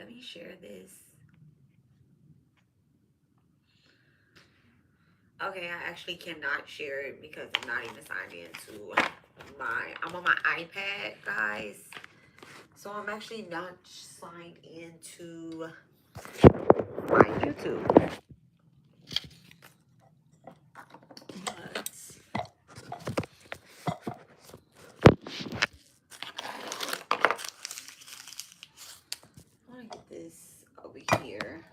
let me share this. Okay, I actually cannot share it because I'm not even signed into I'm on my iPad, guys. So I'm actually not signed into my YouTube. But I want to get this over here.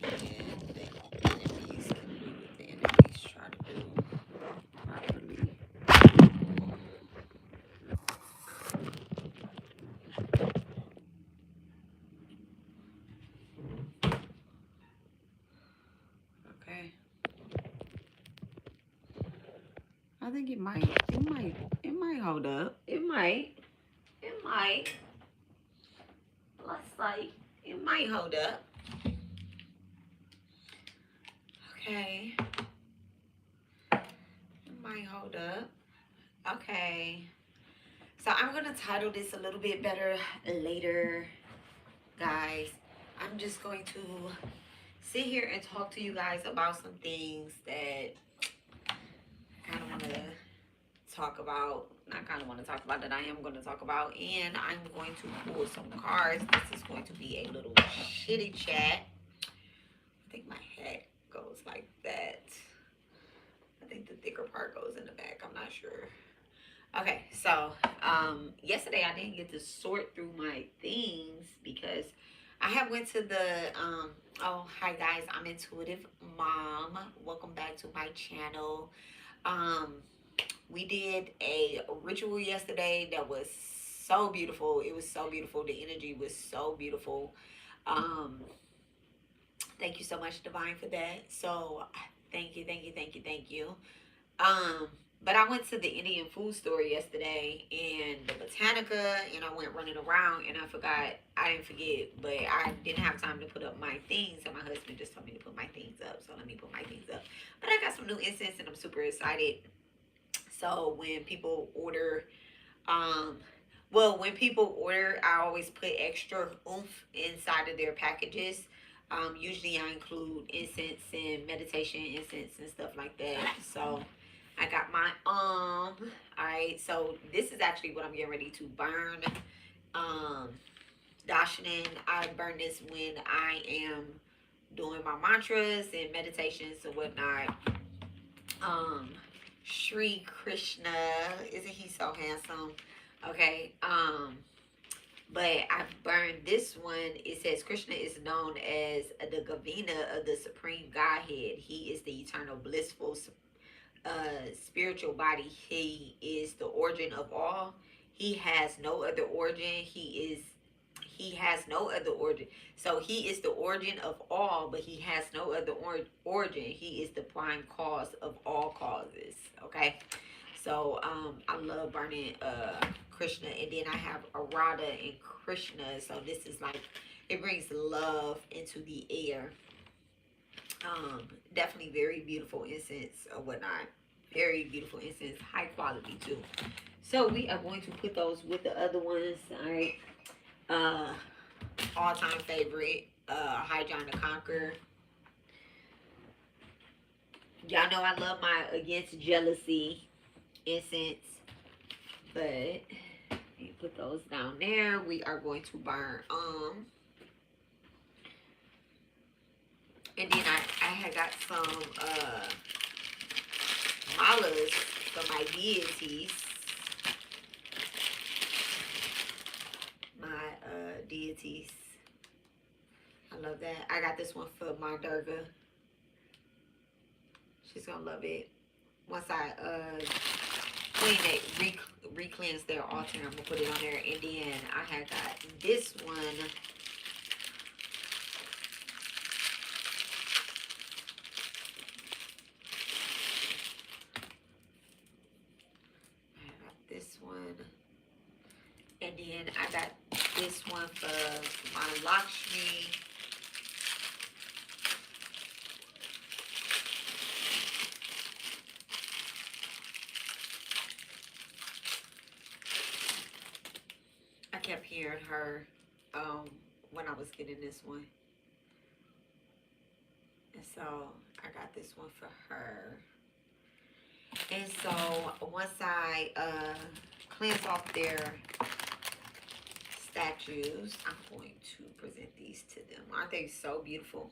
And the enemies can do what the enemies try to do properly. Okay. I think it might hold up. It might. Let's like, it might hold up. Okay. It might hold up. Okay. So I'm gonna title this a little bit better later, guys. I'm just going to sit here and talk to you guys about some things that I kind of want to talk about. I kind of want to talk about that I am going to talk about, and I'm going to pull some cards. This is going to be a little chitty chat. I think my head goes like that. I think the thicker part goes in the back. I'm not sure. Okay, so yesterday I didn't get to sort through my things because I have went to the oh, hi guys, I'm Intuitive Mom. Welcome back to my channel. Um we did a ritual yesterday that was so beautiful. It was so beautiful. The energy was so beautiful. Um thank you so much, Divine, for that. So thank you, thank you, thank you, thank you. Um, but I went to the Indian food store yesterday and the Botanica, and I went running around and I forgot. I didn't forget, but I didn't have time to put up my things. So my husband just told me to put my things up. So let me put my things up. But I got some new incense and I'm super excited. So when people order, um, when people order, I always put extra oomph inside of their packages. Usually I include incense and meditation incense and stuff like that. So I got my all right. So this is actually what I'm getting ready to burn. Um Dashinin. I burn this when I am doing my mantras and meditations and whatnot. Um Shri Krishna, isn't he so handsome? Okay. But I burned this one. It says Krishna is known as the Gavina of the Supreme Godhead. He is the eternal blissful spiritual body. He is the origin of all. He has no other origin. He has no other origin. So he is the origin of all, but he has no other origin. He is the prime cause of all causes. Okay. So I love burning Krishna, and then I have Arada and Krishna. So this is like, it brings love into the air. Definitely very beautiful incense or whatnot. Very beautiful incense, high quality too. So we are going to put those with the other ones. All right. Uh, all time favorite, High John the Conqueror. Y'all know I love my Against Jealousy incense, but you put those down there. We are going to burn and then I had got some malas for my deities. My deities. I love that. I got this one for my Durga. She's gonna love it. Once I clean it, re-cleanse their altar, I'm gonna put it on there. And then I had got this one. I got this one. And then I got this one for my Lakshmi. kept hearing her when I was getting this one. And so I got this one for her. And so once I cleanse off their statues, I'm going to present these to them. Aren't they so beautiful?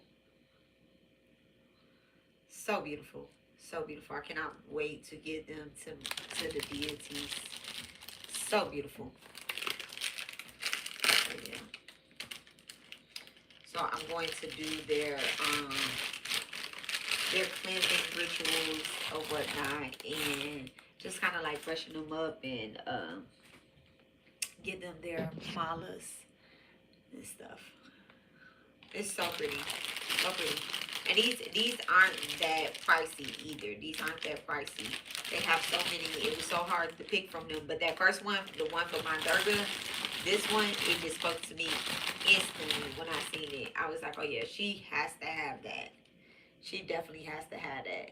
So beautiful. So beautiful. I cannot wait to give them to the deities. So beautiful. So, yeah. So I'm going to do their cleansing rituals or whatnot, and just kind of like freshen them up and give them their malas and stuff. It's so pretty, so pretty. And these aren't that pricey either. These aren't that pricey. They have so many. It was so hard to pick from them. But that first one, the one for my Durga, this one, it just spoke to me instantly when I seen it. I was like, oh yeah, she has to have that. She definitely has to have that.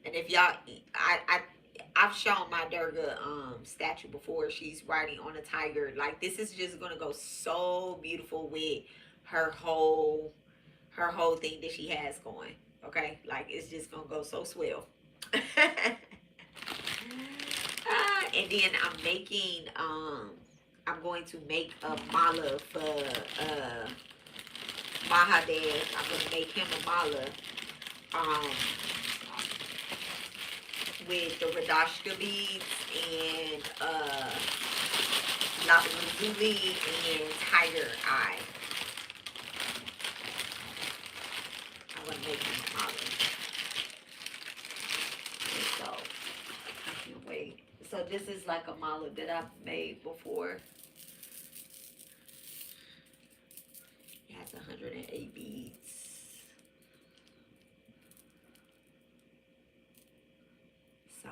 And if y'all, I've shown my Durga statue before. She's riding on a tiger. Like, this is just gonna go so beautiful with her whole thing that she has going. Okay, like, it's just gonna go so swell. And then I'm going to make a mala for Mahadev. I'm gonna make him a mala with the Radashka beads and Lapazuli and Tiger Eye. I'm gonna make him a mala. So I can't wait. So this is like a mala that I've made before. It has 108 beads. So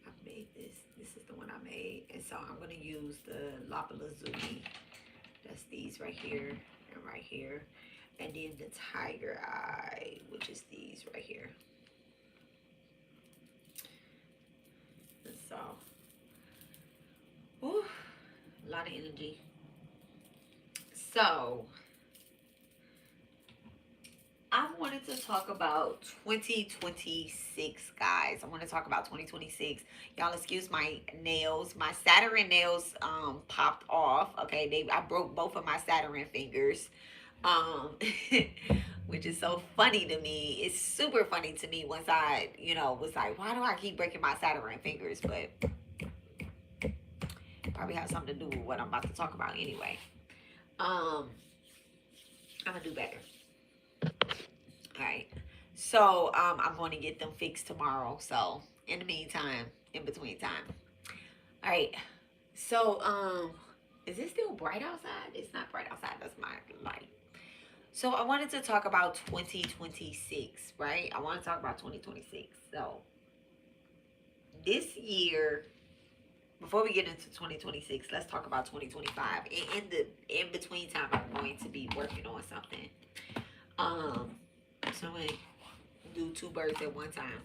I've made this. This is the one I made. And so I'm going to use the Lapalazuli. That's these right here and right here. And then the Tiger Eye, which is these right here. And so, whew, a lot of energy. So, I wanted to talk about 2026, guys. I want to talk about 2026. Y'all excuse my nails. My Saturn nails popped off. Okay, I broke both of my Saturn fingers. Which is so funny to me. It's super funny to me once I, was like, why do I keep breaking my Saturn fingers? But probably has something to do with what I'm about to talk about anyway. I'm gonna do better. All right. So I'm going to get them fixed tomorrow. So in the meantime, in between time. All right. So is it still bright outside? It's not bright outside. That's my light. So I wanted to talk about 2026, right? I want to talk about 2026. So this year, before we get into 2026, let's talk about 2025. In between time, I'm going to be working on something. So I'm going to do two birds at one time.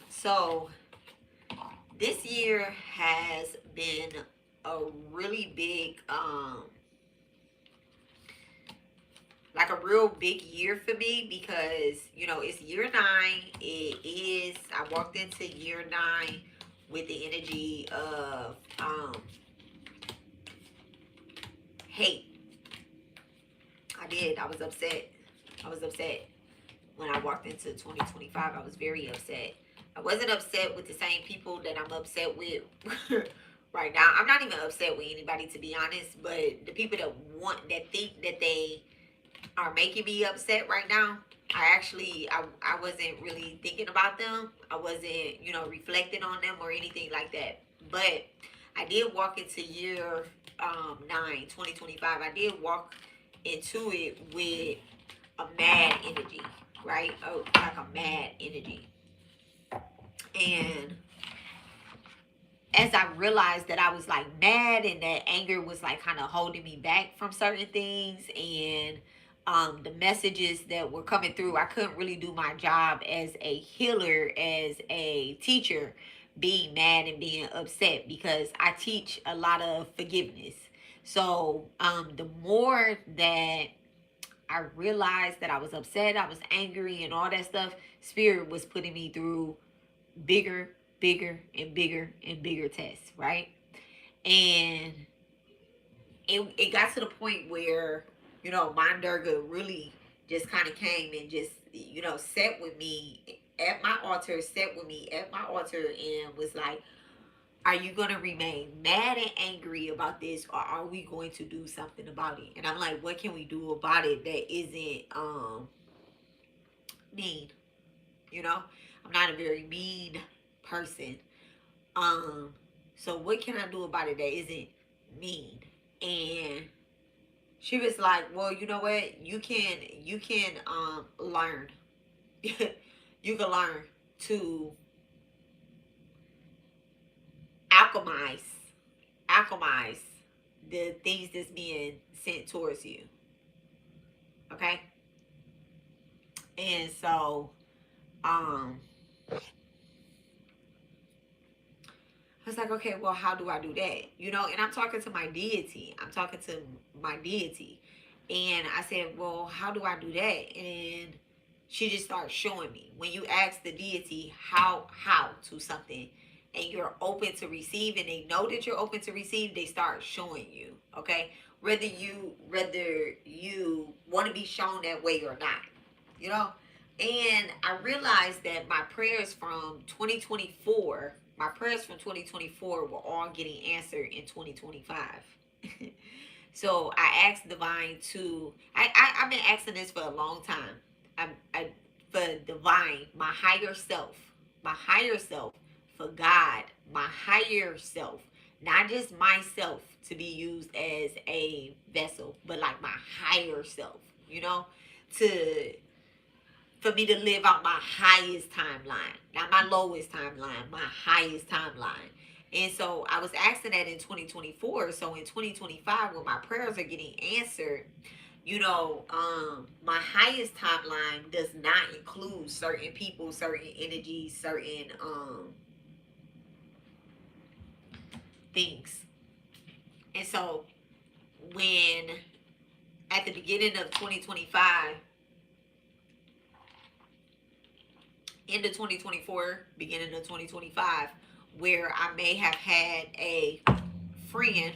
So this year has been a really big like a real big year for me because it's year 9. I walked into year 9 with the energy of hate. I was upset. When I walked into 2025. I was very upset. I wasn't upset with the same people that I'm upset with right now. I'm not even upset with anybody, to be honest, but the people that think that they are making me upset right now, I wasn't really thinking about them. I wasn't, reflecting on them or anything like that. But I did walk into year 9, 2025. I did walk into it with a mad energy, right? Oh, like a mad energy. And as I realized that I was like mad and that anger was like kind of holding me back from certain things, and the messages that were coming through, I couldn't really do my job as a healer, as a teacher, being mad and being upset, because I teach a lot of forgiveness. So the more that I realized that I was upset, I was angry, and all that stuff, Spirit was putting me through bigger, bigger, and bigger and bigger tests, right? And it got to the point where, my Durga really just kind of came and just, sat with me at my altar, sat with me at my altar, and was like, are you going to remain mad and angry about this, or are we going to do something about it? And I'm like, what can we do about it that isn't mean? You know, I'm not a very mean person. Um, so what can I do about it that isn't mean? And she was like, well, you know what? You can learn. You can learn to alchemize alchemize the things that's being sent towards you. Okay? And so um I was like, okay, well, how do I do that? And I'm talking to my deity. I'm talking to my deity. And I said, well, how do I do that? And she just started showing me. When you ask the deity how to something, and you're open to receive, and they know that you're open to receive, they start showing you. Okay? Whether you want to be shown that way or not. You know? And I realized that my prayers from 2024 were all getting answered in 2025. So I asked Divine I've been asking this for a long time. For Divine, my higher self, for God, my higher self, not just myself to be used as a vessel, but like my higher self, to for me to live out my highest timeline, not my lowest timeline, my highest timeline. And so I was asking that in 2024. So in 2025, when my prayers are getting answered, my highest timeline does not include certain people, certain energies, certain things. And so when at the beginning of 2025, end of 2024, beginning of 2025, where I may have had a friend,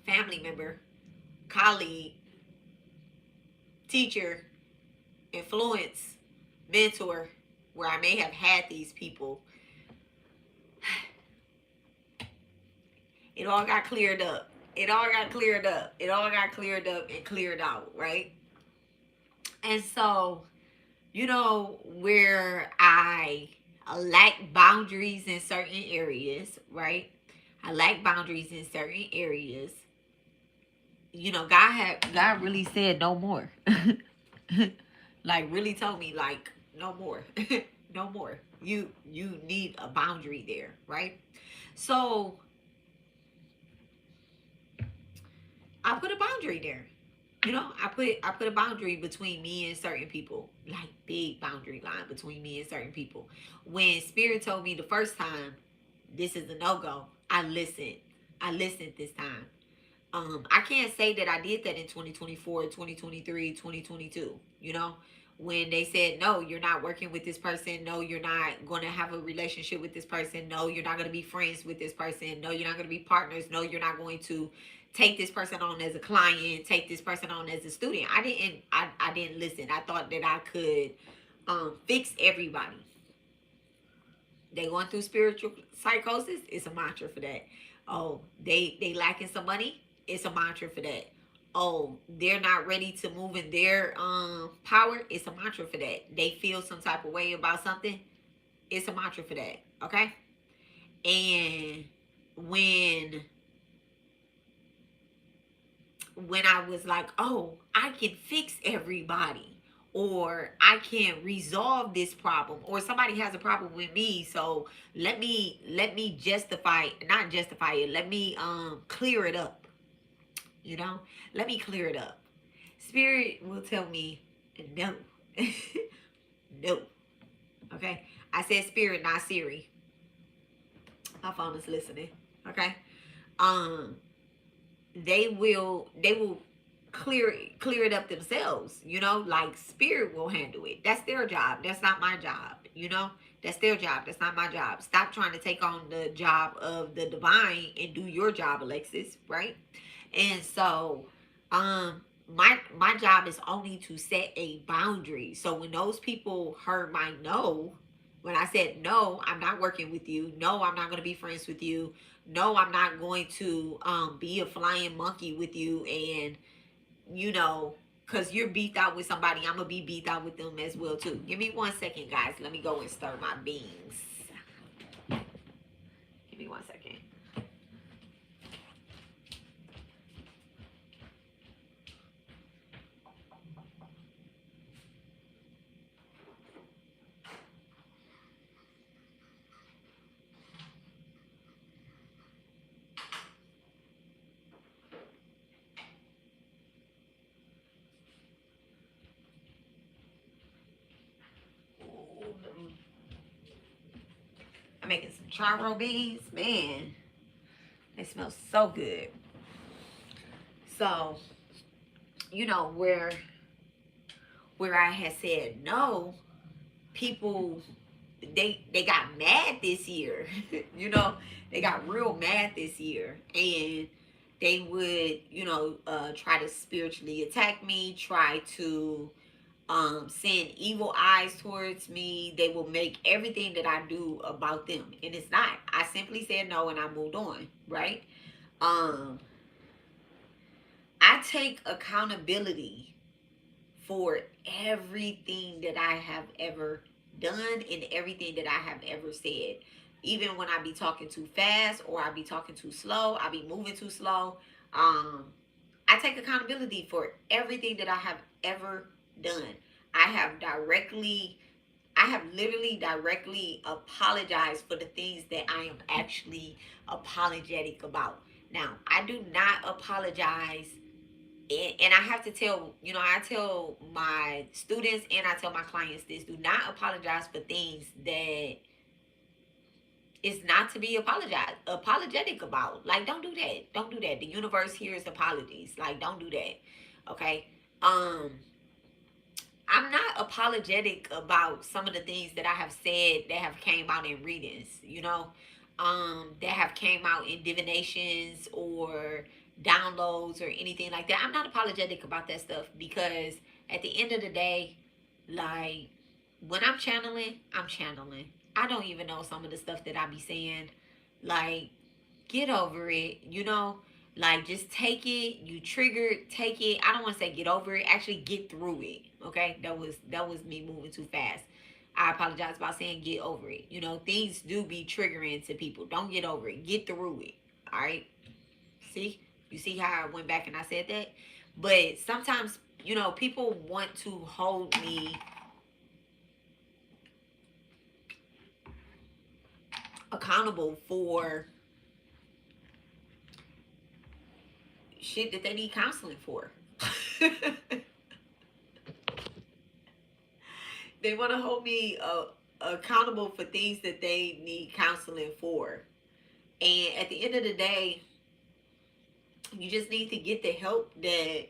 family member, colleague, teacher, influence, mentor, where I may have had these people, it all got cleared up. It all got cleared up. It all got cleared up and cleared out, right? And so, where I lack boundaries in certain areas, right? I lack boundaries in certain areas. God really said no more. Like really told me like no more. No more. You need a boundary there, right? So I put a boundary there. I put a boundary between me and certain people, like big boundary line between me and certain people. When Spirit told me the first time, this is a no go, I listened. I listened this time. I can't say that I did that in 2024, 2023, 2022. When they said, no, you're not working with this person. No, you're not going to have a relationship with this person. No, you're not going to be friends with this person. No, you're not going to be partners. No, you're not going to take this person on as a client, take this person on as a student. I didn't listen. I thought that I could fix everybody. They going through spiritual psychosis, it's a mantra for that. Oh, they lacking some money, it's a mantra for that. Oh, they're not ready to move in their power, it's a mantra for that. They feel some type of way about something, it's a mantra for that. Okay? And when I was like, oh, I can fix everybody, or I can resolve this problem, or somebody has a problem with me, so let me justify, not justify it, let me clear it up. Let me clear it up. Spirit will tell me no. No. Okay? I said Spirit, not Siri. Her phone is listening. Okay. Um, they will clear it up themselves, you know, like spirit will handle it. That's their job. That's not my job, you know. That's their job. That's not my job. Stop trying to take on the job of the divine and do your job, Alexis, right? And so my job is only to set a boundary. So when those people heard my no, when I said no, I'm not working with you, no, I'm not going to be friends with you, no, I'm not going to be a flying monkey with you, and you know, because you're beat out with somebody, I'm gonna be beat out with them as well too. Give me 1 second, guys. Let me go and stir my beans. Give me 1 second. I'm making some charro beans, man. They smell so good. So, you know, where I had said no, people they got mad this year. You know, they got real mad this year, and they would, you know, try to spiritually attack me, try to send evil eyes towards me. They will make everything that I do about them, and it's not. I simply said no and I moved on, right? um I take accountability for everything that I have ever done and everything that I have ever said. Even when I be talking too fast or I be talking too slow, I be moving too slow. Um, I take accountability for everything that I have ever done. I have directly, I have literally directly apologized for the things that I am actually apologetic about. Now, I do not apologize, and I have to tell, you know, I tell my students and I tell my clients this: do not apologize for things that is not to be apologetic about. Like, don't do that. Don't do that. The universe hears apologies. Like, don't do that. Okay. Um, I'm not apologetic about some of the things that I have said that have came out in readings, you know, that have came out in divinations or downloads or anything like that. I'm not apologetic about that stuff because at the end of the day, like when I'm channeling, I'm channeling. I don't even know some of the stuff that I be saying. Like, get over it, you know? Like, just take it. You triggered, take it. I don't want to say get over it. Actually, get through it. Okay, that was me moving too fast. I apologize about saying get over it. You know, things do be triggering to people. Don't get over it. Get through it. All right. See, you see how I went back and I said that. But sometimes, you know, people want to hold me accountable for shit that they need counseling for. They want to hold me accountable for things that they need counseling for. And at the end of the day, you just need to get the help that,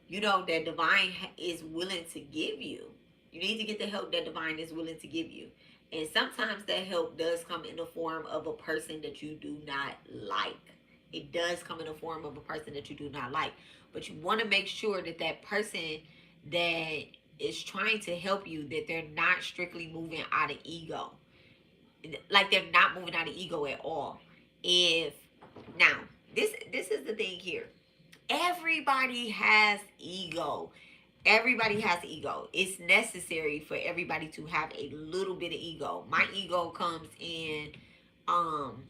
you know, that divine is willing to give you. You need to get the help that divine is willing to give you. And sometimes that help does come in the form of a person that you do not like. It does come in the form of a person that you do not like. But you want to make sure that that person that is trying to help you, that they're not strictly moving out of ego. Like, they're not moving out of ego at all. If now, this is the thing here. Everybody has ego. Everybody has ego. It's necessary for everybody to have a little bit of ego. My ego comes in, um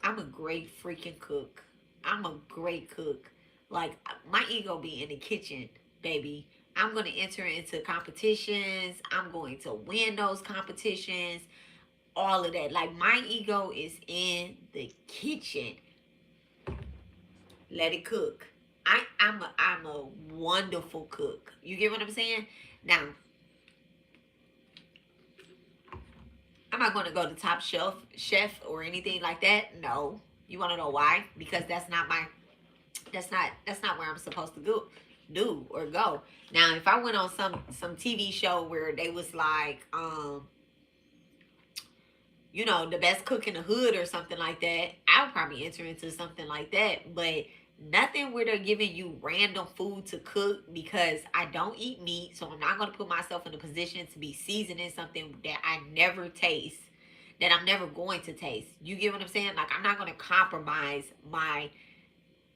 I'm a great freaking cook. I'm a great cook. Like, my ego be in the kitchen, baby. I'm going to enter into competitions. I'm going to win those competitions. All of that. Like, my ego is in the kitchen. Let it cook. I'm a wonderful cook. You get what I'm saying? Now, I'm not going to go to top shelf chef or anything like that. No. You want to know why? Because that's not where I'm supposed to do or go. Now, if I went on some TV show where they was like, the best cook in the hood or something like that, I would probably enter into something like that. But nothing where they're giving you random food to cook, because I don't eat meat, so I'm not going to put myself in a position to be seasoning something that I never taste, that I'm never going to taste. You get what I'm saying? Like, I'm not going to compromise my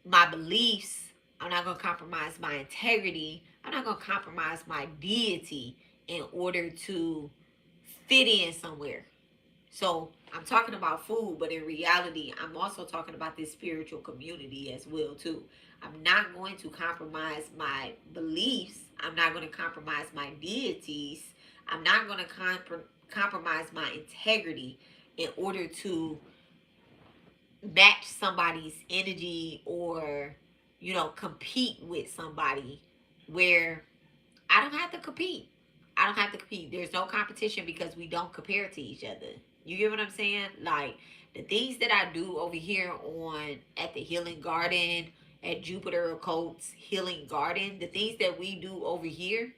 beliefs. I'm not going to compromise my integrity. I'm not going to compromise my deity in order to fit in somewhere. So I'm talking about food, but in reality, I'm also talking about this spiritual community as well too. I'm not going to compromise my beliefs. I'm not going to compromise my deities. I'm not going to compromise my integrity in order to match somebody's energy, or compete with somebody where I don't have to compete. I don't have to compete. There's no competition because we don't compare to each other. You get what I'm saying? Like, the things that I do over here on at the Healing Garden, at Jupiter Occult's Healing Garden, the things that we do over here,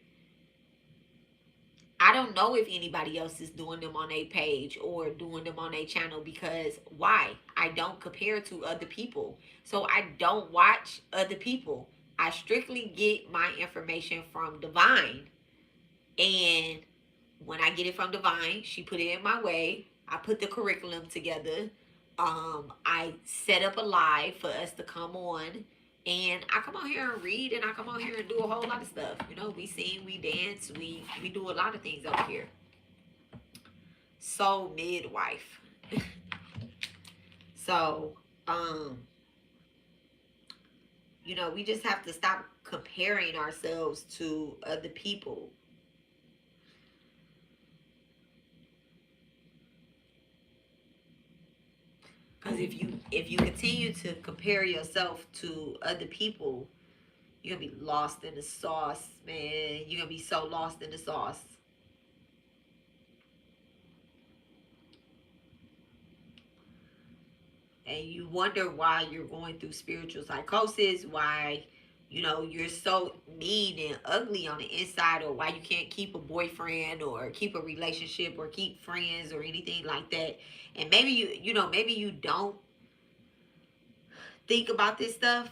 I don't know if anybody else is doing them on a page or doing them on a channel, because why? I don't compare to other people. So I don't watch other people. I strictly get my information from Divine. And when I get it from Divine, she put it in my way. I put the curriculum together. I set up a live for us to come on. And I come on here and read, and I come on here and do a whole lot of stuff. We sing, we dance, we do a lot of things over here. Soul midwife. So, we just have to stop comparing ourselves to other people. Because if you continue to compare yourself to other people, you're gonna be lost in the sauce, man. You're gonna be so lost in the sauce. And you wonder why you're going through spiritual psychosis, why you're so mean and ugly on the inside, or why you can't keep a boyfriend or keep a relationship or keep friends or anything like that. And maybe maybe you don't think about this stuff.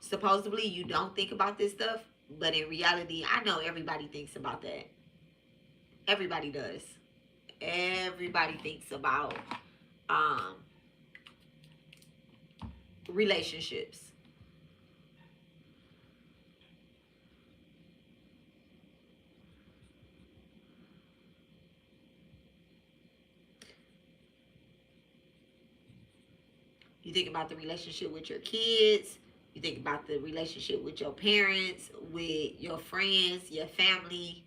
Supposedly you don't think about this stuff, but in reality, I know everybody thinks about that. Everybody does. Everybody thinks about um relationships. You think about the relationship with your kids. You think about the relationship with your parents, with your friends, your family.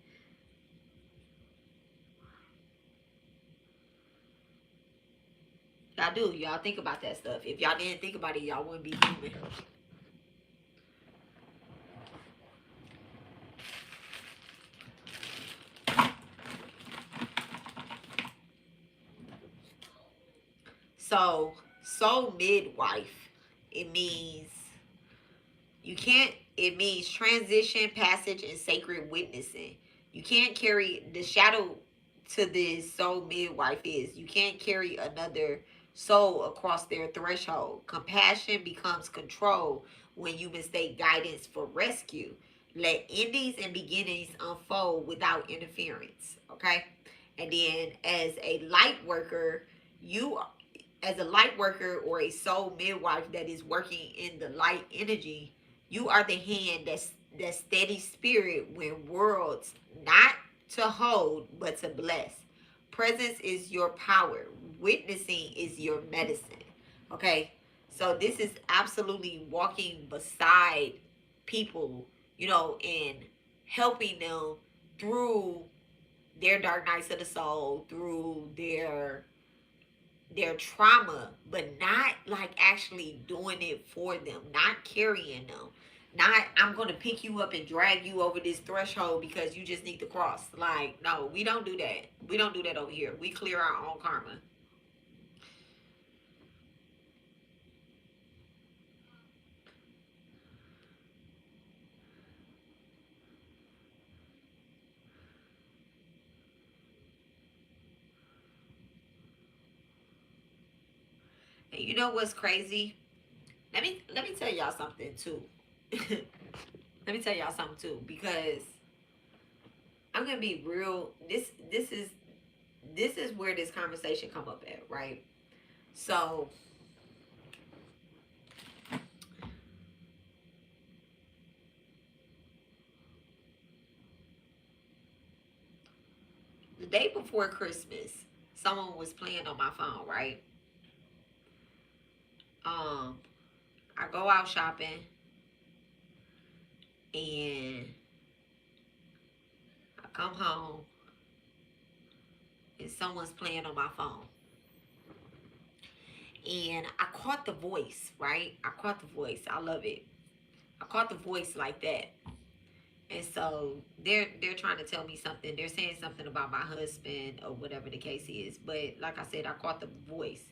Y'all do. Y'all think about that stuff. If y'all didn't think about it, y'all wouldn't be human. So, soul midwife, it means it means transition, passage, and sacred witnessing. You can't carry the shadow to this soul midwife is you can't carry another soul across their threshold. Compassion becomes control when you mistake guidance for rescue. Let endings and beginnings unfold without interference. Okay? And then you as a light worker or a soul midwife that is working in the light energy, you are the hand that steady spirit when worlds not to hold but to bless. Presence is your power. Witnessing is your medicine. Okay? So this is absolutely walking beside people, and helping them through their dark nights of the soul, through their trauma, but not like actually doing it for them, not carrying them, Not I'm gonna pick you up and drag you over this threshold because you just need to cross. Like, no, we don't do that. We don't do that over here. We clear our own karma. And you know what's crazy? Let me tell y'all something too. Let me tell y'all something too, because I'm gonna be real. This is where this conversation come up at, right? So the day before Christmas, someone was playing on my phone, right? Um, I go out shopping and I come home and someone's playing on my phone. And I caught the voice, right? I caught the voice. I love it. I caught the voice like that. And so they're trying to tell me something. They're saying something about my husband or whatever the case is. But like I said, I caught the voice.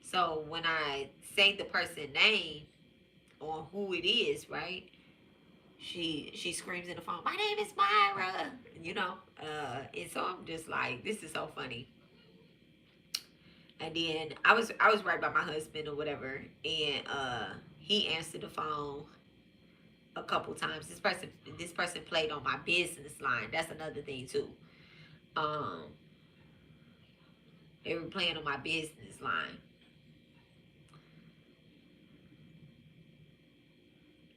So when I say the person's name or who it is, right? She screams in the phone, "My name is Myra," you know. And so I'm just like, this is so funny. And then I was right by my husband or whatever, and he answered the phone a couple times. This person played on my business line. That's another thing too. Um, they were playing on my business line.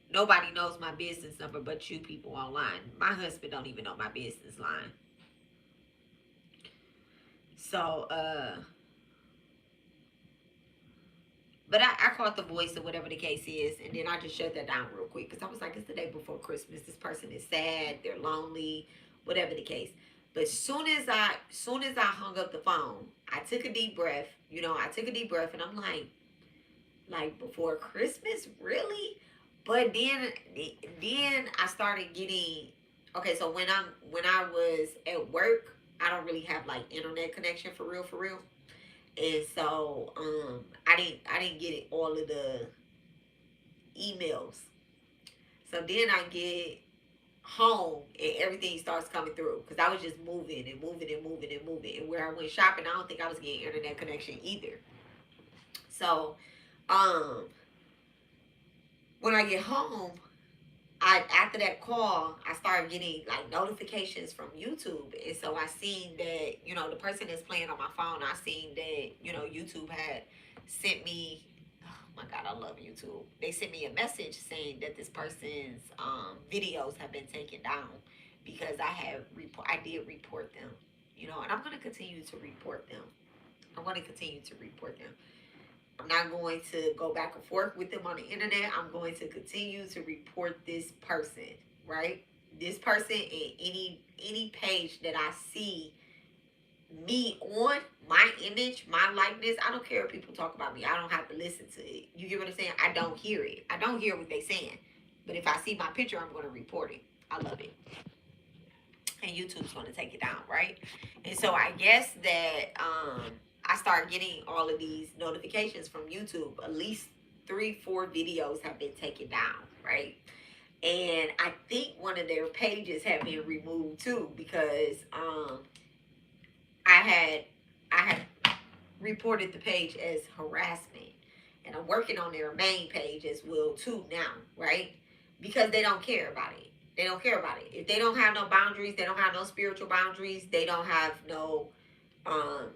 Nobody knows my business number but you people online. My husband don't even know my business line. So but I caught the voice or whatever the case is, and then I just shut that down real quick because I was like, it's the day before Christmas. This person is sad, they're lonely, whatever the case. But soon as I hung up the phone, I took a deep breath. I took a deep breath, and I'm like before Christmas, really? But then I started getting okay. So when I was at work, I don't really have like internet connection for real, for real. And so I didn't get it, all of the emails. So then I get home and everything starts coming through because I was just moving and moving and moving and moving. And where I went shopping, I don't think I was getting internet connection either. So um when I get home, I after that call, I started getting like notifications from YouTube, and so I seen that the person that's playing on my phone. I seen that YouTube had sent me. Oh my God, I love YouTube. They sent me a message saying that this person's videos have been taken down because I did report them. And I'm gonna continue to report them. I'm gonna continue to report them. I'm not going to go back and forth with them on the internet. I'm going to continue to report this person, right? This person in any page that I see me on, my image, my likeness. I don't care if people talk about me. I don't have to listen to it. You get what I'm saying? I don't hear it. I don't hear what they saying. But if I see my picture, I'm going to report it. I love it. And YouTube's going to take it down, right? And so I guess that I start getting all of these notifications from YouTube. At least 3, 4 videos have been taken down, right? And I think one of their pages have been removed too because I had I had reported the page as harassment, and I'm working on their main page as well too now, right? Because they don't care about it. They don't care about it. If they don't have no boundaries, they don't have no spiritual boundaries. They don't have um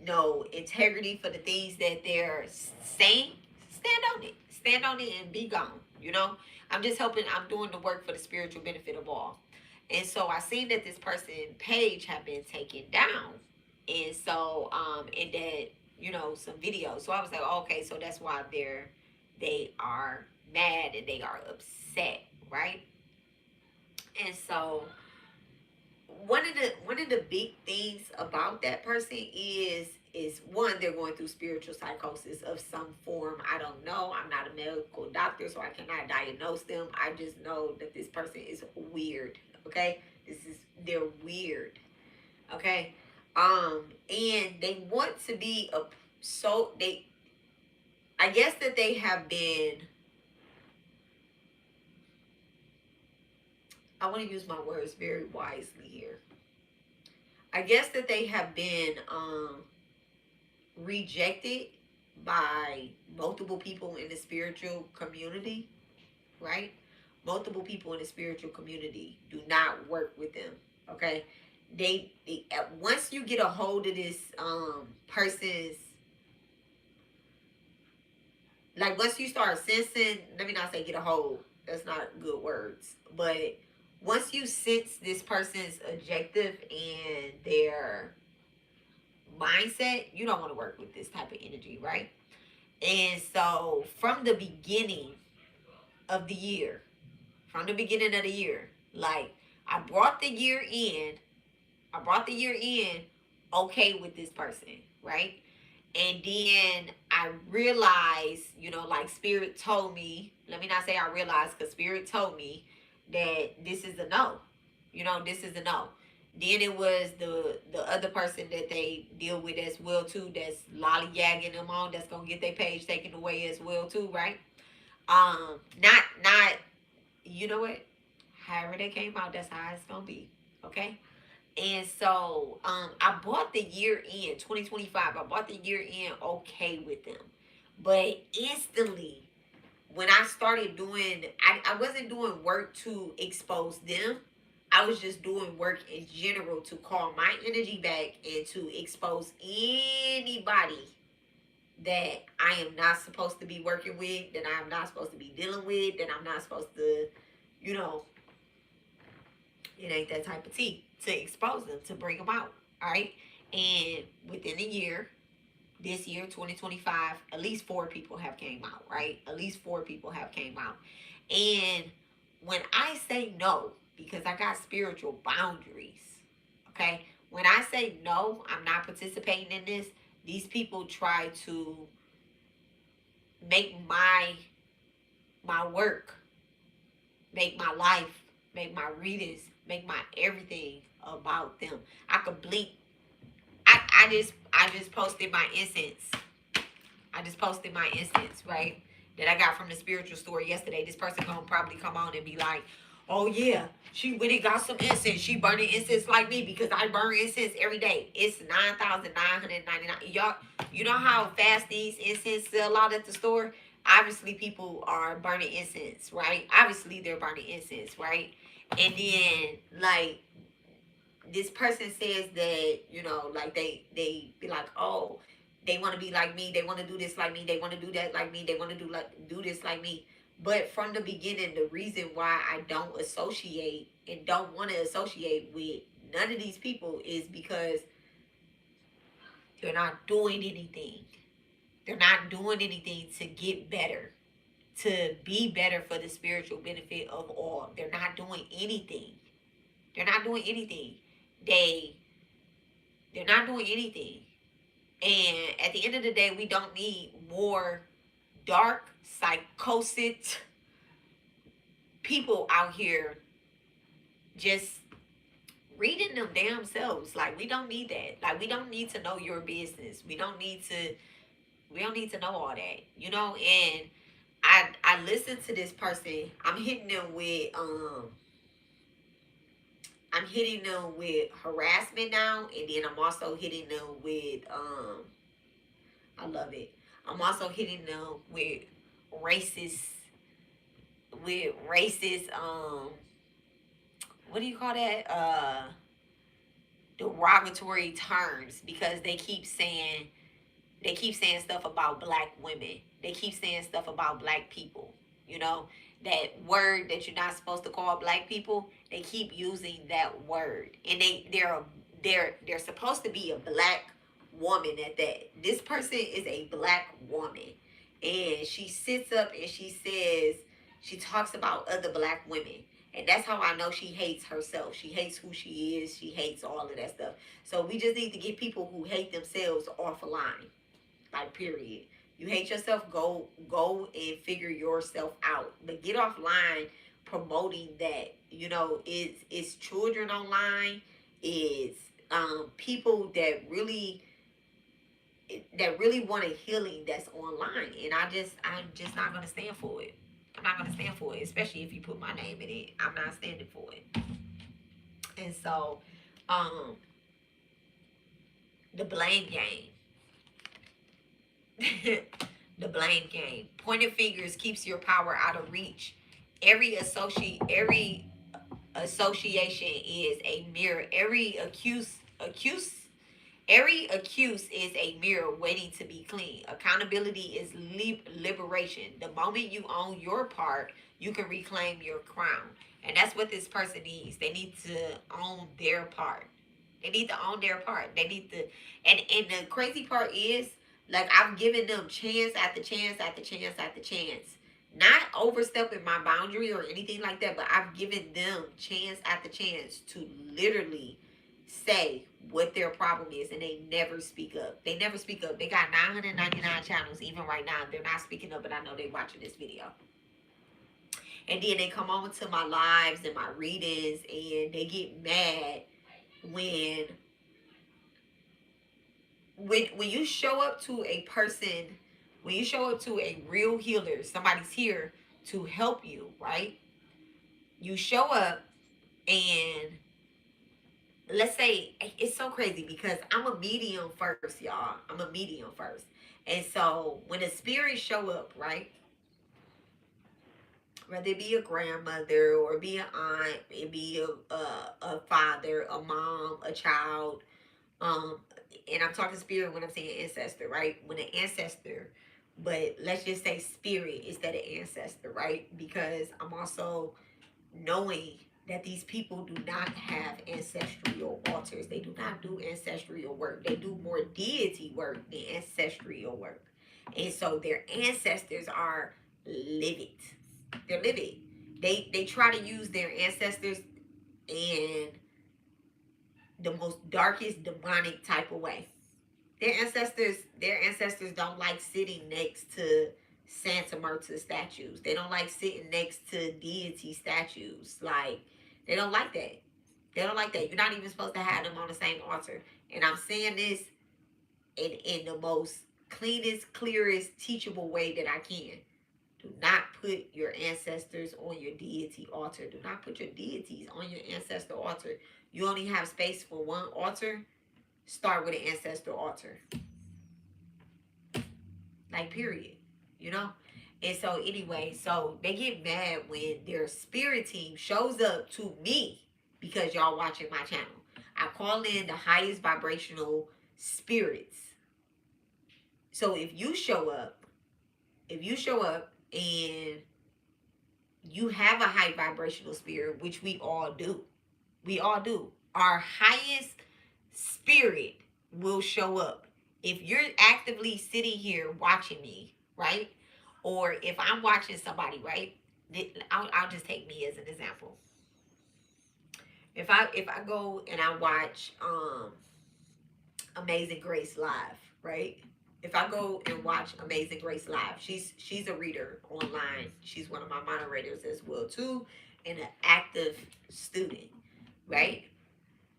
no integrity for the things that they're saying. Stand on it. Stand on it and be gone. I'm just helping. I'm doing the work for the spiritual benefit of all. And so I seen that this person page had been taken down. And so and that some videos. So I was like, okay, so that's why they are mad and they are upset, right? And so one of the big things about that person is is one, they're going through spiritual psychosis of some form. I don't know. I'm not a medical doctor, so I cannot diagnose them. I just know that this person is weird. Okay, they're weird. Okay, and they want to be a so they. I guess that they have been. I want to use my words very wisely here. I guess that they have been rejected by multiple people in the spiritual community, right? Multiple people in the spiritual community do not work with them. Okay, they once you get a hold of this person's, like once you start sensing, let me not say get a hold. That's not good words, but once you sense this person's objective and their mindset, you don't want to work with this type of energy, right? And so from the beginning of the year, like I brought the year in, okay with this person, right? And then I realized, like Spirit told me, let me not say I realized, because Spirit told me that this is a no. This is a no. Then it was the other person that they deal with as well too, that's lollygagging them on, that's gonna get their page taken away as well too, right? Not you know what? However they came out, that's how it's gonna be. Okay? And so I bought the year in 2025. I bought the year in okay with them. But instantly, when I started doing, I wasn't doing work to expose them. I was just doing work in general to call my energy back and to expose anybody that I am not supposed to be working with, that I'm not supposed to be dealing with, that I'm not supposed to, you know, it ain't that type of tea, to expose them, to bring them out. All right. And within a year, this year 2025, at least 4 people have came out, right? At least 4 people have came out. And when I say no, because I got spiritual boundaries, okay? When I say no, I'm not participating in this, these people try to make my work, make my life, make my readings, make my everything about them. I could blink. I just posted my incense. I just posted my incense, right? That I got from the spiritual store yesterday. This person gonna probably come on and be like, oh yeah, she went and got some incense. She burning incense like me because I burn incense every day. It's $9,999. Y'all, you know how fast these incense sell out at the store? Obviously, people are burning incense, right? Obviously, they're burning incense, right? And then, like, this person says that, like they be like, oh, they want to be like me, they want to do this like me, they want to do that like me, they want to do this like me. But from the beginning, the reason why I don't associate and don't want to associate with none of these people is because they're not doing anything. They're not doing anything to get better, to be better for the spiritual benefit of all. They're not doing anything. They're not doing anything. They're not doing anything. And at the end of the day, we don't need more dark, psychotic people out here just reading them damn selves. Like, we don't need that. Like, we don't need to know your business. We don't need to know all that. And I listen to this person. I'm hitting them with harassment now, and then I'm also hitting them with I love it. I'm also hitting them with racist what do you call that? Derogatory terms, because they keep saying stuff about black women. They keep saying stuff about black people. That word that you're not supposed to call black people, they keep using that word. And they're supposed to be a black woman at that. This person is a black woman. And she sits up and she talks about other black women. And that's how I know she hates herself. She hates who she is. She hates all of that stuff. So we just need to get people who hate themselves off a line. Like, period. You hate yourself, go and figure yourself out. But get offline promoting that. You know, it's children online, it's people that really want a healing that's online. And I'm just not gonna stand for it. I'm not gonna stand for it, especially if you put my name in it. I'm not standing for it. And so, um, the blame game. The blame game. Pointing fingers keeps your power out of reach. Every association is a mirror. Every accuse is a mirror waiting to be clean. Accountability is liberation. The moment you own your part, you can reclaim your crown. And that's what this person needs. They need to own their part. They need to own their part. They need to, and the crazy part is, like, I've given them chance after chance after chance after chance. Not overstepping my boundary or anything like that, but I've given them chance after chance to literally say what their problem is, and they never speak up. They never speak up. They got 999 channels. Even right now, they're not speaking up, but I know they're watching this video. And then they come on to my lives and my readings, and they get mad when you show up to a person, when you show up to a real healer, somebody's here to help you, right? You show up, and let's say, it's so crazy because I'm a medium first, y'all. I'm a medium first. And so when the spirits show up, right? Whether it be a grandmother or be an aunt, it be a father, a mom, a child, um, and I'm talking spirit when I'm saying ancestor, right? When an ancestor, but let's just say spirit instead of ancestor, right? Because I'm also knowing that these people do not have ancestral altars. They do not do ancestral work. They do more deity work than ancestral work. And so their ancestors are livid. They're livid. They try to use their ancestors in the most darkest demonic type of way. Their ancestors don't like sitting next to Santa Marta statues. They don't like sitting next to deity statues. Like, they don't like that. They don't like that. You're not even supposed to have them on the same altar. And I'm saying this in the most cleanest, clearest, teachable way that I can. Do not put your ancestors on your deity altar. Do not put your deities on your ancestor altar. You only have space for one altar. Start with an ancestor altar. Like, period. You know? And so anyway, so they get mad when their spirit team shows up to me because y'all watching my channel. I call in the highest vibrational spirits. So if you show up and you have a high vibrational spirit, which we all do. We all do. Our highest spirit will show up. If you're actively sitting here watching me, right? Or if I'm watching somebody, right? I'll just take me as an example. If I go and I watch Amazing Grace live, right? If I go and watch Amazing Grace live, she's a reader online. She's one of my moderators as well too, and an active student, right?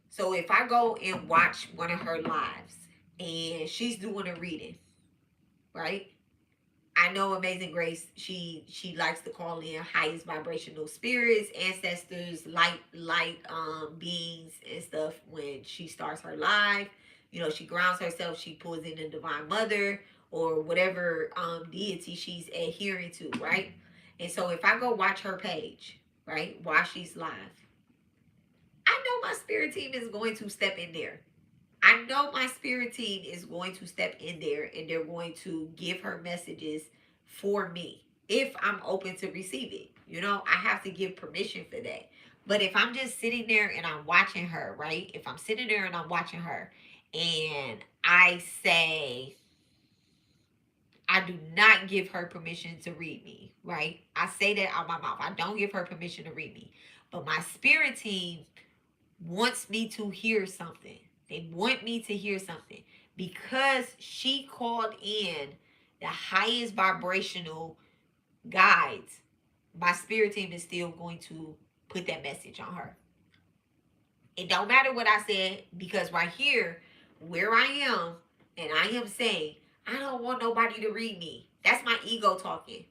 So if I go and watch one of her lives and she's doing a reading, right? I know Amazing Grace, she likes to call in highest vibrational spirits, ancestors, light beings and stuff when she starts her live. You know, she grounds herself, she pulls in the Divine Mother or whatever deity she's adhering to, right? And so if I go watch her page, right, while she's live, I know my spirit team is going to step in there. I know my spirit team is going to step in there and they're going to give her messages for me if I'm open to receive it. You know, I have to give permission for that. But if I'm just sitting there and I'm watching her, right? If I'm sitting there and I'm watching her and I say, I do not give her permission to read me, right? I say that out my mouth. I don't give her permission to read me. But my spirit team wants me to hear something. They want me to hear something because she called in the highest vibrational guides. My spirit team is still going to put that message on her. It don't matter what I said, because right here, where I am, and I am saying, I don't want nobody to read me. That's my ego talking.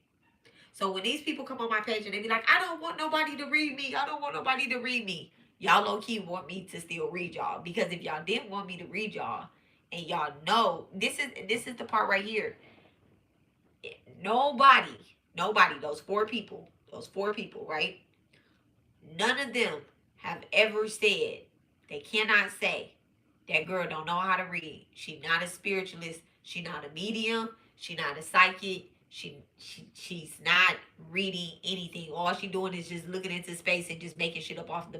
So when these people come on my page and they be like, I don't want nobody to read me. I don't want nobody to read me. Y'all low key want me to still read y'all. Because if y'all didn't want me to read y'all, and y'all know, this is the part right here. Nobody, those four people, right? None of them have ever said, they cannot say, that girl don't know how to read. She not a spiritualist. She not a medium. She not a psychic. She's not reading anything. All she doing is just looking into space and just making shit up off the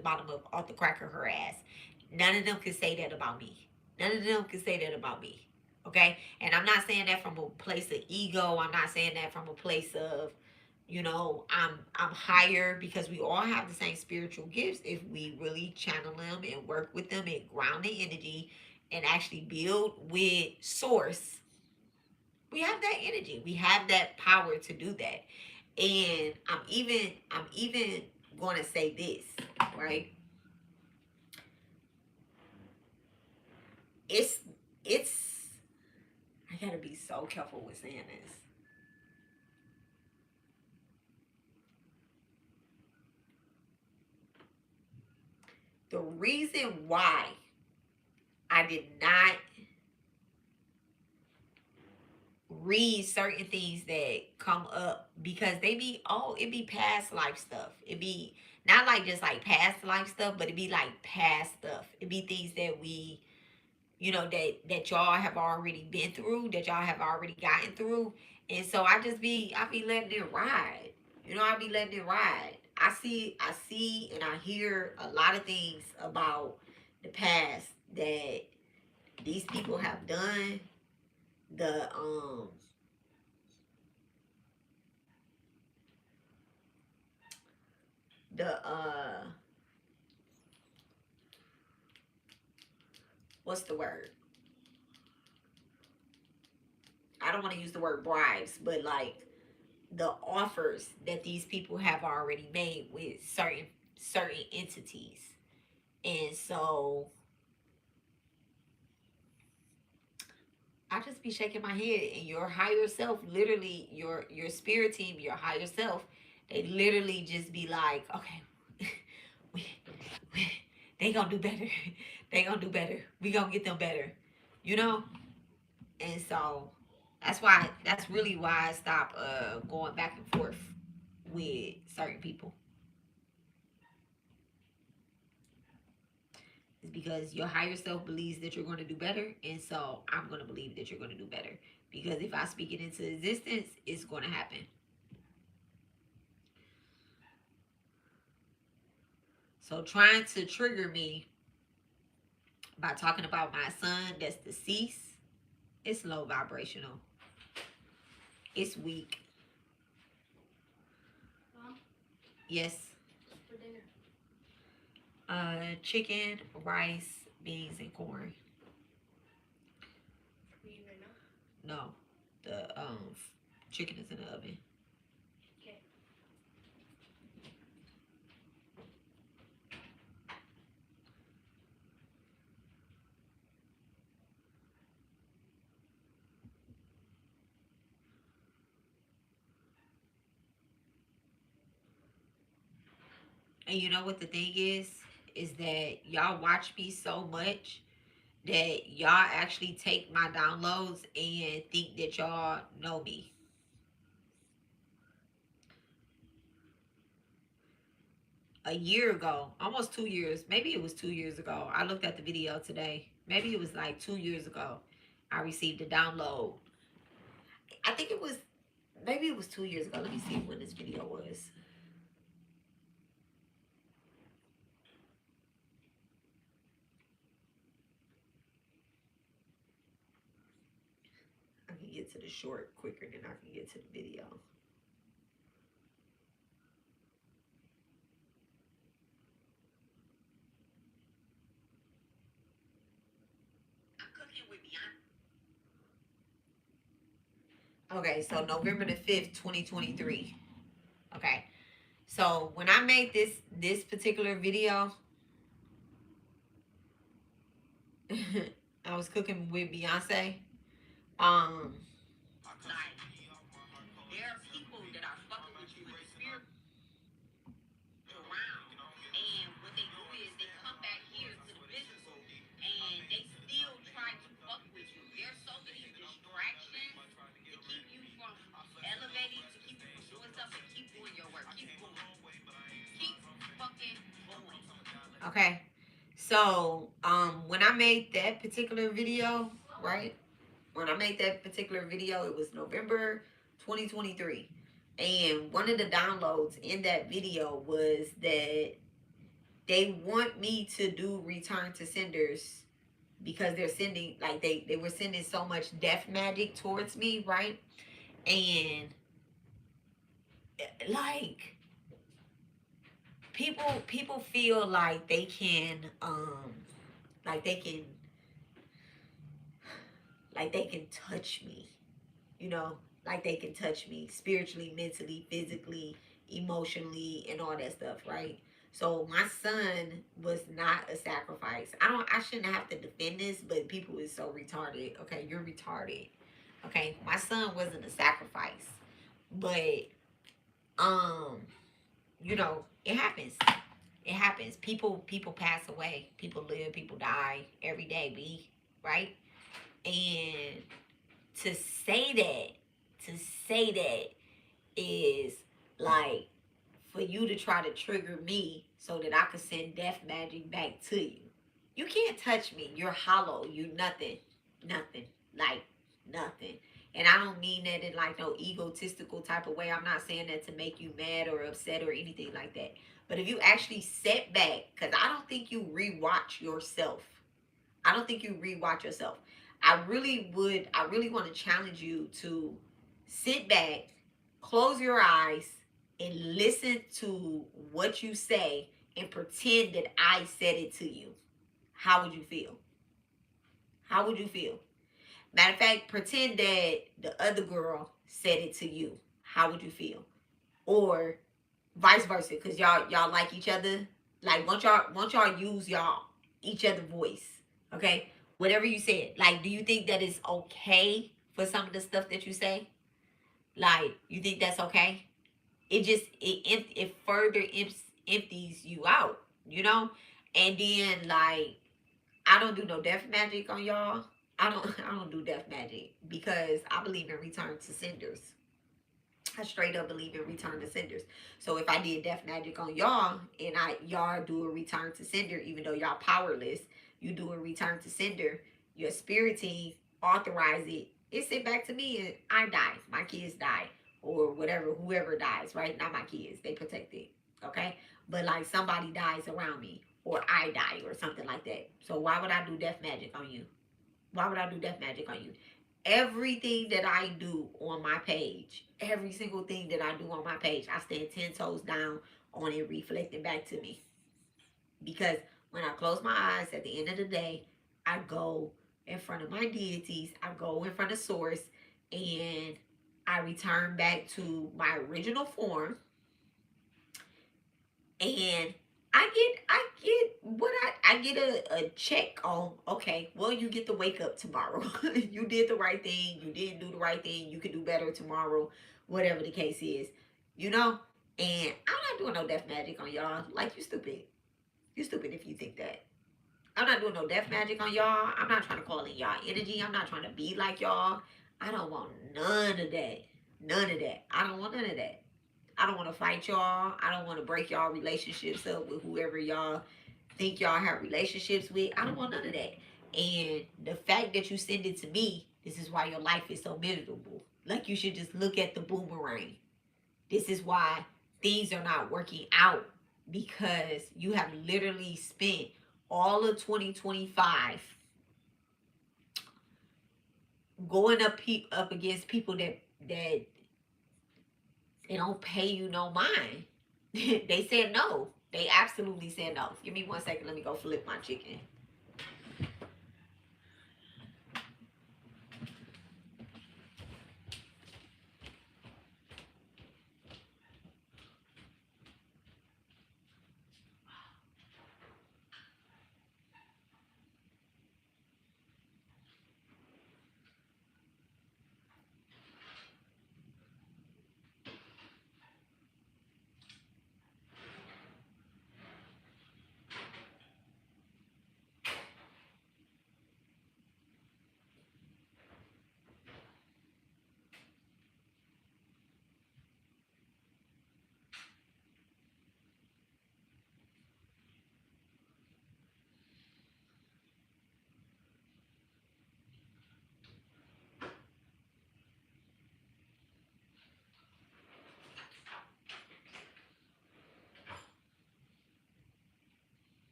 crack of her ass. None of them can say that about me. None of them can say that about me. Okay? And I'm not saying that from a place of ego. I'm not saying that from a place of, I'm higher, because we all have the same spiritual gifts if we really channel them and work with them and ground the energy and actually build with source. We have that energy. We have that power to do that. And I'm even going to say this, right? It's I got to be so careful with saying this. The reason why I did not read certain things that come up, because they be, it be past life stuff. It be not like just like past life stuff, but it be like past stuff. It be things that we, that y'all have already been through, that y'all have already gotten through. And so I be letting it ride. I be letting it ride. I see and I hear a lot of things about the past that these people have done. The the what's the word? I don't want to use the word bribes, but like the offers that these people have already made with certain entities. And so I just be shaking my head, and your higher self, literally your spirit team, your higher self, they literally just be like, okay, we, we, they gonna do better. They gonna do better. We gonna get them better, you know. And so that's really why I stopped going back and forth with certain people. Is because your higher self believes that you're going to do better, and so I'm going to believe that you're going to do better, because if I speak it into existence, it's going to happen. So trying to trigger me by talking about my son that's deceased, it's low vibrational. It's weak. Mom? Yes. What's for dinner? Chicken, rice, beans, and corn. For you right now? No, the chicken is in the oven. Okay. And you know what the thing is that y'all watch me so much that y'all actually take my downloads and think that y'all know me. A year ago, almost 2 years, maybe it was 2 years ago. I looked at the video today. Maybe it was like 2 years ago. I received a download. I think it was, maybe it was 2 years ago. Let me see when this video was. I can get to the short quicker than I can get to the video. Okay, so November the 5th, 2023. Okay. So when I made this particular video, I was cooking with Beyonce. Like, there are people that are fucking with you with the spirit around, and what they do is they come back here to the physical, and they still try to fuck with you. There's so many distractions to keep you from elevating, to keep you from doing stuff, and keep doing your work. Keep going. Keep fucking going. Okay. So, when I made that particular video, right? When I made that particular video, it was November 2023. And one of the downloads in that video was that they want me to do return to senders because they're sending, like, they were sending so much death magic towards me, right? And like, people feel like they can like they can like they can touch me, you know, like they can touch me spiritually, mentally, physically, emotionally, and all that stuff, right? So my son was not a sacrifice. I shouldn't have to defend this, but people is so retarded. Okay, you're retarded. Okay, my son wasn't a sacrifice. But um, you know, it happens. It happens. People pass away. People live, people die every day, B, right? And to say that is like for you to try to trigger me so that I could send death magic back to you. You can't touch me. You're hollow. You nothing. Nothing. Like nothing. And I don't mean that in like no egotistical type of way. I'm not saying that to make you mad or upset or anything like that. But if you actually sit back, because I don't think you rewatch yourself. I don't think you rewatch yourself. I really want to challenge you to sit back, close your eyes, and listen to what you say and pretend that I said it to you. How would you feel? How would you feel? Matter of fact, pretend that the other girl said it to you. How would you feel? Or vice versa, because y'all like each other. Like once y'all use y'all each other voice, okay? Whatever you said. Like, do you think that is okay for some of the stuff that you say? Like, you think that's okay? It further empties you out, you know? And then like I don't do no death magic on y'all. I don't do death magic because I believe in return to senders. I straight up believe in return to senders. So if I did death magic on y'all and y'all do a return to sender, even though y'all powerless, you do a return to sender, your spirit team authorize it, it sent back to me and I die. My kids die. Or whatever, whoever dies, right? Not my kids. They protect it. Okay? But like somebody dies around me. Or I die or something like that. So why would I do death magic on you? Why would I do death magic on you? Everything that I do on my page, every single thing that I do on my page, I stand 10 toes down on it reflecting back to me. Because when I close my eyes at the end of the day, I go in front of my deities, I go in front of source, and I return back to my original form, and I get a check on, okay, well, you get to wake up tomorrow. You did the right thing, you didn't do the right thing, you can do better tomorrow, whatever the case is, you know? And I'm not doing no death magic on y'all. Like, you stupid. You stupid if you think that. I'm not doing no death magic on y'all. I'm not trying to call in y'all energy. I'm not trying to be like y'all. I don't want none of that. None of that. I don't want none of that. I don't want to fight y'all. I don't want to break y'all relationships up with whoever y'all think y'all have relationships with. I don't want none of that. And the fact that you send it to me, this is why your life is so miserable. Like, you should just look at the boomerang. This is why things are not working out, because you have literally spent all of 2025 going up against people that they don't pay you no mind. They said no. They absolutely said no. Give me 1 second. Let me go flip my chicken.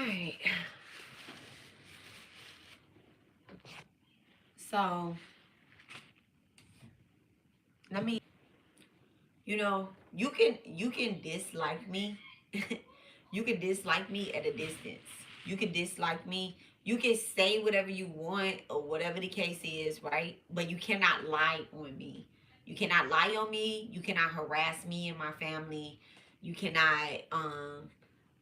right. So let me, you can dislike me. You can dislike me at a distance. You can dislike me. You can say whatever you want or whatever the case is, right? But you cannot lie on me. You cannot lie on me. You cannot harass me and my family. You cannot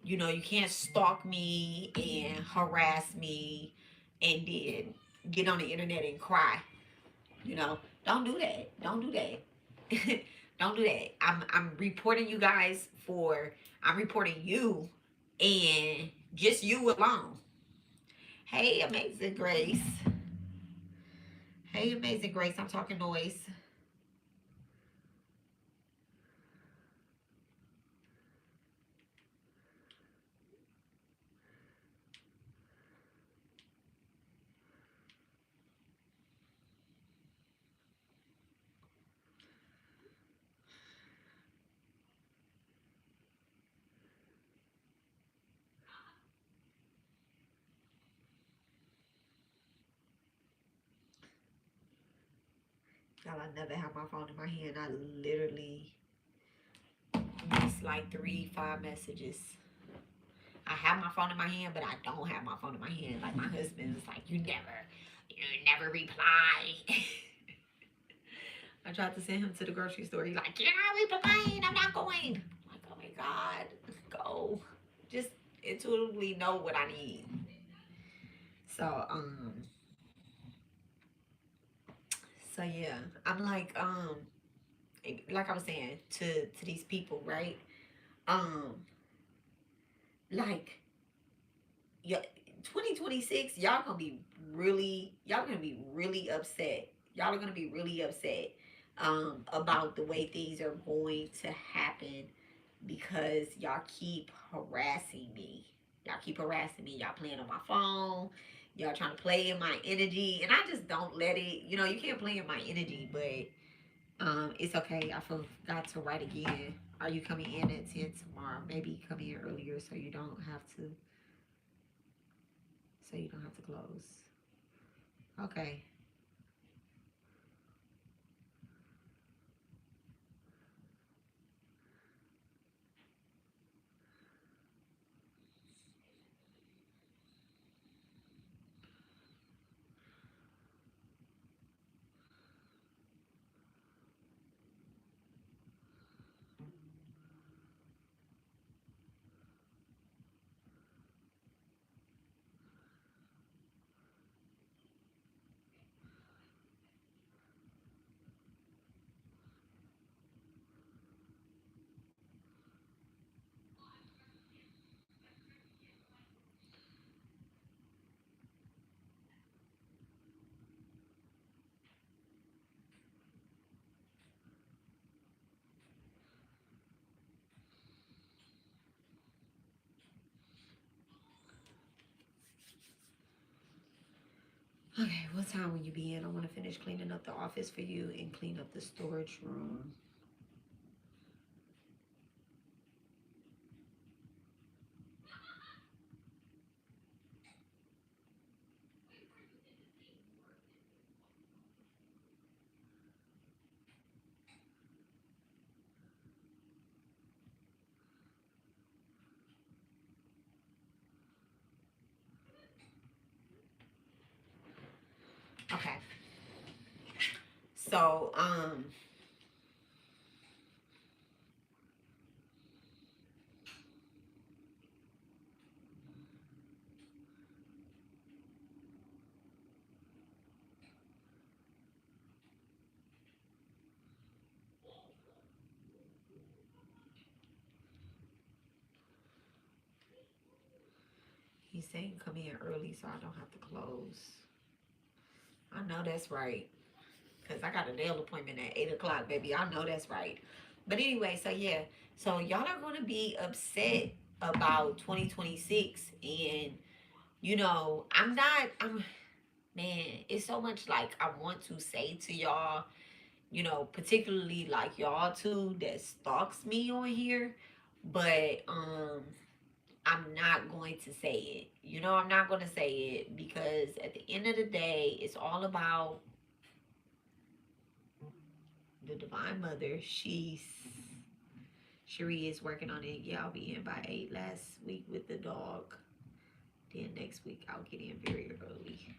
you can't stalk me and harass me and then get on the internet and cry. You know, don't do that. Don't do that. Don't do that. I'm reporting you guys for I'm reporting you and just you alone. Hey, Amazing Grace. Hey, Amazing Grace. I'm talking noise. Y'all, I never have my phone in my hand. I literally miss like 3, 5 messages. I have my phone in my hand, but I don't have my phone in my hand. Like my husband is like, you never reply. I tried to send him to the grocery store. He's like, you're not replying. I'm not going. I'm like, oh my God, go. Just intuitively know what I need. So, yeah, I'm like I was saying to these people, right? Um, like, yeah, 2026, y'all gonna be really upset. Y'all are gonna be really upset about the way things are going to happen because y'all keep harassing me. Y'all keep harassing me. Y'all playing on my phone. Y'all trying to play in my energy, and I just don't let it. You can't play in my energy, but it's okay. I forgot to write again. Are you coming in at 10 tomorrow? Maybe come in earlier so you don't have to close. Okay. Okay, what time will you be in? I want to finish cleaning up the office for you and clean up the storage room. Okay. So, he's saying come in early so I don't have to close. I know that's right. Because I got a nail appointment at 8 o'clock, baby. I know that's right. But anyway, so yeah. So y'all are going to be upset about 2026. And, man, it's so much like I want to say to y'all, particularly like y'all two that stalks me on here. But, I'm not going to say it. I'm not going to say it because at the end of the day, it's all about the Divine Mother. Cherie is working on it. Yeah, I'll be in by 8 last week with the dog. Then next week I'll get in very early.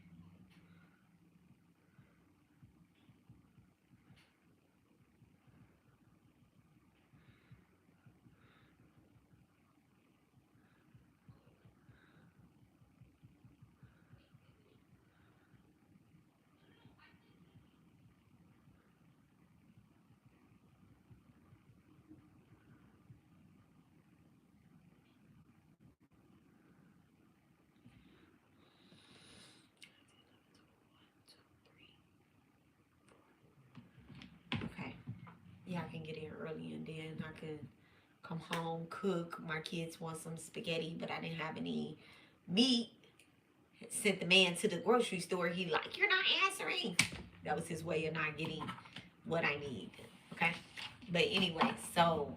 Okay. Yeah, I can get in early and then I can come home, cook. My kids want some spaghetti, but I didn't have any meat. Sent the man to the grocery store. He like, you're not answering. That was his way of not getting what I need. Okay. But anyway, so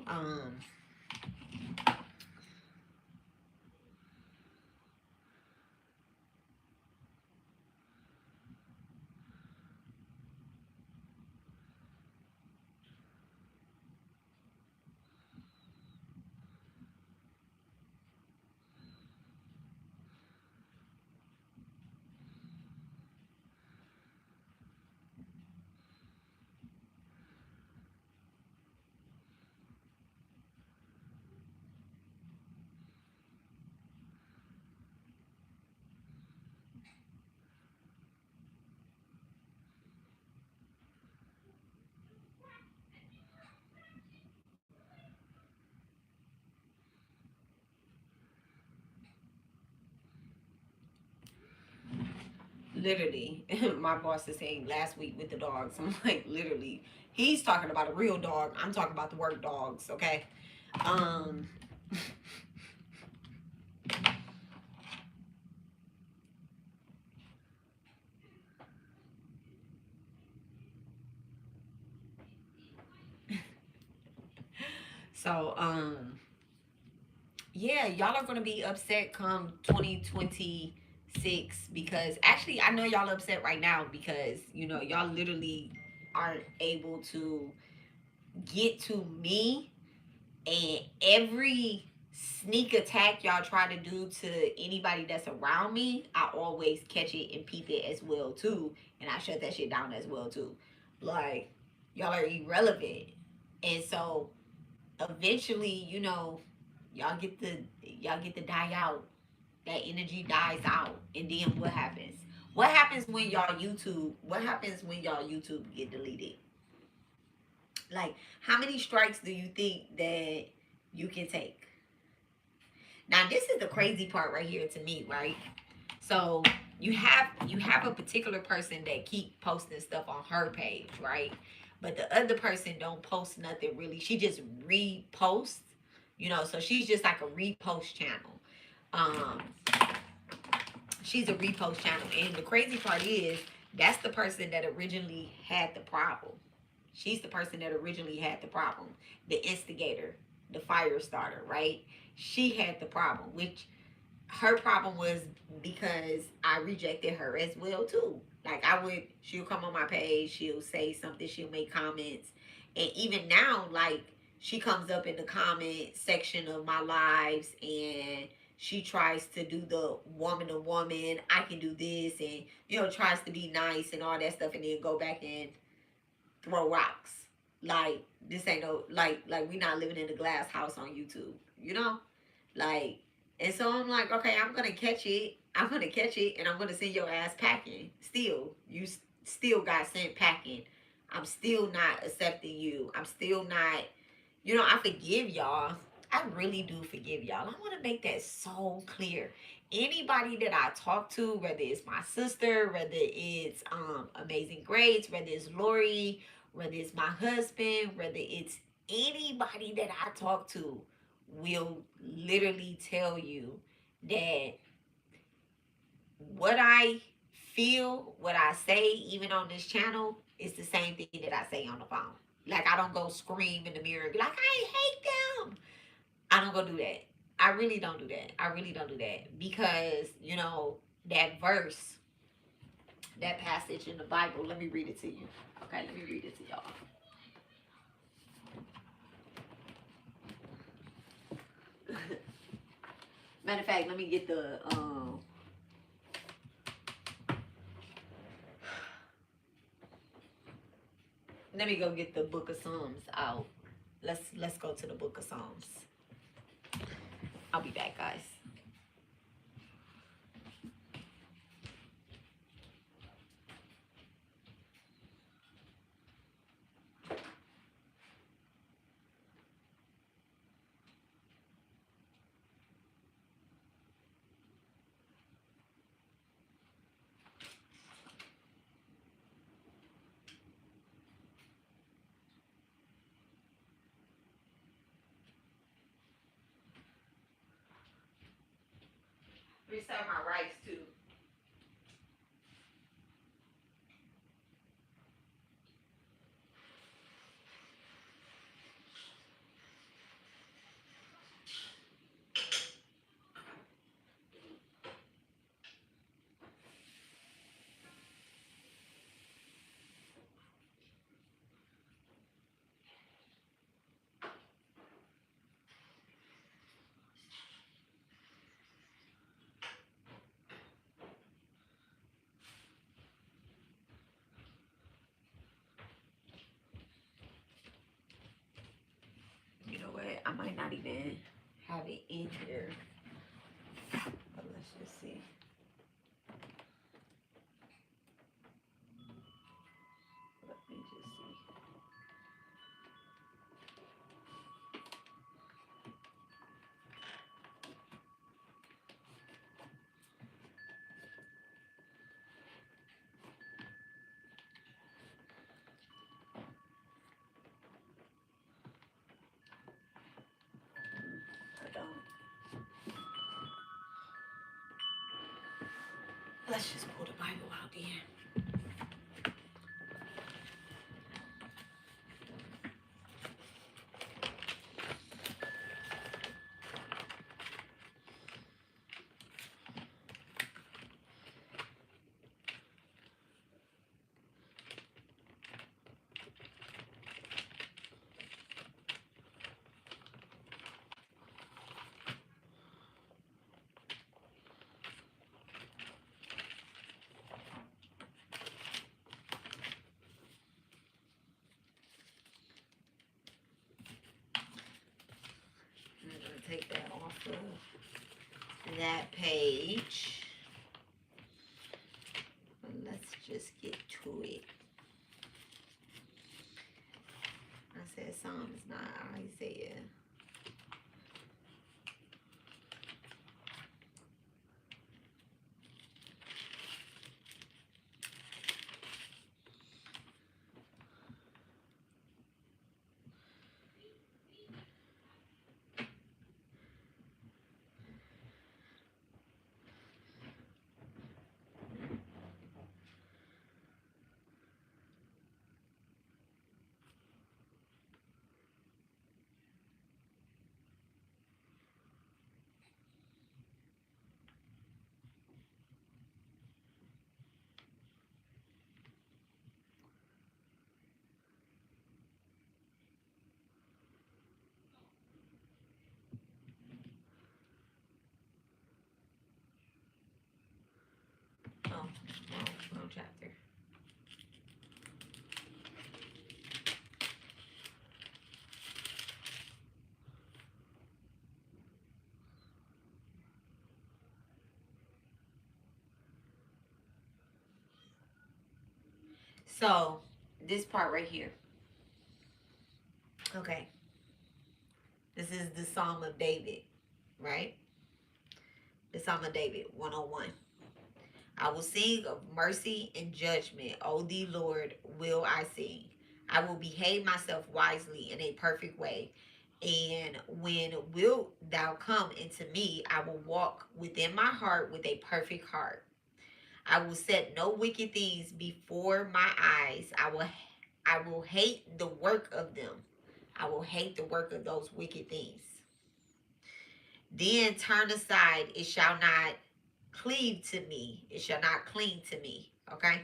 literally, my boss is saying last week with the dogs. I'm like, literally, he's talking about a real dog. I'm talking about the work dogs. Okay. Um. So yeah, y'all are gonna be upset come 2026 because actually I know y'all upset right now because y'all literally aren't able to get to me, and every sneak attack y'all try to do to anybody that's around me, I always catch it and peep it as well too, and I shut that shit down as well too. Like, y'all are irrelevant, and so eventually, y'all get to die out. That energy dies out, and then what happens? What happens when y'all YouTube get deleted? Like, how many strikes do you think that you can take? Now, this is the crazy part right here to me, right? So you have a particular person that keep posting stuff on her page, right? But the other person don't post nothing really. She just reposts, so she's just like a repost channel. Um, she's a repost channel. And the crazy part is that's the person that originally had the problem. She's the person that originally had the problem. The instigator, the fire starter, right? She had the problem, which her problem was because I rejected her as well too. Like, she'll come on my page, she'll say something, she'll make comments, and even now, like, she comes up in the comment section of my lives and she tries to do the woman to woman, I can do this, and tries to be nice and all that stuff, and then go back and throw rocks. Like, this ain't no, like we not living in a glass house on YouTube, like, and so I'm like, okay, I'm gonna catch it. I'm gonna catch it, and I'm gonna send your ass packing. Still, you still got sent packing. I'm still not accepting you. I'm still not. I forgive y'all. I really do forgive y'all. I want to make that so clear. Anybody that I talk to, whether it's my sister, whether it's Amazing Grace, whether it's Lori, whether it's my husband, whether it's anybody that I talk to, will literally tell you that what I feel, what I say, even on this channel, is the same thing that I say on the phone. Like, I don't go scream in the mirror and be like, I hate them. I don't go do that. I really don't do that. I really don't do that because, you know, that verse, that passage in the Bible, let me read it to you. Okay, let me read it to y'all. Matter of fact, let me get the let me go get the book of Psalms out. Let's go to the book of Psalms. I'll be back, guys. Restart my rice too. You know what? I might not even have it in here. But let's just see. Let me just see. I don't. Let's just pull the Bible out there. I'm gonna take that off of that page. Let's just get to it. I said Psalms, not Isaiah. Oh, wrong chapter. So, this part right here. Okay. This is the Psalm of David, right? The Psalm of David, 101. I will sing of mercy and judgment. O thee, Lord, will I sing. I will behave myself wisely in a perfect way. And when wilt thou come into me, I will walk within my heart with a perfect heart. I will set no wicked things before my eyes. I will hate the work of them. I will hate the work of those wicked things. Then turn aside, it shall not cleave to me, it shall not cling to me. Okay?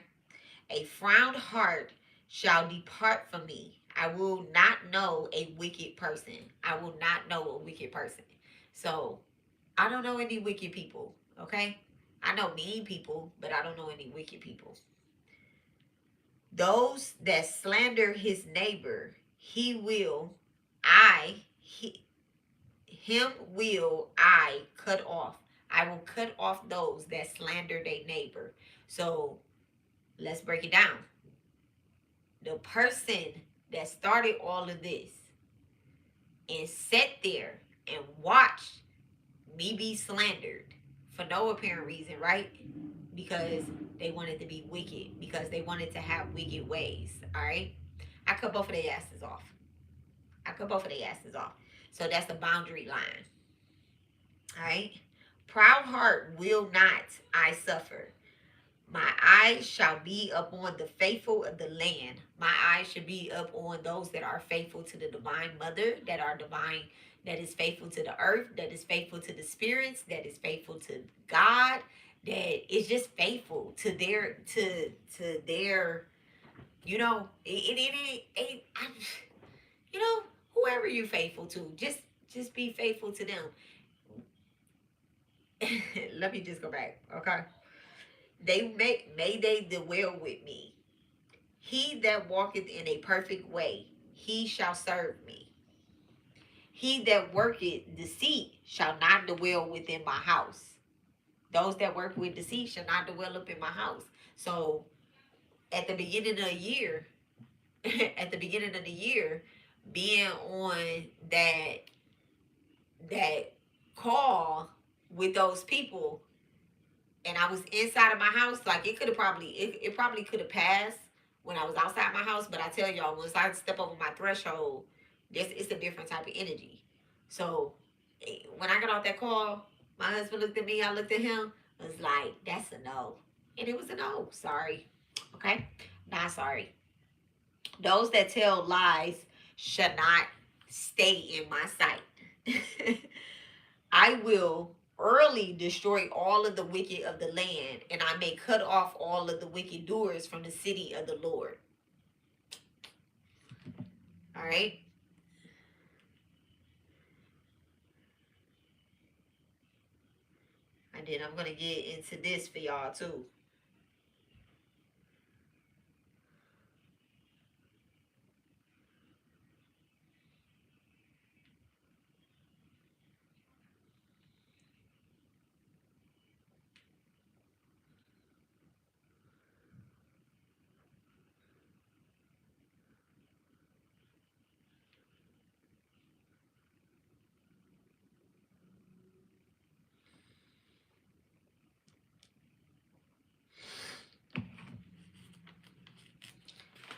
A frowned heart shall depart from me. I will not know a wicked person. I will not know a wicked person. So I don't know any wicked people. Okay? I know mean people, but I don't know any wicked people. Those that slander his neighbor, him will I cut off. I will cut off those that slander their neighbor. So let's break it down. The person that started all of this and sat there and watched me be slandered for no apparent reason, right? Because they wanted to be wicked, because they wanted to have wicked ways, all right? I cut both of their asses off. I cut both of their asses off. So that's the boundary line, all right? Proud heart will not I suffer. My eyes shall be upon the faithful of the land. My eyes should be up on those that are faithful to the divine mother, that are divine, that is faithful to the earth, that is faithful to the spirits, that is faithful to God, that is just faithful to their, you know, you know, whoever you're faithful to, just be faithful to them. Let me just go back, okay? May they dwell with me. He that walketh in a perfect way, he shall serve me. He that worketh deceit shall not dwell within my house. Those that work with deceit shall not dwell up in my house. So at the beginning of the year, at the beginning of the year, being on that call with those people, and I was inside of my house, like it probably could have passed when I was outside my house, but I tell y'all, once I step over my threshold, this it's a different type of energy. So when I got off that call, my husband looked at me, I looked at him, I was like, that's a no. And it was a no. Sorry. Okay? Not sorry. Those that tell lies shall not stay in my sight. I will early destroy all of the wicked of the land, and I may cut off all of the wicked doers from the city of the Lord. All right. And then I'm going to get into this for y'all too.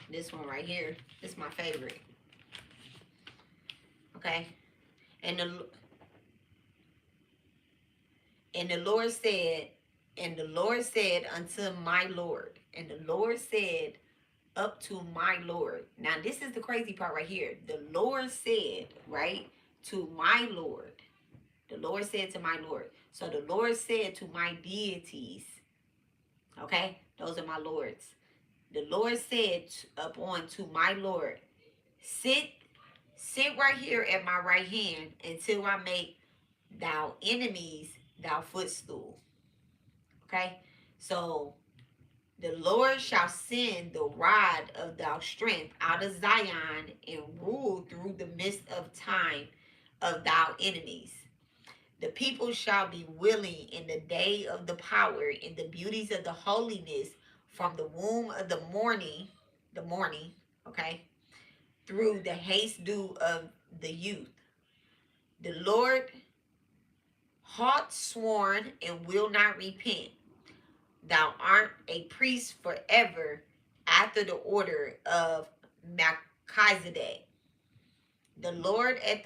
This one right here, this is my favorite. Okay. And the Lord said, and the Lord said unto my Lord, and the Lord said up to my Lord. Now this is the crazy part right here. The Lord said, right, to my Lord. The Lord said to my Lord. So the Lord said to my deities, okay, those are my lords. The Lord said upon to my Lord, sit right here at my right hand until I make thou enemies thou footstool. Okay, so the Lord shall send the rod of thy strength out of Zion and rule through the midst of time of thy enemies. The people shall be willing in the day of the power, in the beauties of the holiness, from the womb of the morning, okay, through the haste dew of the youth. The Lord hath sworn and will not repent. Thou art a priest forever after the order of Melchizedek. The Lord at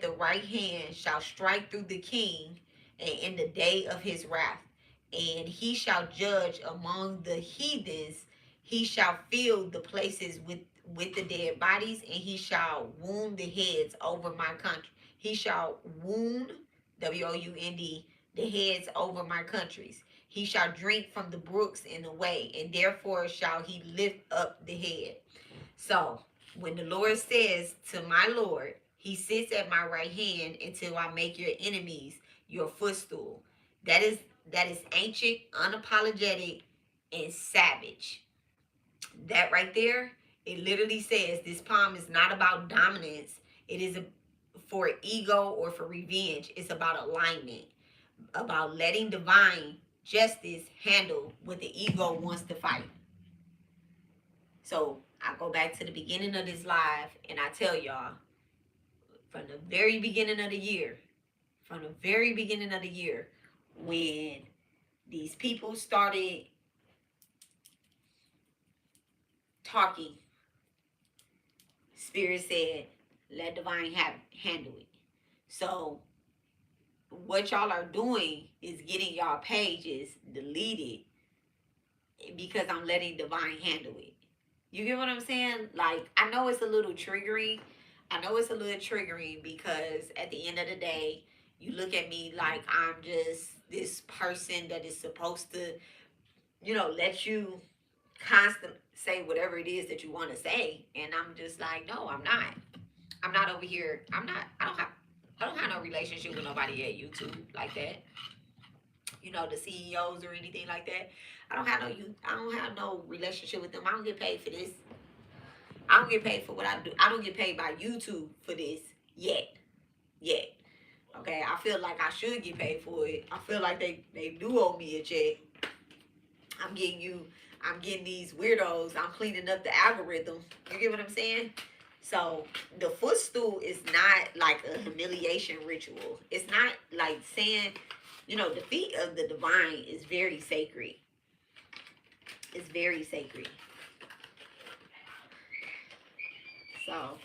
the right hand shall strike through the king, and in the day of his wrath, and he shall judge among the heathens. He shall fill the places with the dead bodies, and he shall wound the heads over my country. He shall wound, wound, the heads over my countries. He shall drink from the brooks in the way, and therefore shall he lift up the head. So when the Lord says to my Lord, he sits at my right hand until I make your enemies your footstool. That is ancient, unapologetic, and savage. That right there, it literally says this poem is not about dominance. It is for ego or for revenge. It's about alignment, about letting divine justice handle what the ego wants to fight. So I go back to the beginning of this live and I tell y'all, from the very beginning of the year, when these people started talking, Spirit said, let divine handle it. So what y'all are doing is getting y'all pages deleted because I'm letting divine handle it. You get what I'm saying? Like, I know it's a little triggering. Because at the end of the day, you look at me like I'm just this person that is supposed to, let you constantly say whatever it is that you want to say. And I'm just like, no, I'm not. I'm not over here. I don't have no relationship with nobody at YouTube like that. The CEOs or anything like that. I don't have no relationship with them. I don't get paid for this. I don't get paid for what I do. I don't get paid by YouTube for this yet. Okay, I feel like I should get paid for it. I feel like they do owe me a check. I'm getting these weirdos. I'm cleaning up the algorithm. You get what I'm saying? So the footstool is not like a humiliation ritual. It's not like saying, the feet of the divine is very sacred. It's very sacred. So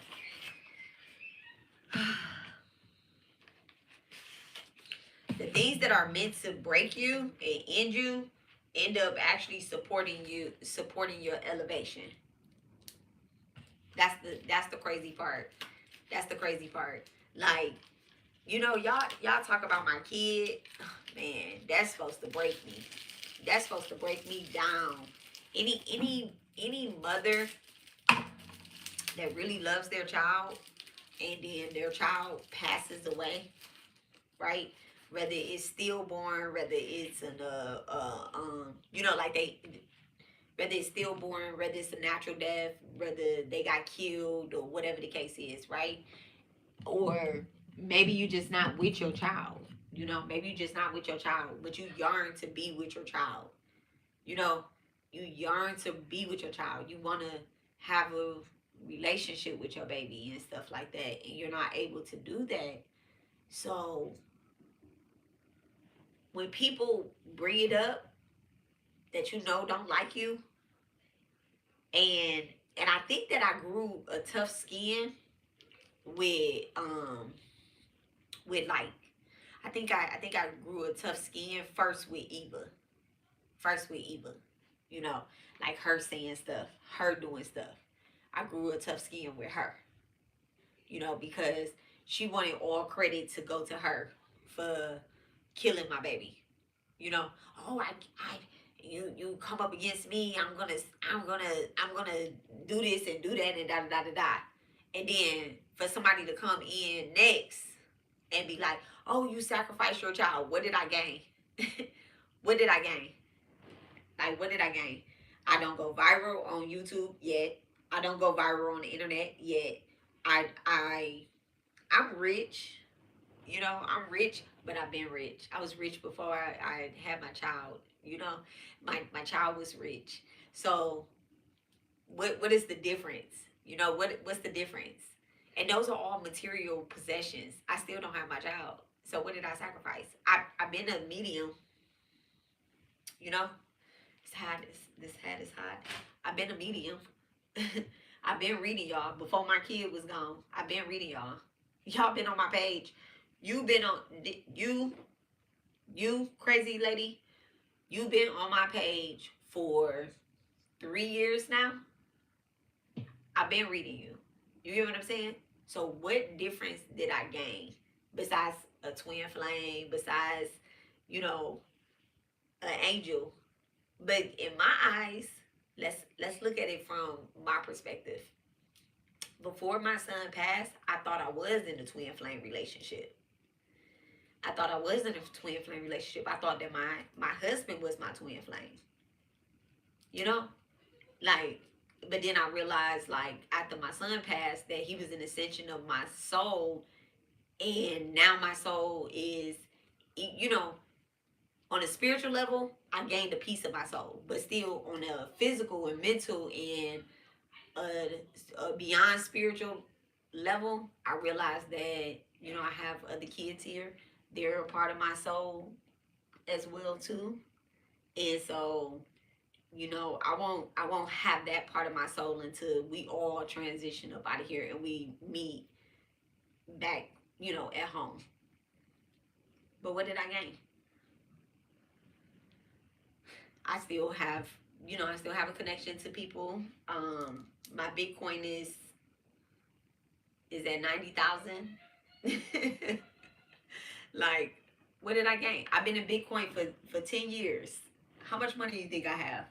the things that are meant to break you and end you end up actually supporting your elevation. That's the crazy part. Like, y'all talk about my kid. Oh, man, that's supposed to break me. That's supposed to break me down. Any mother that really loves their child and then their child passes away, right? Whether it's stillborn, whether it's whether it's stillborn, whether it's a natural death, whether they got killed or whatever the case is, right? Or maybe you just not with your child. Maybe you just not with your child, but you yearn to be with your child. You yearn to be with your child. You want to have a relationship with your baby and stuff like that, and you're not able to do that. So when people bring it up that don't like you, and I think that I grew a tough skin with like, I think I grew a tough skin first with Eva. Like her saying stuff, her doing stuff. I grew a tough skin with her. Because she wanted all credit to go to her for killing my baby. Oh, you come up against me, I'm gonna do this and do that and da da da da. And then for somebody to come in next and be like, oh, you sacrificed your child. What did I gain? What did I gain? Like, what did I gain? I don't go viral on YouTube yet. I don't go viral on the internet yet. I'm rich. I'm rich, but I've been rich. I was rich before I had my child. My child was rich. So what is the difference? What's the difference? And those are all material possessions. I still don't have my child. So what did I sacrifice? I've been a medium. It's hot. This hat is hot. I've been a medium. I've been reading y'all before my kid was gone. I've been reading y'all. Y'all been on my page. You've been on you crazy lady. You've been on my page for 3 years now. I've been reading you. You get what I'm saying? So what difference did I gain besides a twin flame, besides, you know, an angel? But in my eyes, let's look at it from my perspective. Before my son passed, I thought I was in a twin flame relationship. I thought I was in a twin flame relationship. I thought that my husband was my twin flame. You know? Like, but then I realized, like, after my son passed, that he was an extension of my soul. And now my soul is, you know, on a spiritual level, I gained a piece of my soul. But still, on a physical and mental and a beyond spiritual level, I realized that, you know, I have other kids here. They're a part of my soul as well, too. And so, you know, I won't have that part of my soul until we all transition up out of here and we meet back, you know, at home. But what did I gain? I still have, you know, I still have a connection to people. My Bitcoin is at 90,000. Like, what did I gain? I've been in Bitcoin for 10 years. How much money do you think I have?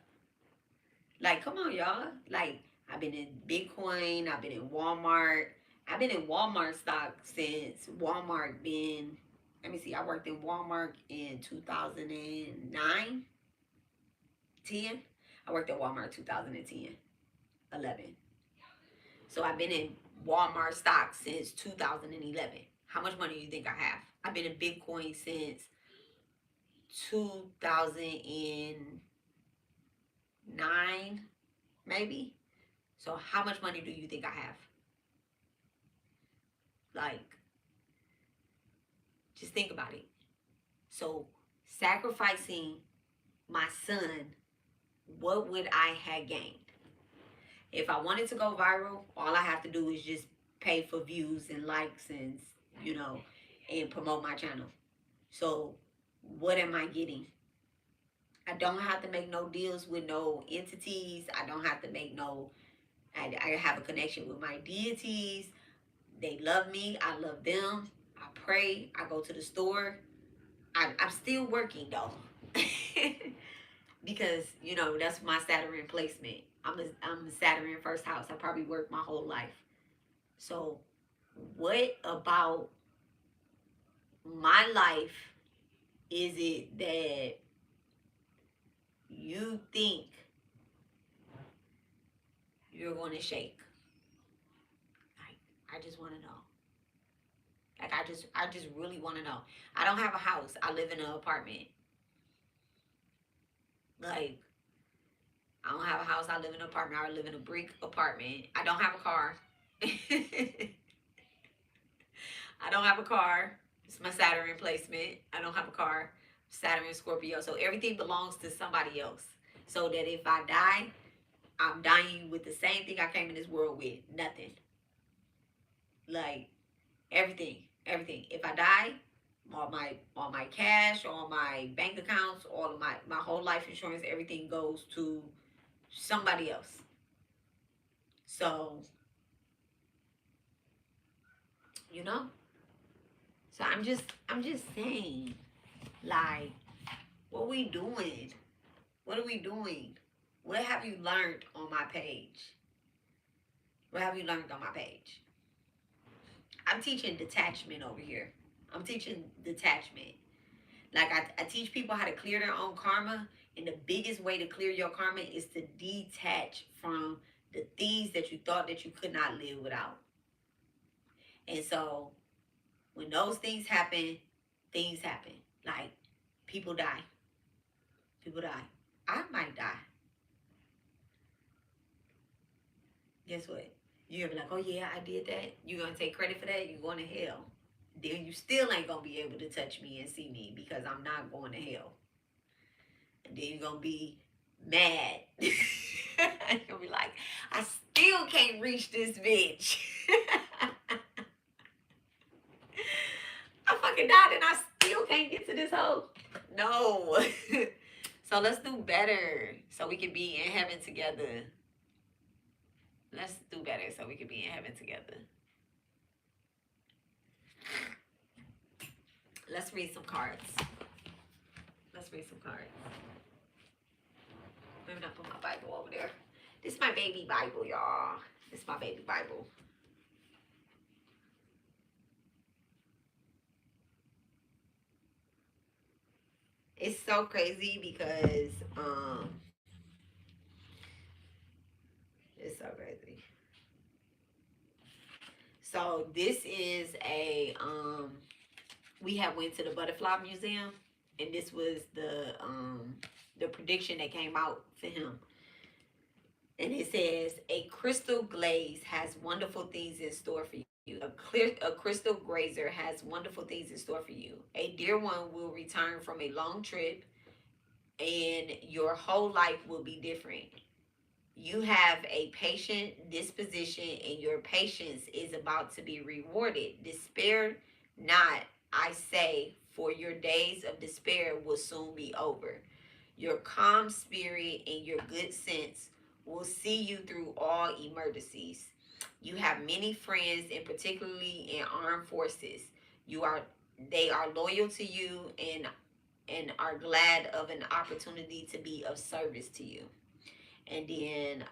Like, come on, y'all. Like, I've been in Bitcoin. I've been in Walmart. I've been in Walmart stock since Walmart been. Let me see. I worked in Walmart in 2009, 10. I worked at Walmart 2010, 11. So I've been in Walmart stock since 2011. How much money do you think I have? I've been in Bitcoin since 2009, maybe. So how much money do you think I have? Like, just think about it. So sacrificing my son, what would I have gained? If I wanted to go viral, all I have to do is just pay for views and likes and, you know, and promote my channel. So what am I getting? I don't have to make no deals with no entities. I don't have to make no, I have a connection with my deities. They love me. I love them. I pray. I go to the store. I'm still working though. Because, you know, that's my Saturn placement. I'm a Saturn first house. I probably work my whole life. So what about my life is it that you think you're going to shake? Like, I just want to know. Like, I just really want to know. I don't have a house. I live in an apartment. Like, I don't have a house. I live in an apartment. I live in a brick apartment. I don't have a car. I don't have a car. It's my Saturn replacement. I don't have a car. Saturn and Scorpio. So everything belongs to somebody else. So that if I die, I'm dying with the same thing I came in this world with. Nothing. Like, everything. Everything. If I die, all my cash, all my bank accounts, all of my whole life insurance, everything goes to somebody else. So, you know? So I'm just saying, like, what we doing? What are we doing? What have you learned on my page? What have you learned on my page? I'm teaching detachment over here. I'm teaching detachment. Like, I teach people how to clear their own karma. And the biggest way to clear your karma is to detach from the things that you thought that you could not live without. And so when those things happen, things happen. Like, people die. People die. I might die. Guess what? You're gonna be like, oh yeah, I did that. You're gonna take credit for that. You're going to hell. Then you still ain't gonna be able to touch me and see me because I'm not going to hell. And then you're gonna be mad. You're gonna be like, I still can't reach this bitch. I fucking died and I still can't get to this hole. No. So let's do better so we can be in heaven together. Let's do better so we can be in heaven together. Let's read some cards. Let's read some cards. Maybe not put my Bible over there. This is my baby Bible, y'all. This is my baby Bible. It's so crazy because it's so crazy. So this is a we have went to the Butterfly Museum, and this was the prediction that came out for him. And it says a crystal glaze has wonderful things in store for you. A crystal grazer has wonderful things in store for you. A dear one will return from a long trip, and your whole life will be different. You have a patient disposition, and your patience is about to be rewarded. Despair not, I say, for your days of despair will soon be over. Your calm spirit and your good sense will see you through all emergencies. You have many friends, and particularly in armed forces. You are they are loyal to you and are glad of an opportunity to be of service to you. And then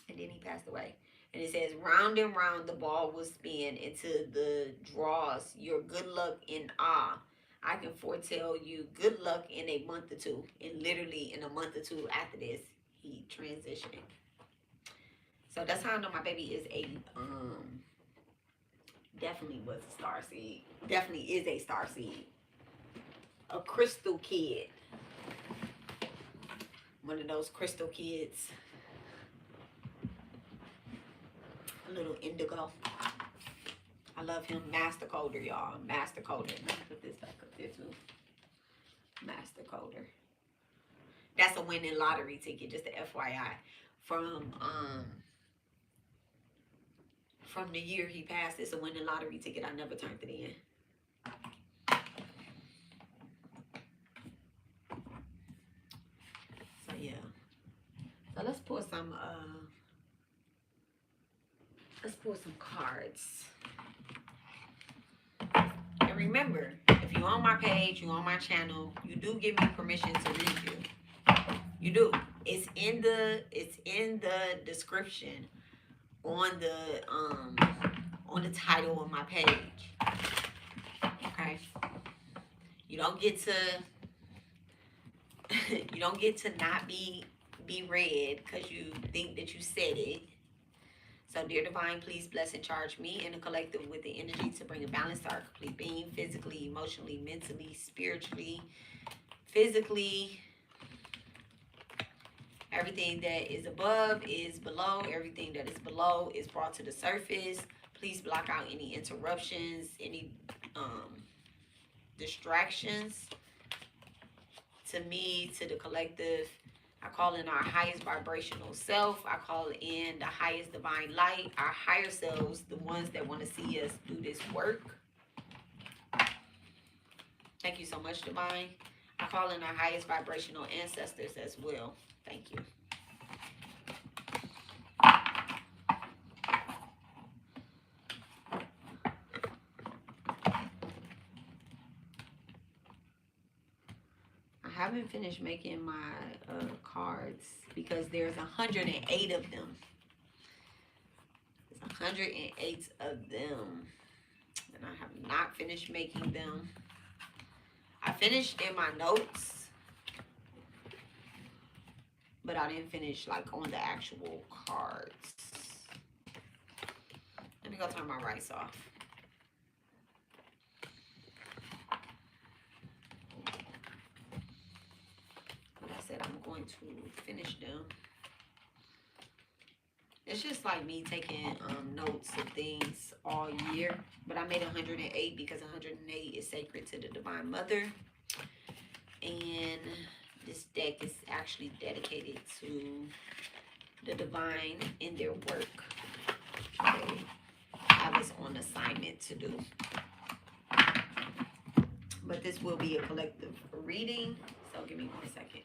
he passed away. And it says, round and round the ball will spin into the draws. Your good luck in awe. I can foretell you good luck in a month or two. And literally in a month or two after this, he transitioned. So that's how I know my baby is a definitely was a star seed. Definitely is a star seed. A crystal kid. One of those crystal kids. A little indigo. I love him. Master coder, y'all. Master coder. Let me put this back up there too. Master coder. That's a winning lottery ticket, just a FYI. From the year he passed, it's a winning lottery ticket. I never turned it in. So yeah. So let's pull some cards. And remember, if you're on my page, you're on my channel, you do give me permission to read you. You do. It's in the description on the title of my page. Okay? You don't get to not be read because you think that you said it. So, dear Divine, please bless and charge me and the collective with the energy to bring a balance to our complete being, physically, emotionally, mentally, spiritually, physically. Everything that is above is below. Everything that is below is brought to the surface. Please block out any interruptions, any distractions to me, to the collective. I call in our highest vibrational self. I call in the highest divine light, our higher selves, the ones that want to see us do this work. Thank you so much, Divine. I call in our highest vibrational ancestors as well. Thank you. I haven't finished making my cards because there's 108 of them. There's 108 of them. And I have not finished making them. I finished in my notes, but I didn't finish like on the actual cards. Let me go turn my rice off. Like I said, I'm going to finish them. It's just like me taking notes of things all year. But I made 108 because 108 is sacred to the Divine Mother. And this deck is actually dedicated to the Divine in their work. They have us on assignment to do. But this will be a collective reading. So give me 1 second.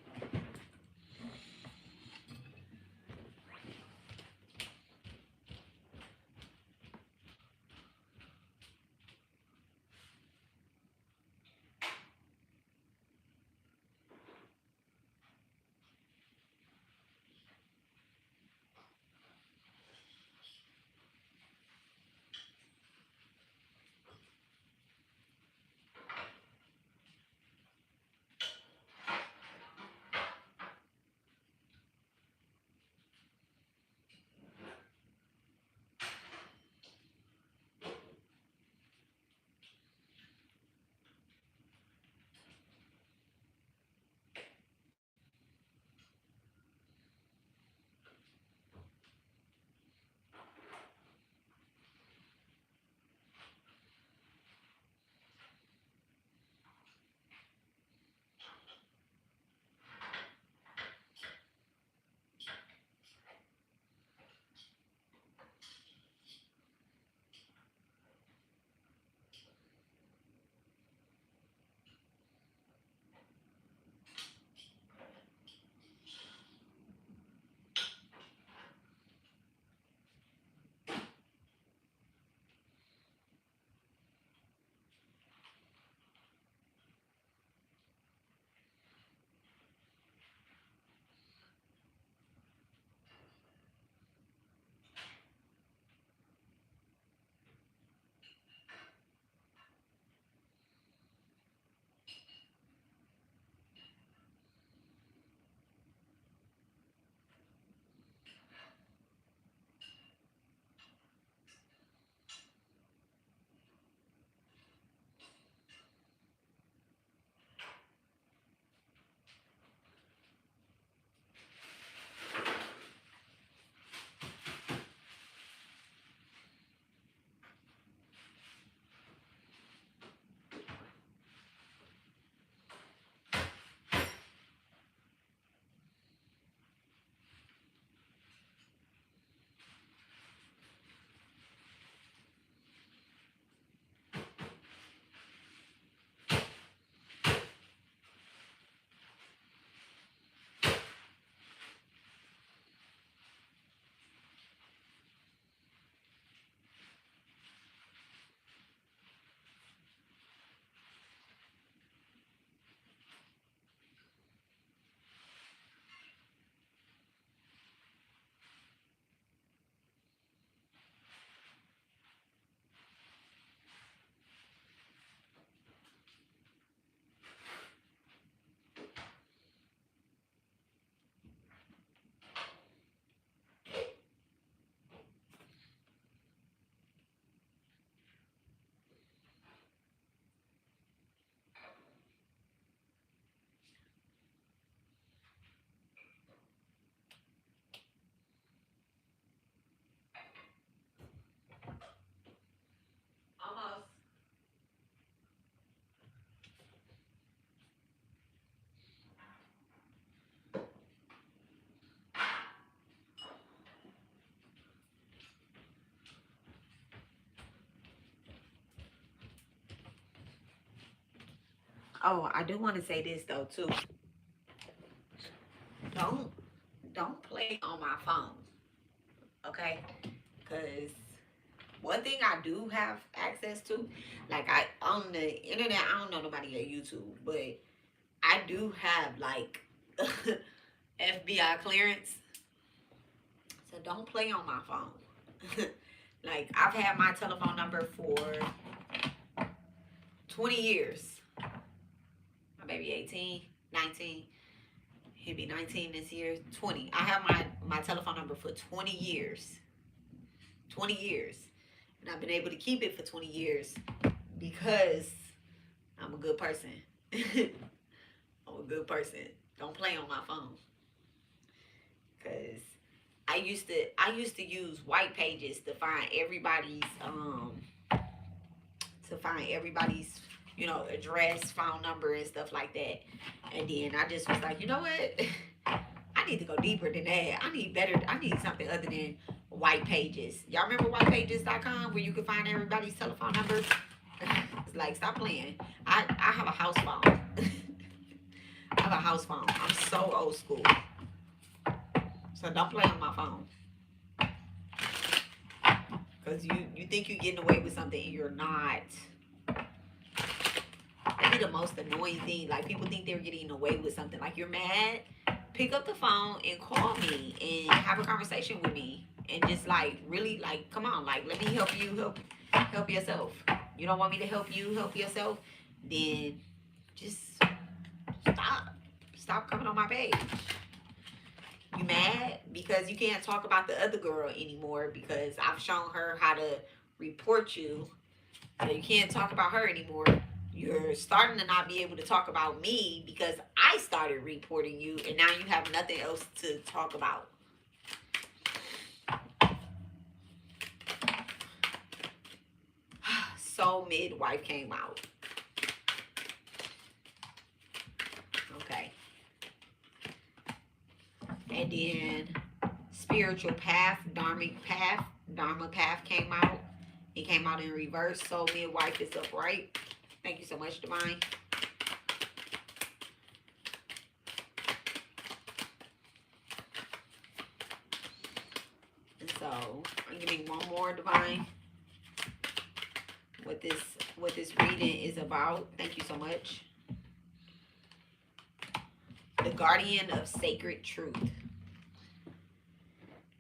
Oh, I do want to say this though too. Don't don't play on my phone, okay? Because one thing I do have access to, like I on the internet, I don't know nobody at YouTube, but I do have like FBI clearance. So don't play on my phone. Like I've had my telephone number for 20 years. My baby 18, 19. He'll be 19 this year. 20. I have my telephone number for 20 years. 20 years. And I've been able to keep it for 20 years because I'm a good person. I'm a good person. Don't play on my phone. Cause I used to use white pages to find everybody's address, phone number, and stuff like that. And then I just was like, you know what? I need to go deeper than that. I need something other than white pages. Y'all remember whitepages.com where you can find everybody's telephone number? It's like, stop playing. I have a house phone. I have a house phone. I'm so old school. So don't play on my phone. Because you think you're getting away with something and you're not. That'd be the most annoying thing. Like, people think they're getting away with something. Like, you're mad, pick up the phone and call me and have a conversation with me. And just, like, really, like, come on. Like, let me help you help yourself. You don't want me to help you help yourself? Then just stop. Stop coming on my page. You mad because you can't talk about the other girl anymore because I've shown her how to report you. So you can't talk about her anymore. You're starting to not be able to talk about me because I started reporting you, and now you have nothing else to talk about. So midwife came out. Okay. And then spiritual path, dharma path came out. It came out in reverse. So midwife is upright. Thank you so much, Divine. And so I'm giving one more, Divine. What this reading is about. Thank you so much. The guardian of sacred truth.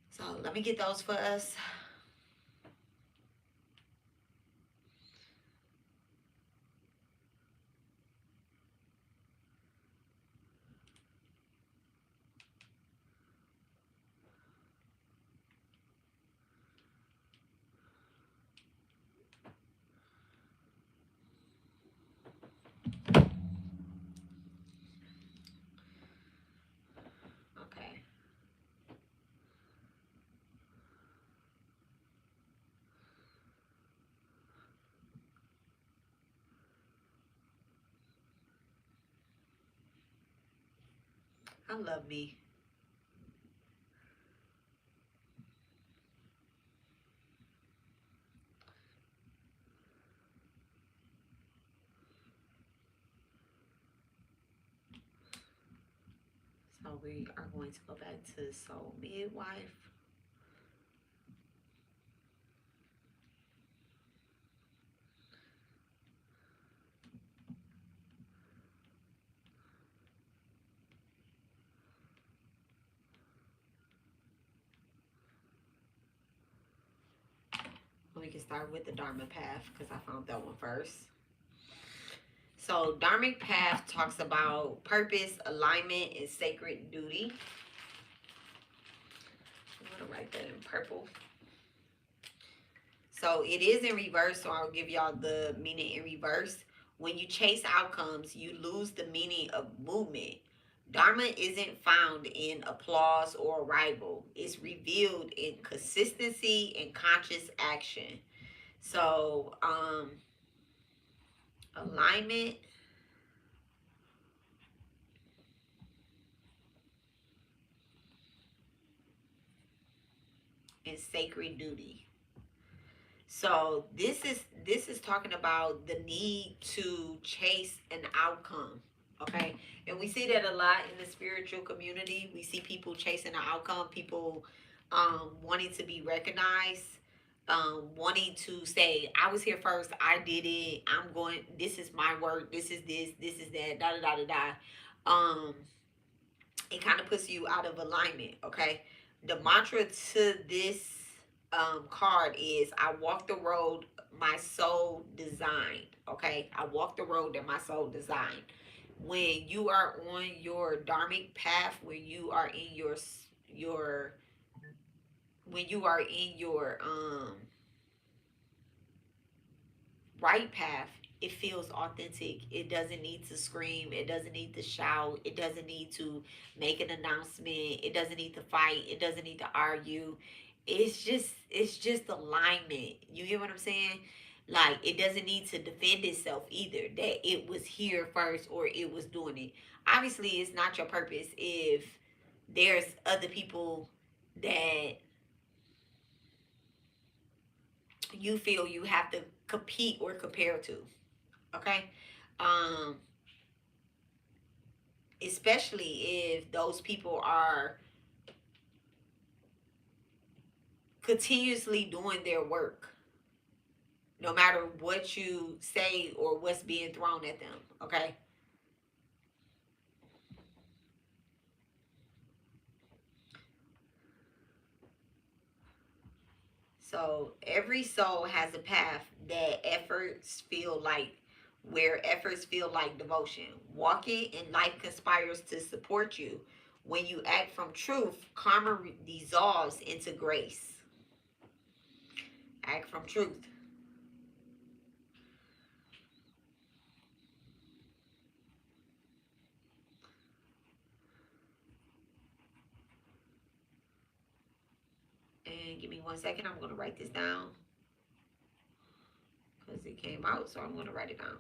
So let me get those for us. Okay. I love me. So we are going to go back to soul midwife. We can start with the Dharma path because I found that one first. So Dharmic path talks about purpose, alignment, and sacred duty. I'm gonna write that in purple. So it is in reverse, so I'll give y'all the meaning in reverse. When you chase outcomes, you lose the meaning of movement. Dharma isn't found in applause or arrival. It's revealed in consistency and conscious action. So, alignment and sacred duty. So this is talking about the need to chase an outcome. Okay. And we see that a lot in the spiritual community. We see people chasing an outcome, people wanting to be recognized, wanting to say, I was here first, I did it, I'm going, this is my work, this is that, da da da da da. It kind of puts you out of alignment. Okay. The mantra to this card is, I walk the road my soul designed. Okay. I walk the road that my soul designed. When you are on your dharmic path, when you are in your when you are in your right path, it feels authentic. It doesn't need to scream. It doesn't need to shout. It doesn't need to make an announcement. It doesn't need to fight. It doesn't need to argue. It's just alignment. You get what I'm saying? Like, it doesn't need to defend itself either, that it was here first or it was doing it. Obviously, it's not your purpose if there's other people that you feel you have to compete or compare to. Okay. um Especially if those people are continuously doing their work, no matter what you say or what's being thrown at them. Okay. So every soul has a path that efforts feel like where efforts feel like devotion. Walking in life conspires to support you. When you act from truth, karma dissolves into grace. Act from truth. And give me 1 second. I'm going to write this down because it came out. So I'm going to write it down.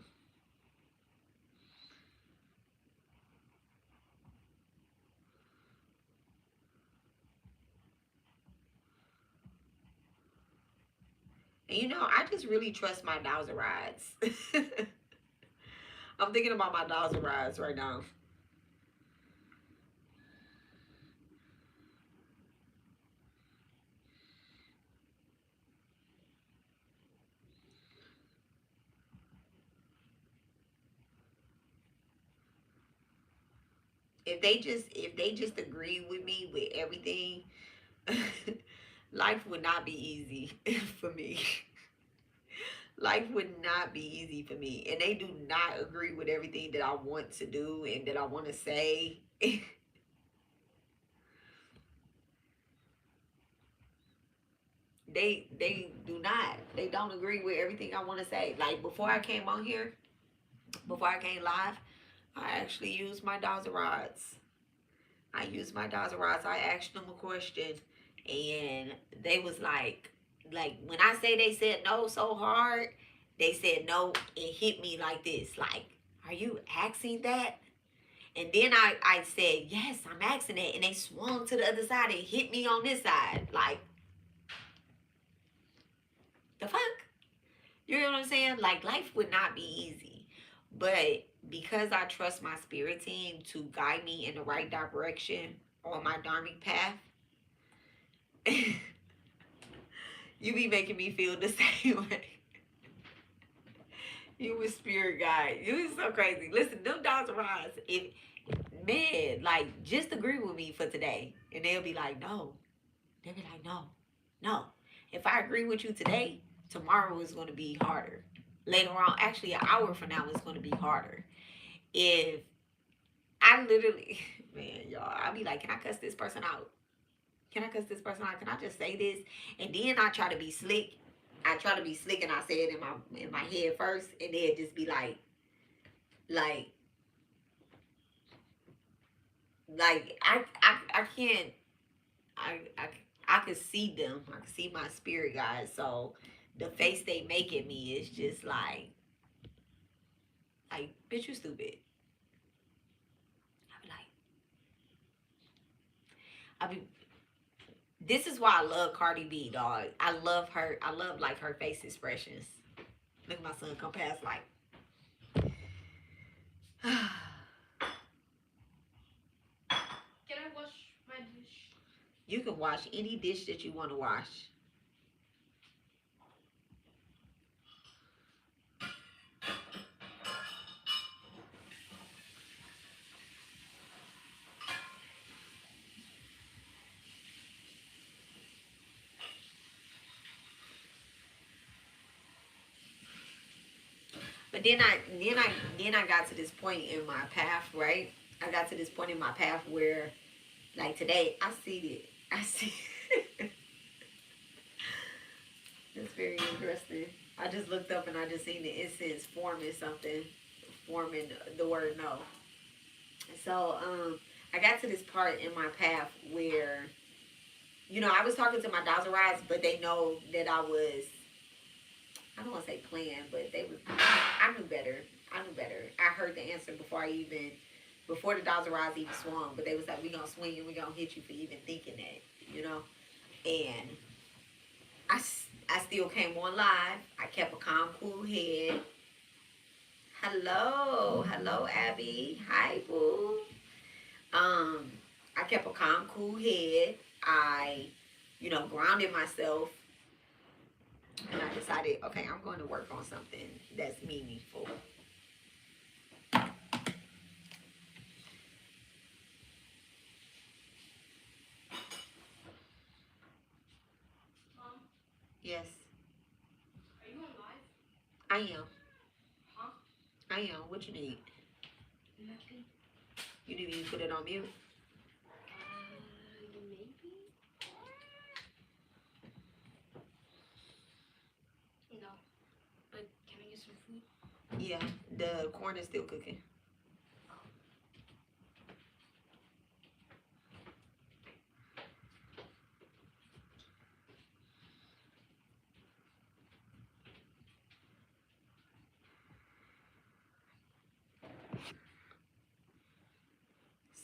And I just really trust my dowser rides. I'm thinking about my dowser rides right now. If they just agree with me with everything, life would not be easy for me. Life would not be easy for me. And they do not agree with everything that I want to do and that I want to say. They do not. They don't agree with everything I want to say. Like, before I came on here, before I came live, I actually used my dowser rods. I used my dowser rods. I asked them a question, and they was like when I say they said no so hard, they said no. It hit me like this. Like, are you asking that? And then I said yes, I'm asking it, and they swung to the other side and hit me on this side. Like, the fuck? You know what I'm saying? Like, life would not be easy. But because I trust my spirit team to guide me in the right direction on my dharmic path, you be making me feel the same way. You a spirit guide. You is so crazy. Listen, them dogs rise. If man, like, just agree with me for today. And they'll be like, no. They'll be like, no, no. If I agree with you today, tomorrow is going to be harder. Later on, actually, an hour from now is going to be harder. If I literally, man, y'all, I'll be like, can I cuss this person out? Can I cuss this person out? Can I just say this? And then I try to be slick. I try to be slick, and I say it in my head first, and then just be like, I can't. I I I can see them. I can see my spirit guys. So the face they make at me is just like, bitch, you stupid. I be like, I be This is why I love Cardi B, dog. I love her. I love like her face expressions. Look at my son come past like. Can I wash my dish? You can wash any dish that you want to wash. But then I got to this point in my path, right? I got to this point in my path where, like today, I see it. I see. It's very interesting. I just looked up and I just seen the incense forming something, forming the word no. So I got to this part in my path where, I was talking to my Dazarites, but they know that I was, I don't want to say playing, but they was, I knew better. I knew better. I heard the answer before the Dazarites even swung, but they was like, we gonna swing and we gonna hit you for even thinking that. And I still came on live. I kept a calm, cool head. Hello, Abby. Hi, boo. I kept a calm, cool head. I, grounded myself, and I decided, okay, I'm going to work on something that's meaningful. Mom, Yes, are you on live? I am. Huh? I am. What you need? Nothing. You need me to put it on mute? Maybe. No. But can I get some food? Yeah, the corn is still cooking.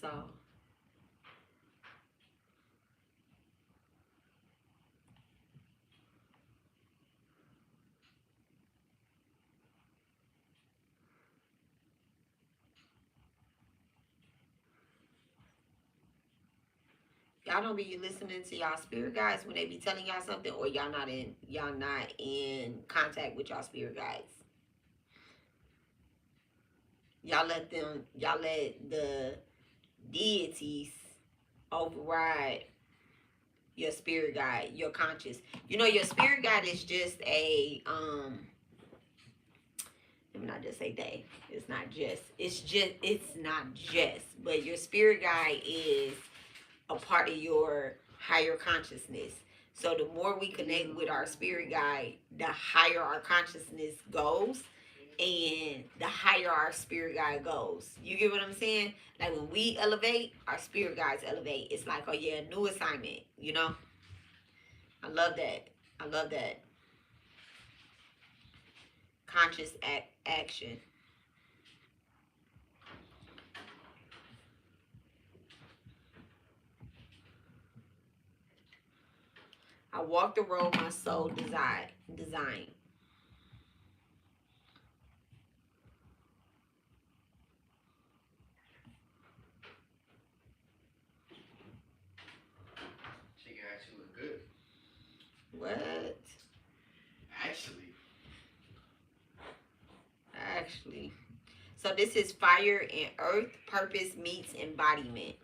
So, y'all don't be listening to y'all spirit guides when they be telling y'all something, or y'all not in contact with y'all spirit guides. Y'all let the deities override your spirit guide, your conscious. Your spirit guide is just let me not just say they. It's not just. It's not just. But your spirit guide is a part of your higher consciousness. So the more we connect with our spirit guide, the higher our consciousness goes, and the higher our spirit guide goes. You get what I'm saying? Like when we elevate, our spirit guides elevate. It's like, oh yeah, new assignment. I love that. I love that. Conscious action. I walk the road my soul design. Chicken actually look good. What? Actually. So this is fire and earth. Purpose meets embodiment.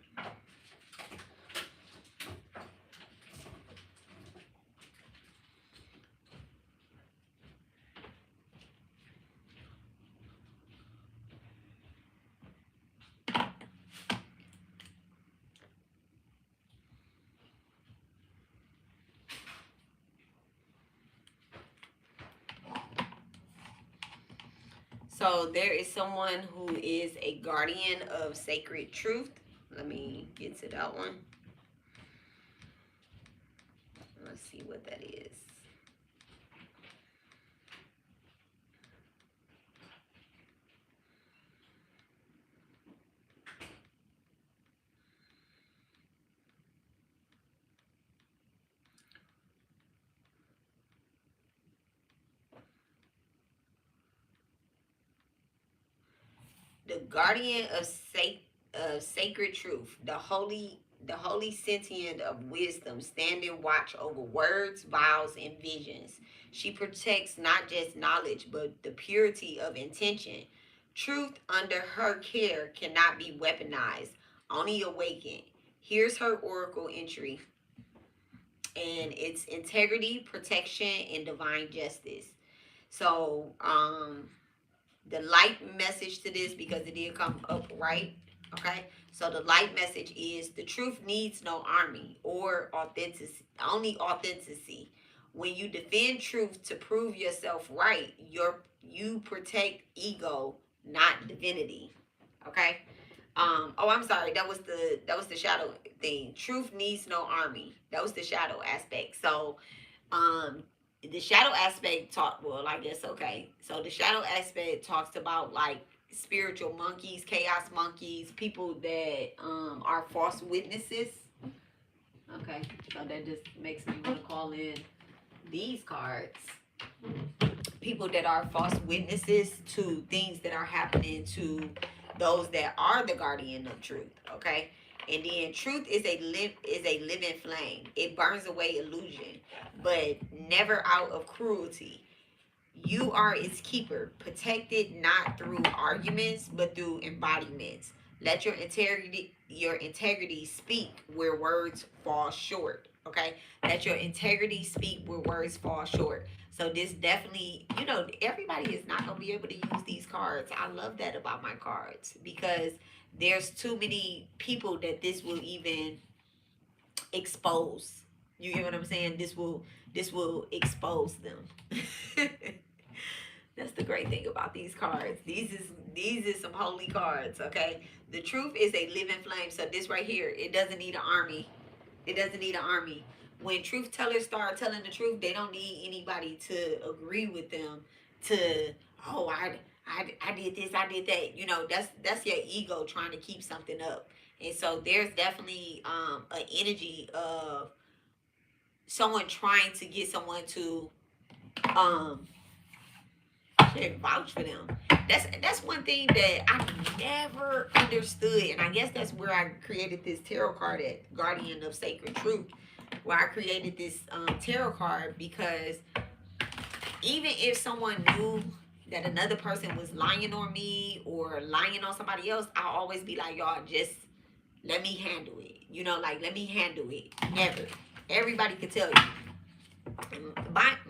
So there is someone who is a guardian of sacred truth. Let me get to that one. Let's see what that is. the guardian of sacred truth, the holy sentient of wisdom, standing watch over words, vows, and visions. She protects not just knowledge, but the purity of intention. Truth under her care cannot be weaponized, only awakened. Here's her oracle entry, and it's integrity, protection, and divine justice. So, the light message to this, because it did come up right. Okay, so the light message is the truth needs no army or authenticity, only authenticity. When you defend truth to prove yourself right, you protect ego, not divinity. Okay. Oh, I'm sorry. That was the shadow thing. Truth needs no army. That was the shadow aspect. So, um, the shadow aspect talk. Well, I guess okay. So the shadow aspect talks about like spiritual monkeys, chaos monkeys, people that are false witnesses. Okay, so that just makes me want to call in these cards. People that are false witnesses to things that are happening to those that are the guardian of truth. Okay, and then truth is a living flame. It burns away illusion, but never out of cruelty. You are its keeper, protected not through arguments but through embodiments. Let your integrity speak where words fall short. Okay? Let your integrity speak where words fall short. So this definitely, everybody is not gonna be able to use these cards. I love that about my cards because there's too many people that this will even expose. You get what I'm saying? This will expose them. That's the great thing about these cards. These is some holy cards, okay? The truth is a living flame. So this right here, it doesn't need an army. It doesn't need an army. When truth tellers start telling the truth, they don't need anybody to agree with them to, oh, I did this, I did that. That's your ego trying to keep something up. And so there's definitely an energy of someone trying to get someone to um vouch for them. That's one thing that I never understood, and I guess that's where I created this tarot card at Guardian of Sacred Truth, where I created this tarot card because even if someone knew that another person was lying on me or lying on somebody else, I'll always be like, y'all, just let me handle it. Like let me handle it. Never. Everybody can tell you.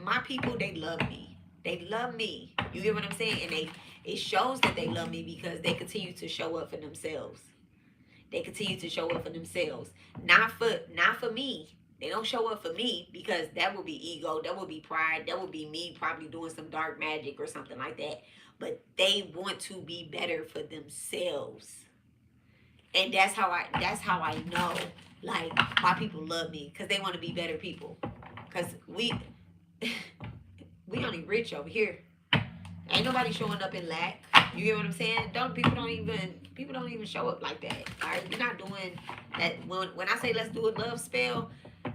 My people, they love me. They love me. You get what I'm saying? And it shows that they love me because they continue to show up for themselves. They continue to show up for themselves. Not for me. They don't show up for me because that would be ego, that would be pride, that would be me probably doing some dark magic or something like that. But they want to be better for themselves. And that's how I know like my people love me because they want to be better people. Cause we only rich over here. Ain't nobody showing up in lack. You get what I'm saying? People don't even show up like that. All right, we're not doing that. When I say let's do a love spell,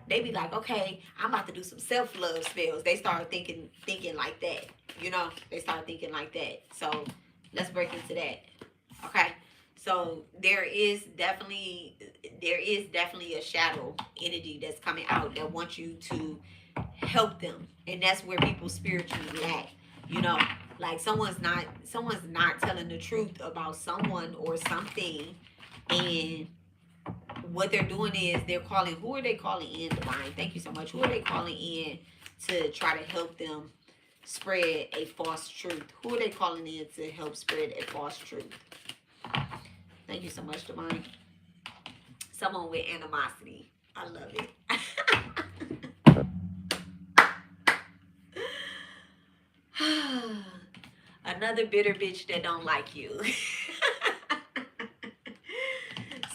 they be like, okay, I'm about to do some self love spells. They start thinking like that. They start thinking like that. So let's break into that. Okay. So there is definitely a shadow energy that's coming out that wants you to help them, and that's where people spiritually lack. Like someone's not telling the truth about someone or something, and what they're doing is they're calling. Who are they calling in, divine? Thank you so much. Who are they calling in to try to help them spread a false truth? Who are they calling in to help spread a false truth? Thank you so much, divine. Someone with animosity. I love it. Another bitter bitch that don't like you.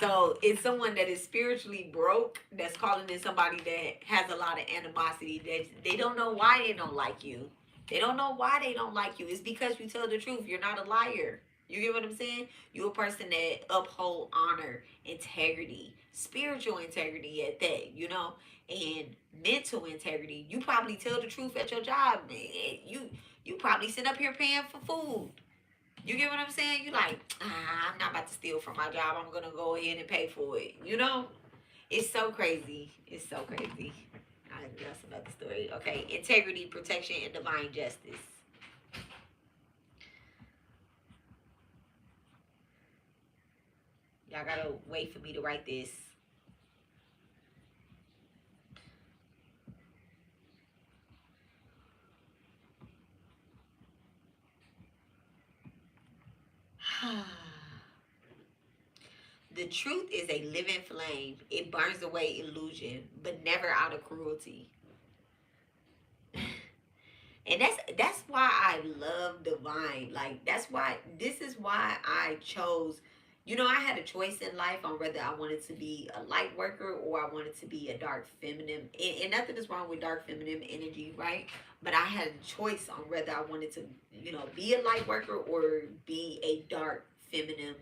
So it's someone that is spiritually broke that's calling in somebody that has a lot of animosity. That they don't know why they don't like you. They don't know why they don't like you. It's because you tell the truth. You're not a liar. You get what I'm saying? You're a person that uphold honor, integrity, spiritual integrity at that, and mental integrity. You probably tell the truth at your job. You probably sit up here paying for food. You get what I'm saying? You like, I'm not about to steal from my job. I'm gonna go ahead and pay for it. You know? It's so crazy. It's so crazy. That's another story. Okay, integrity, protection, and divine justice. Y'all gotta wait for me to write this. The truth is a living flame. It burns away illusion, but never out of cruelty. And that's why I love divine. Like that's why this is why I chose. You know, I had a choice in life on whether I wanted to be a light worker or I wanted to be a dark feminine. And nothing is wrong with dark feminine energy, right? But I had a choice on whether I wanted to, you know, be a light worker or be a dark feminine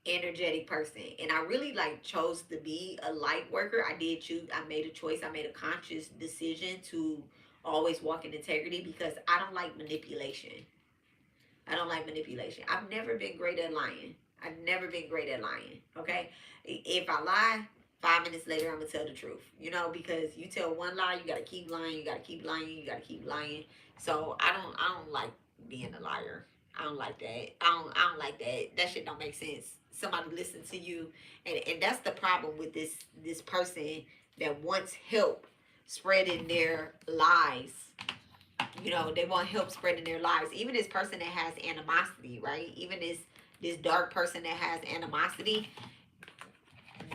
energetic person. And I really like chose to be a light worker. I did choose, I made a choice, I made a conscious decision to always walk in integrity because I don't like manipulation. I don't like manipulation. I've never been great at lying. I've never been great at lying. Okay? If I lie, 5 minutes later I'm gonna tell the truth. You know, because you tell one lie, you gotta keep lying, you gotta keep lying, you gotta keep lying. So I don't like being a liar. I don't like that. I don't like that. That shit don't make sense. Somebody listen to you, and that's the problem with this person that wants help spreading their lies. You know, they want help spreading their lies. Even this person that has animosity, right? Even this dark person that has animosity,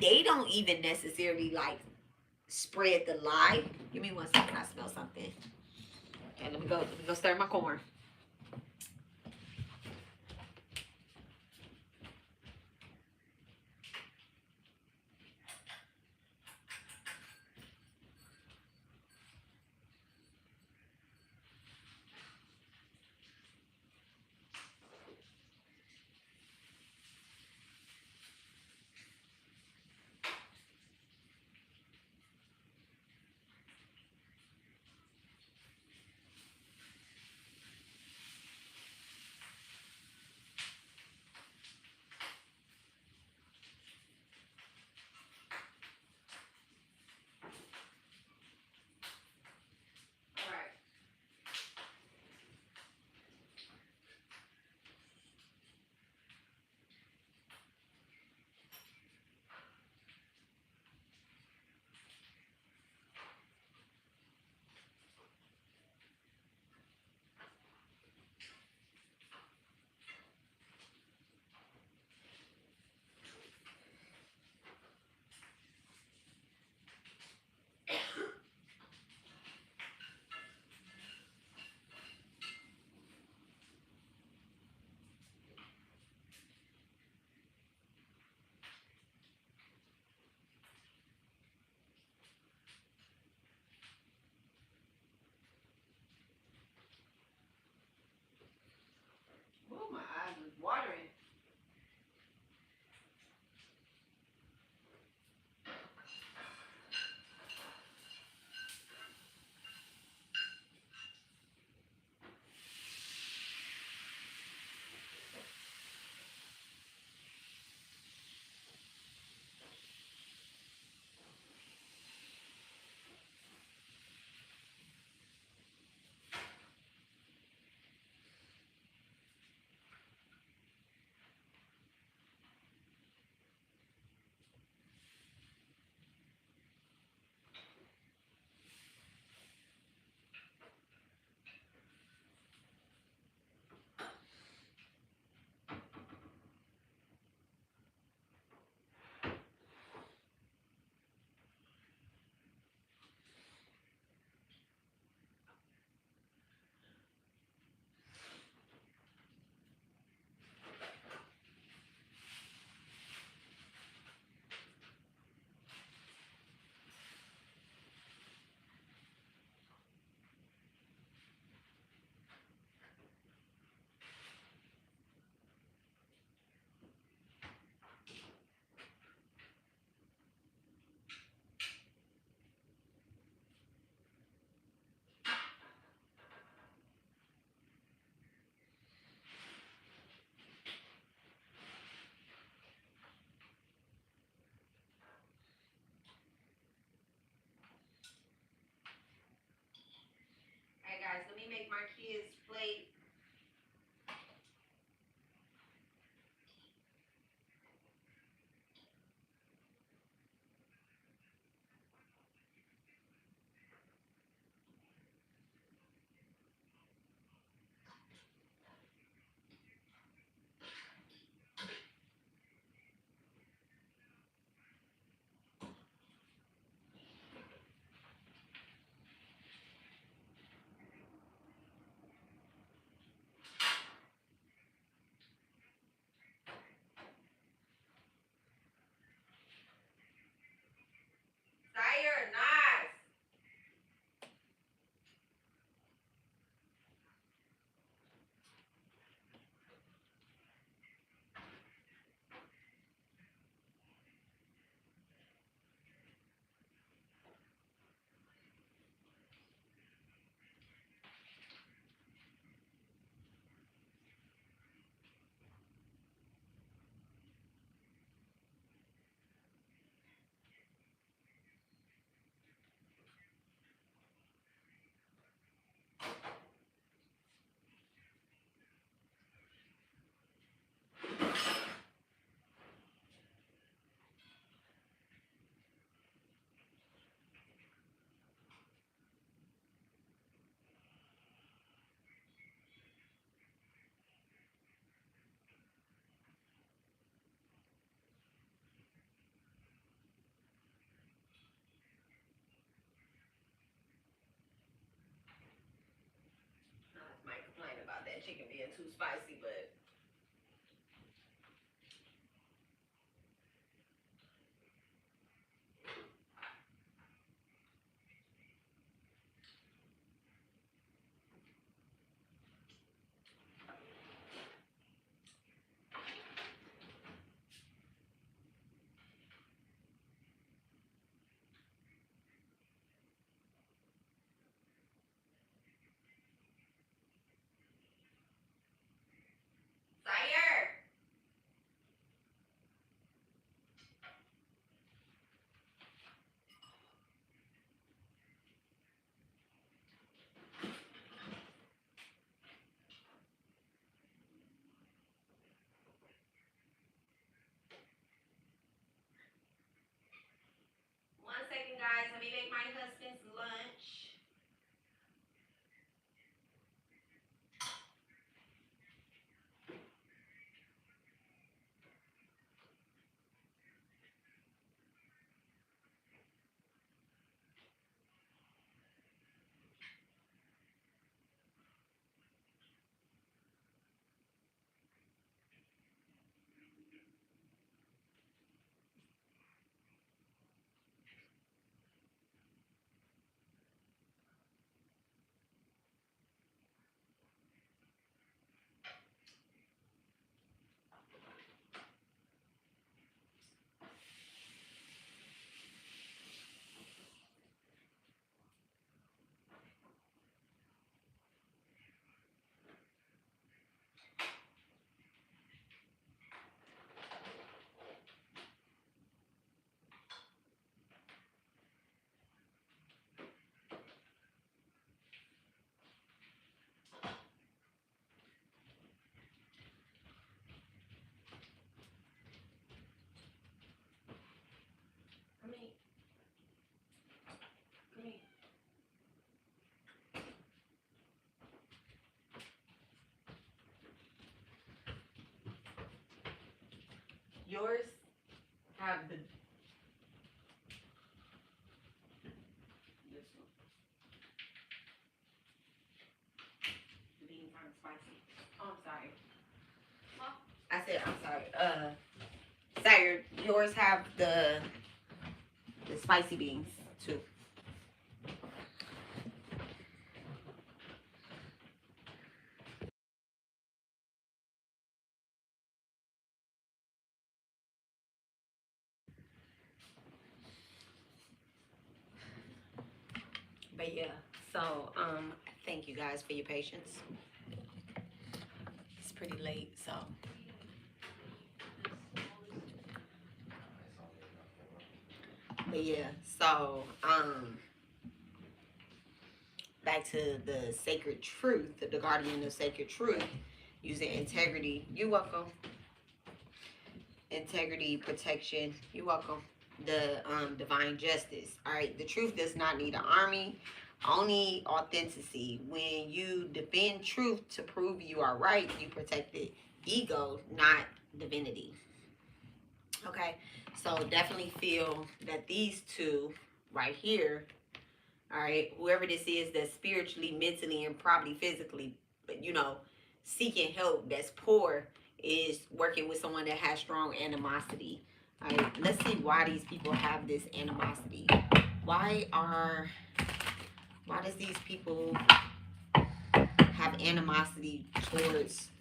they don't even necessarily like spread the lie. Give me 1 second. I smell something. Okay, let me go stir my corn. me make my kids plate. Sire, nice. Might complain about that chicken being too spicy, but Sire. One second, guys. Let me make my husband's lunch. Come here. Come here. Yours have the this one. The beans aren't spicy. Oh, I'm sorry. Huh? I said I'm sorry. Sire, yours have the spicy beans too. But yeah, so thank you guys for your patience. It's pretty late, so but yeah, so back to the sacred truth, the guardian of sacred truth, using integrity. You're welcome. Integrity, protection. You're welcome. The divine justice. All right. The truth does not need an army. Only authenticity. When you defend truth to prove you are right, you protect the ego, not divinity. Okay. So definitely feel that these two right here, all right, whoever this is that's spiritually, mentally, and probably physically, seeking help, that's poor, is working with someone that has strong animosity. All right, let's see why these people have this animosity. Why does these people have animosity towards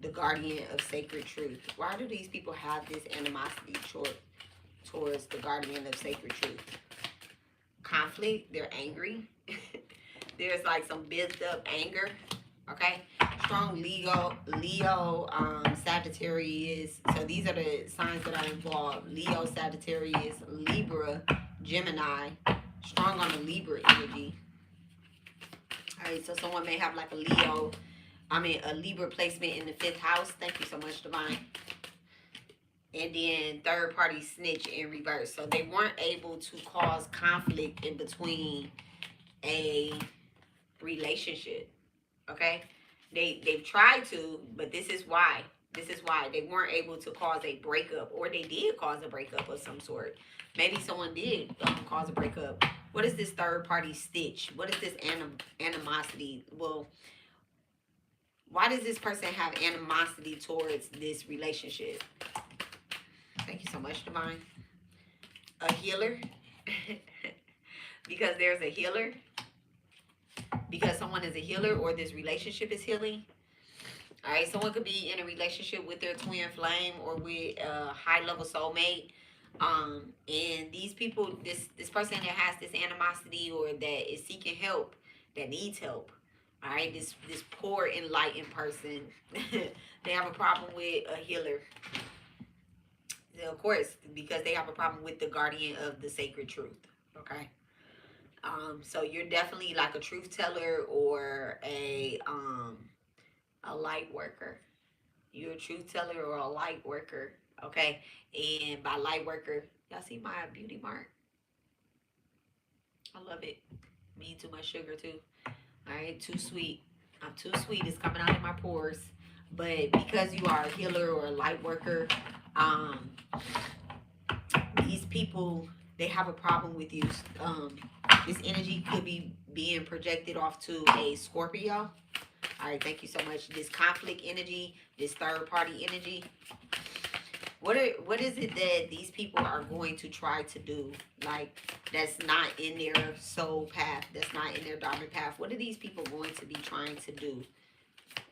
the guardian of sacred truth? Why do these people have this animosity towards the guardian of sacred truth? Conflict, they're angry. There's like some built up anger. Okay, strong Leo, Sagittarius. So these are the signs that are involved: Leo, Sagittarius, Libra, Gemini. Strong on the Libra energy. All right, so someone may have like a Libra placement in the 5th house. Thank you so much, Divine. And then third party snitch in reverse. So they weren't able to cause conflict in between a relationship. Okay? They've tried to, but this is why. This is why they weren't able to cause a breakup, or they did cause a breakup of some sort. Maybe someone did cause a breakup. What is this third party stitch? What is this animosity? Well, why does this person have animosity towards this relationship? Thank you so much, Divine. A healer. Because there's a healer. Because someone is a healer, or this relationship is healing. All right, someone could be in a relationship with their twin flame or with a high level soulmate. And these people, this person that has this animosity or that is seeking help, that needs help. All right, this poor enlightened person, they have a problem with a healer. Of course, because they have a problem with the guardian of the sacred truth. Okay. So you're definitely like a truth teller or a light worker. You're a truth teller or a light worker. Okay. And by light worker, y'all see my beauty mark? I love it. Me too much sugar too. All right, too sweet. I'm too sweet. It's coming out in my pores. But because you are a healer or a light worker, these people, they have a problem with you. This energy could be being projected off to a Scorpio. All right, thank you so much. This conflict energy, this third party energy. What is it that these people are going to try to do? Like, that's not in their soul path. That's not in their dharma path. What are these people going to be trying to do?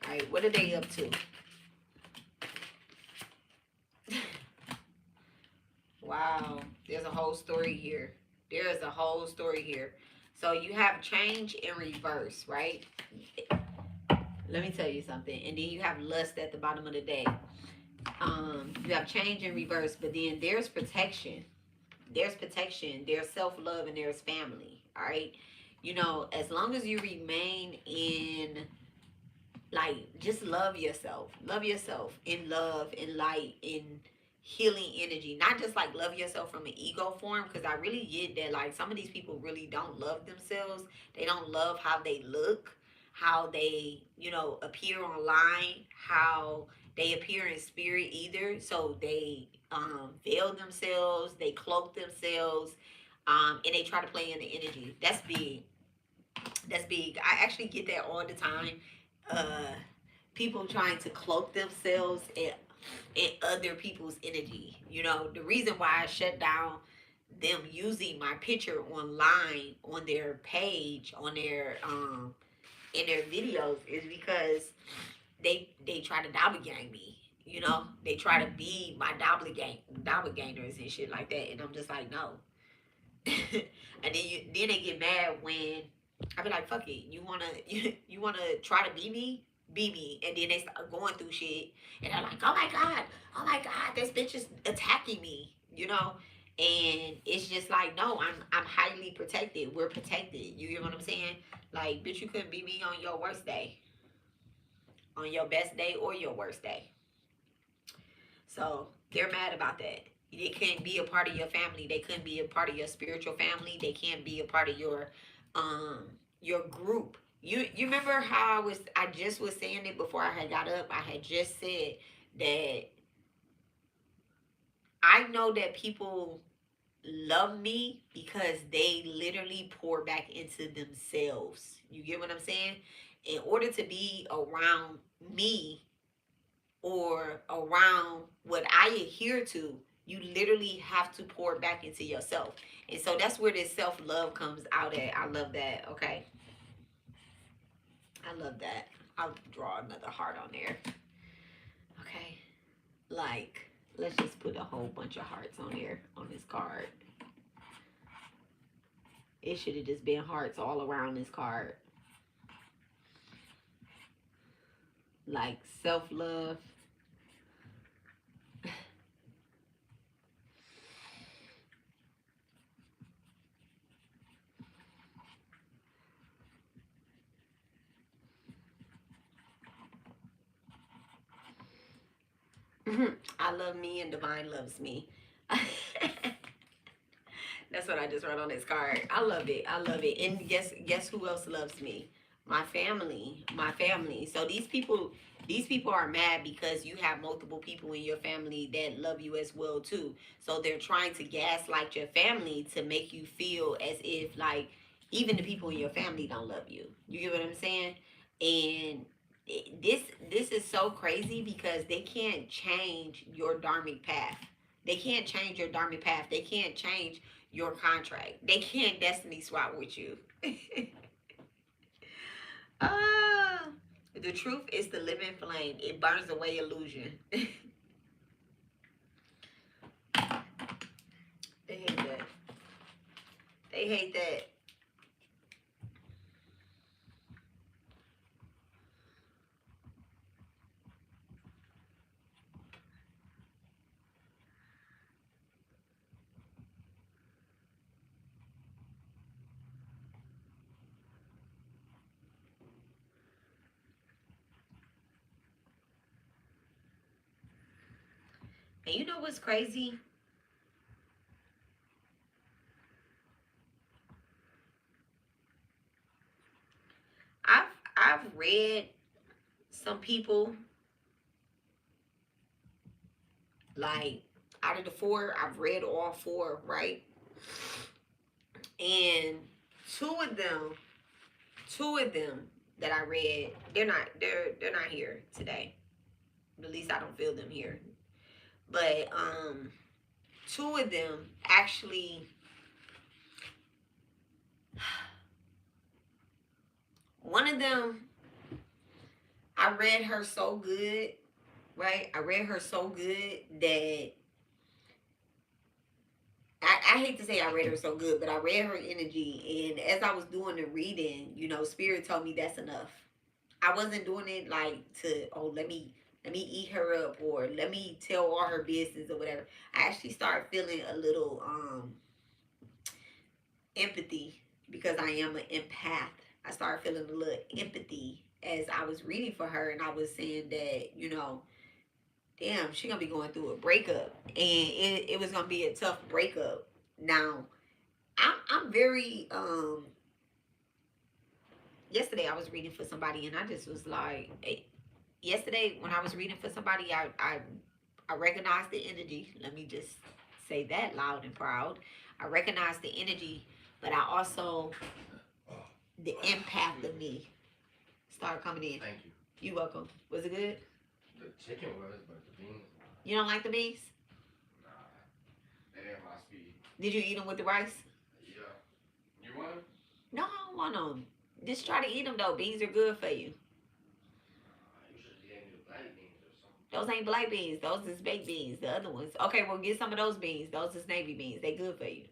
All right, what are they up to? Wow, there's a whole story here. There is a whole story here. So you have change in reverse, right? Let me tell you something. And then you have lust at the bottom of the day. You have change in reverse, but then there's protection. There's protection. There's self-love, and there's family. All right. As long as you remain in, like, just love yourself. Love yourself in love, in light, in healing energy. Not just like love yourself from an ego form, because I really get that like some of these people really don't love themselves. They don't love how they look, how they, appear online, how they appear in spirit either. So they veil themselves, they cloak themselves, and they try to play in the energy. That's big. That's big. I actually get that all the time. People trying to cloak themselves in other people's energy. The reason why I shut down them using my picture online on their page, on their in their videos, is because they try to doppelgang me. They try to be my doppelgangers and shit like that, and I'm just like, no. And then they get mad when I be like, fuck it, you wanna try to be me? Be me. And then they start going through shit, and they're like, oh my god, this bitch is attacking me, And it's just like, no, I'm highly protected. We're protected. You get what I'm saying? Like, bitch, you couldn't be me on your worst day, on your best day or your worst day. So they're mad about that. They couldn't be a part of your family. They couldn't be a part of your spiritual family. They can't be a part of um your group. You remember how I just was saying it before I had got up. I had just said that I know that people love me because they literally pour back into themselves. You get what I'm saying? In order to be around me or around what I adhere to, you literally have to pour back into yourself. And so that's where this self love comes out at. I love that. Okay. I love that. I'll draw another heart on there. Okay. Like, let's just put a whole bunch of hearts on there on this card. It should have just been hearts all around this card. Like self love. I love me and divine loves me. That's what I just wrote on this card. I love it. I love it. And guess who else loves me? My family. My family. So these people are mad because you have multiple people in your family that love you as well too. So they're trying to gaslight your family to make you feel as if like even the people in your family don't love you. You get what I'm saying? And this is so crazy because they can't change your dharmic path. They can't change your dharmic path. They can't change your contract. They can't destiny swap with you. Ah, the truth is the living flame. It burns away illusion. They hate that. They hate that. And you know what's crazy? I've I've read some people like out of the four, I've read all four, right? And two of them, two of them that I read, they're not here today. At least I don't feel them here. But two of them actually, one of them, I read her so good, right? I read her so good that I hate to say I read her so good, but I read her energy, and as I was doing the reading, Spirit told me that's enough. I wasn't doing it like to, oh, let me eat her up or let me tell all her business or whatever. I actually started feeling a little empathy because I am an empath. I started feeling a little empathy as I was reading for her, and I was saying that, damn, she gonna be going through a breakup, and it was gonna be a tough breakup. Now, I'm very yesterday I was reading for somebody, and I just was like, yesterday when I was reading for somebody, I recognized the energy. Let me just say that loud and proud. I recognized the energy, but I also the impact of me started coming in. Thank you. You welcome. Was it good? The chicken was, but the beans, You don't like the beans? nah, they ain't my speed. Did you eat them with the rice? Yeah. You want them? No, I don't want them. Just try to eat them though. Beans are good for you. You should have gave me the black beans or something. Those ain't black beans. Those is baked beans. The other ones. Okay, well get some of those beans. Those is navy beans. They good for you.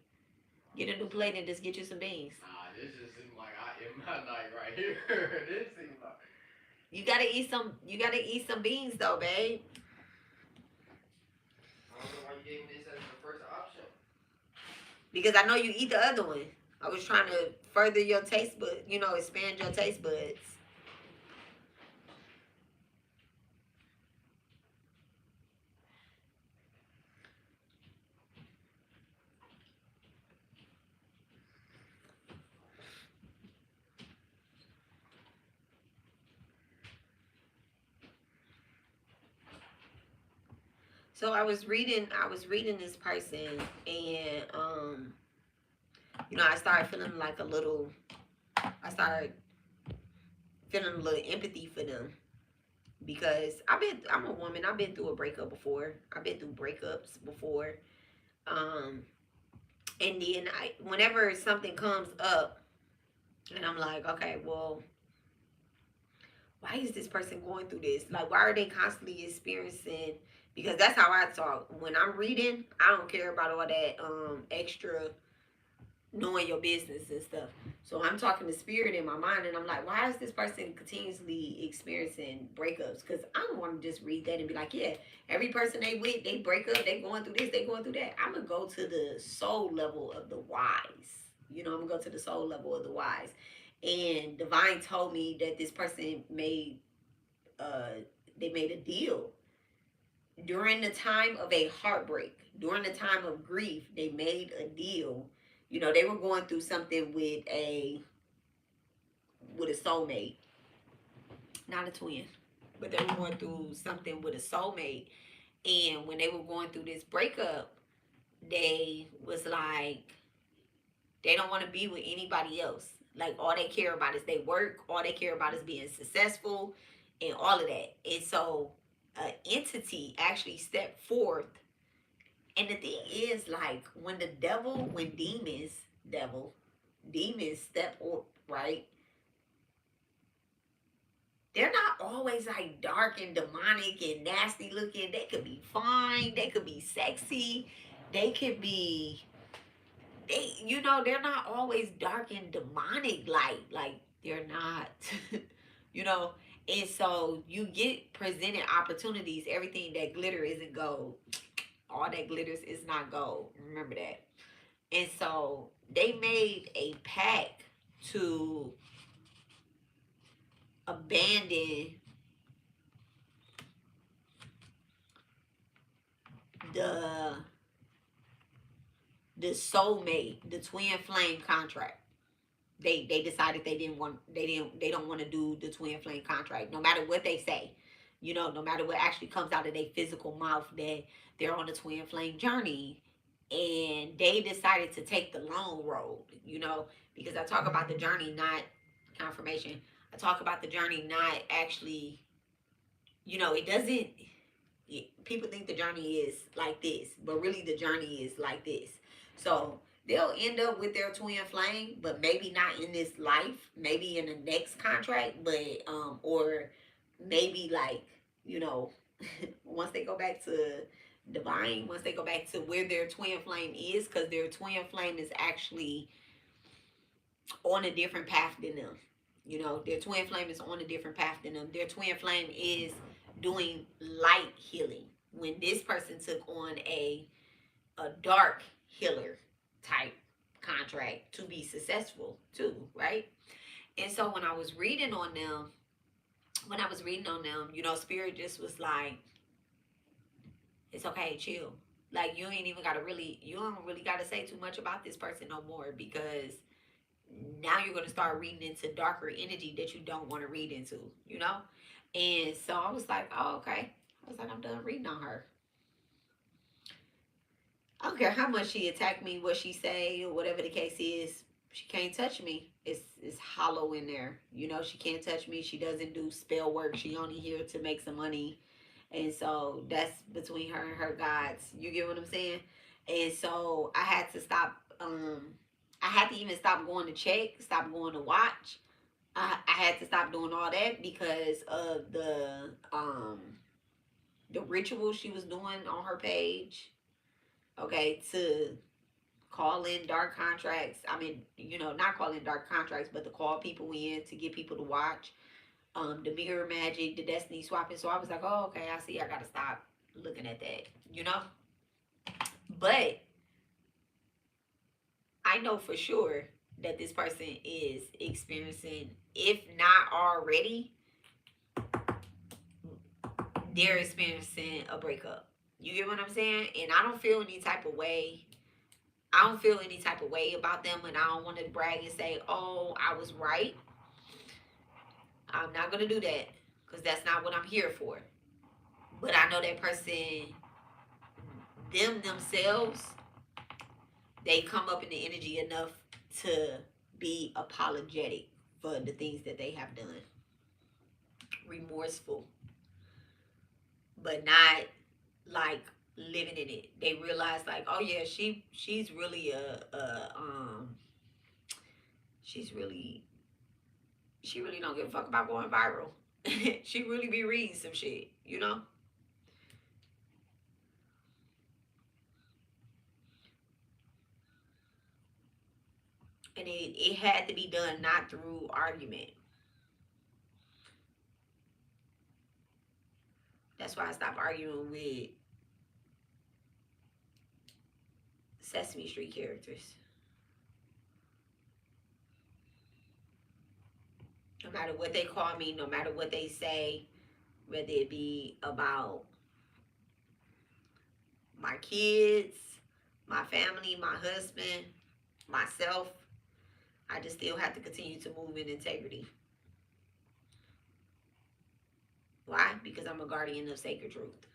Get a new plate and just get you some beans. Nah, this just seems like I am my night right here. This seems like. You gotta eat some. You gotta eat some beans though, babe. I don't know why you gave me this as the first option. because I know you eat the other one. I was trying to further your taste bud, expand your taste buds. So I was reading this person, and I started feeling like I started feeling a little empathy for them because I'm a woman. I've been through a breakup before. I've been through breakups before. Um, and then whenever something comes up, and I'm like, okay, well, why is this person going through this? Like, why are they constantly experiencing? Because that's how I talk. When I'm reading, I don't care about all that extra knowing your business and stuff. So I'm talking to spirit in my mind, and I'm like, why is this person continuously experiencing breakups? Because I don't want to just read that and be like, yeah, every person they with, they break up, they going through this, they going through that. I'm gonna go to the soul level of the whys. I'm gonna go to the soul level of the whys. And Divine told me that this person uh made a deal during the time of a heartbreak, during the time of grief. They made a deal. They were going through something with a soulmate, not a twin, but they were going through something with a soulmate. And when they were going through this breakup, they was like, they don't want to be with anybody else. Like, all they care about is they work, all they care about is being successful, and all of that. And so an entity actually stepped forth. And the thing is, like, demons step up, right? They're not always like dark and demonic and nasty looking. They could be fine. They could be sexy. They could be, they're not always dark and demonic. Like they're not, you know. And so you get presented opportunities. Everything that glitter isn't gold. All that glitters is not gold. Remember that. And so they made a pact to abandon the soulmate, the twin flame contract. They decided they don't want to do the twin flame contract, no matter what they say. No matter what actually comes out of their physical mouth, that they're on a twin flame journey. And they decided to take the long road, because I talk about the journey, not confirmation. I talk about the journey, not actually, it doesn't, people think the journey is like this, but really the journey is like this. So they'll end up with their twin flame, but maybe not in this life, maybe in the next contract, but or maybe like, you know, once they go back to divine, once they go back to where their twin flame is, because their twin flame is actually on a different path than them. Their twin flame is on a different path than them. Their twin flame is doing light healing. When this person took on a dark healer type contract to be successful too, right? And so when I was reading on them, spirit just was like, it's okay, chill. Like, you don't really gotta say too much about this person no more, because now you're gonna start reading into darker energy that you don't want to read into. And so I was like, oh, okay. I was like, I'm done reading on her. I don't care how much she attacked me, what she say, or whatever the case is. She can't touch me. It's hollow in there. She can't touch me. She doesn't do spell work. She only here to make some money. And so that's between her and her gods. You get what I'm saying? And so I had to stop. I had to even stop going to check, stop going to watch. I had to stop doing all that because of the ritual she was doing on her page. Okay, to call in dark contracts. I mean, not call in dark contracts, but to call people in to get people to watch. The mirror magic, the destiny swapping. So I was like, oh, okay, I see. I gotta stop looking at that. But I know for sure that this person is experiencing, if not already, they're experiencing a breakup. You get what I'm saying? And I don't feel any type of way. I don't feel any type of way about them, and I don't want to brag and say, "Oh, I was right." I'm not gonna do that because that's not what I'm here for. But I know that person, themselves, they come up in the energy enough to be apologetic for the things that they have done, remorseful, but not like living in it. They realize like, oh yeah, she's really she's really she really don't give a fuck about going viral. She really be reading some shit, you know? And it had to be done not through argument. That's why I stopped arguing with Sesame Street characters. No matter what they call me, no matter what they say, whether it be about my kids, my family, my husband, myself, I just still have to continue to move in integrity. Why? Because I'm a guardian of sacred truth.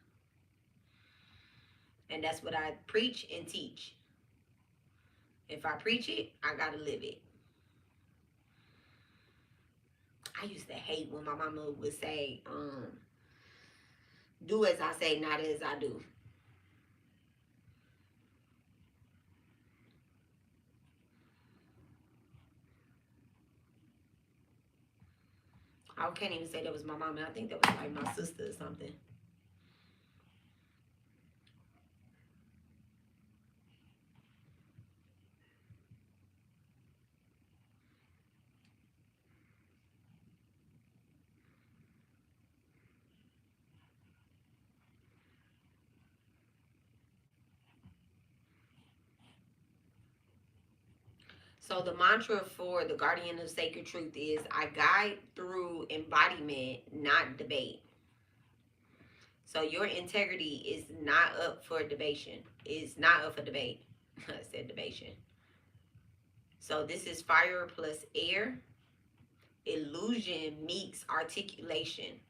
And that's what I preach and teach. If I preach it, I gotta live it. I used to hate when my mama would say, do as I say, not as I do. I can't even say that was my mama. I think that was like my sister or something. So the mantra for the guardian of sacred truth is I guide through embodiment, not debate. So your integrity is not up for debation. It's not up for debate. I said debation. So this is fire plus air. Illusion meets articulation.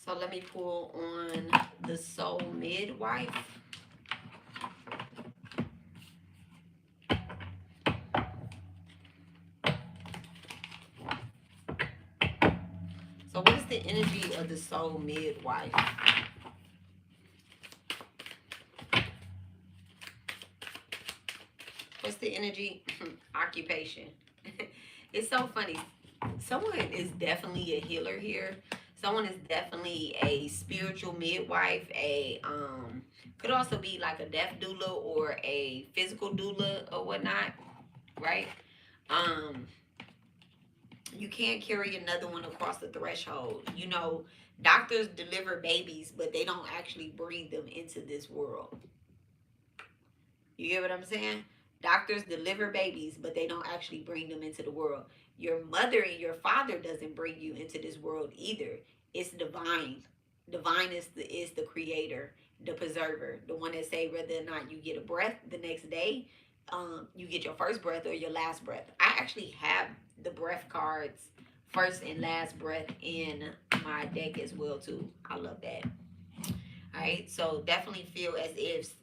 So let me pull on the soul midwife. So what is the energy of the soul midwife? What's the energy? Occupation. It's so funny. Someone is definitely a healer here. Someone is definitely a spiritual midwife. Could also be like a death doula or a physical doula or whatnot, right? Um, you can't carry another one across the threshold. You know, doctors deliver babies, but they don't actually bring them into this world. You get what I'm saying? Doctors deliver babies, but they don't actually bring them into the world. Your mother and your father doesn't bring you into this world either. It's divine. Divine is the creator, the preserver, the one that say whether or not you get a breath the next day, you get your first breath or your last breath. I actually have the breath cards, first and last breath, in my deck as well too. I love that. All right, so definitely feel as if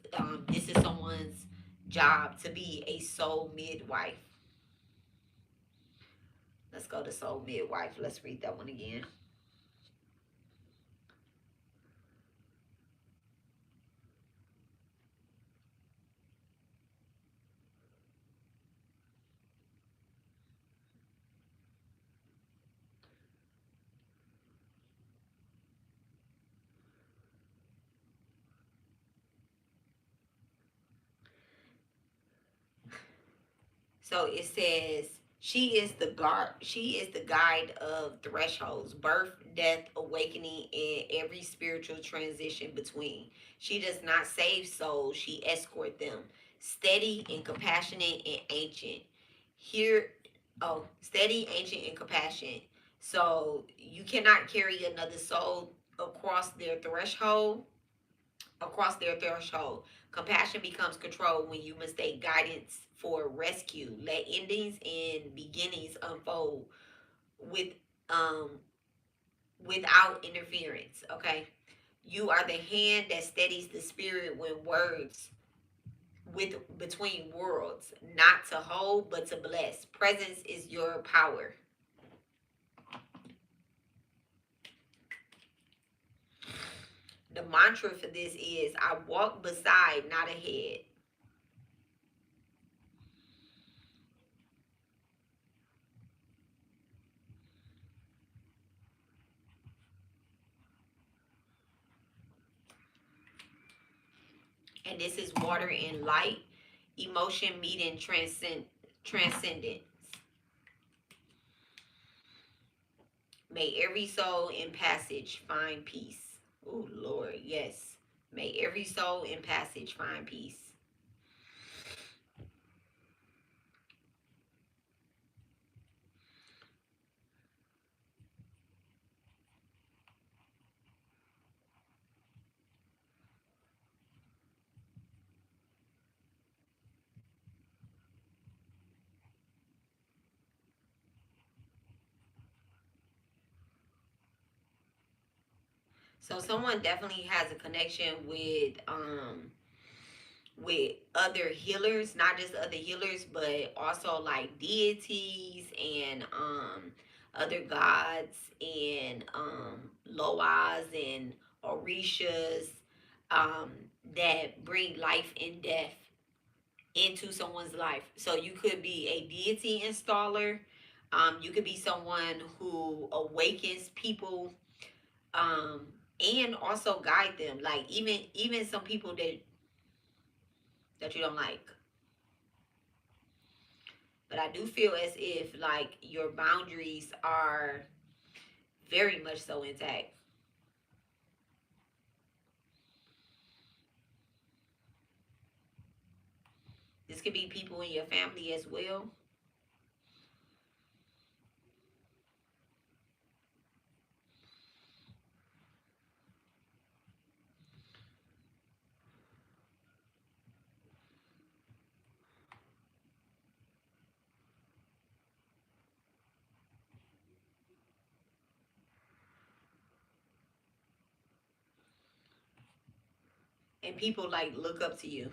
this is someone's job to be a soul midwife. Let's go to soul midwife. Let's read that one again. So it says she is the guide of thresholds, birth, death, awakening, and every spiritual transition between. She does not save souls, she escort them. Steady and compassionate and ancient. Here steady, ancient, and compassionate. So you cannot carry another soul across their threshold across their threshold. Compassion becomes control when you mistake guidance for rescue. Let endings and beginnings unfold with um without interference. Okay. You are the hand that steadies the spirit when words with between worlds, not to hold but to bless. Presence is your power. The mantra for this is I walk beside, not ahead. And this is water and light, emotion meeting transcendence. May every soul in passage find peace. Oh Lord, yes. May every soul in passage find peace. So someone definitely has a connection with other healers, not just other healers, but also like deities and other gods and loas and orishas um that bring life and death into someone's life. So you could be a deity installer. You could be someone who awakens people um and also guide them. Like even some people that you don't like. But I do feel as if like your boundaries are very much so intact. This could be people in your family as well. And people like look up to you.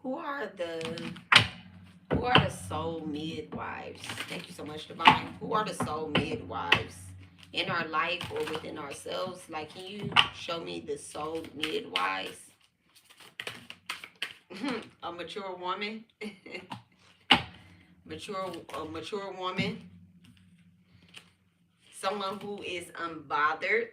Who are the who are the soul midwives? Thank you so much, Divine. Who are the soul midwives in our life or within ourselves? Like, can you show me the soul midwives? A mature woman, a mature woman, someone who is unbothered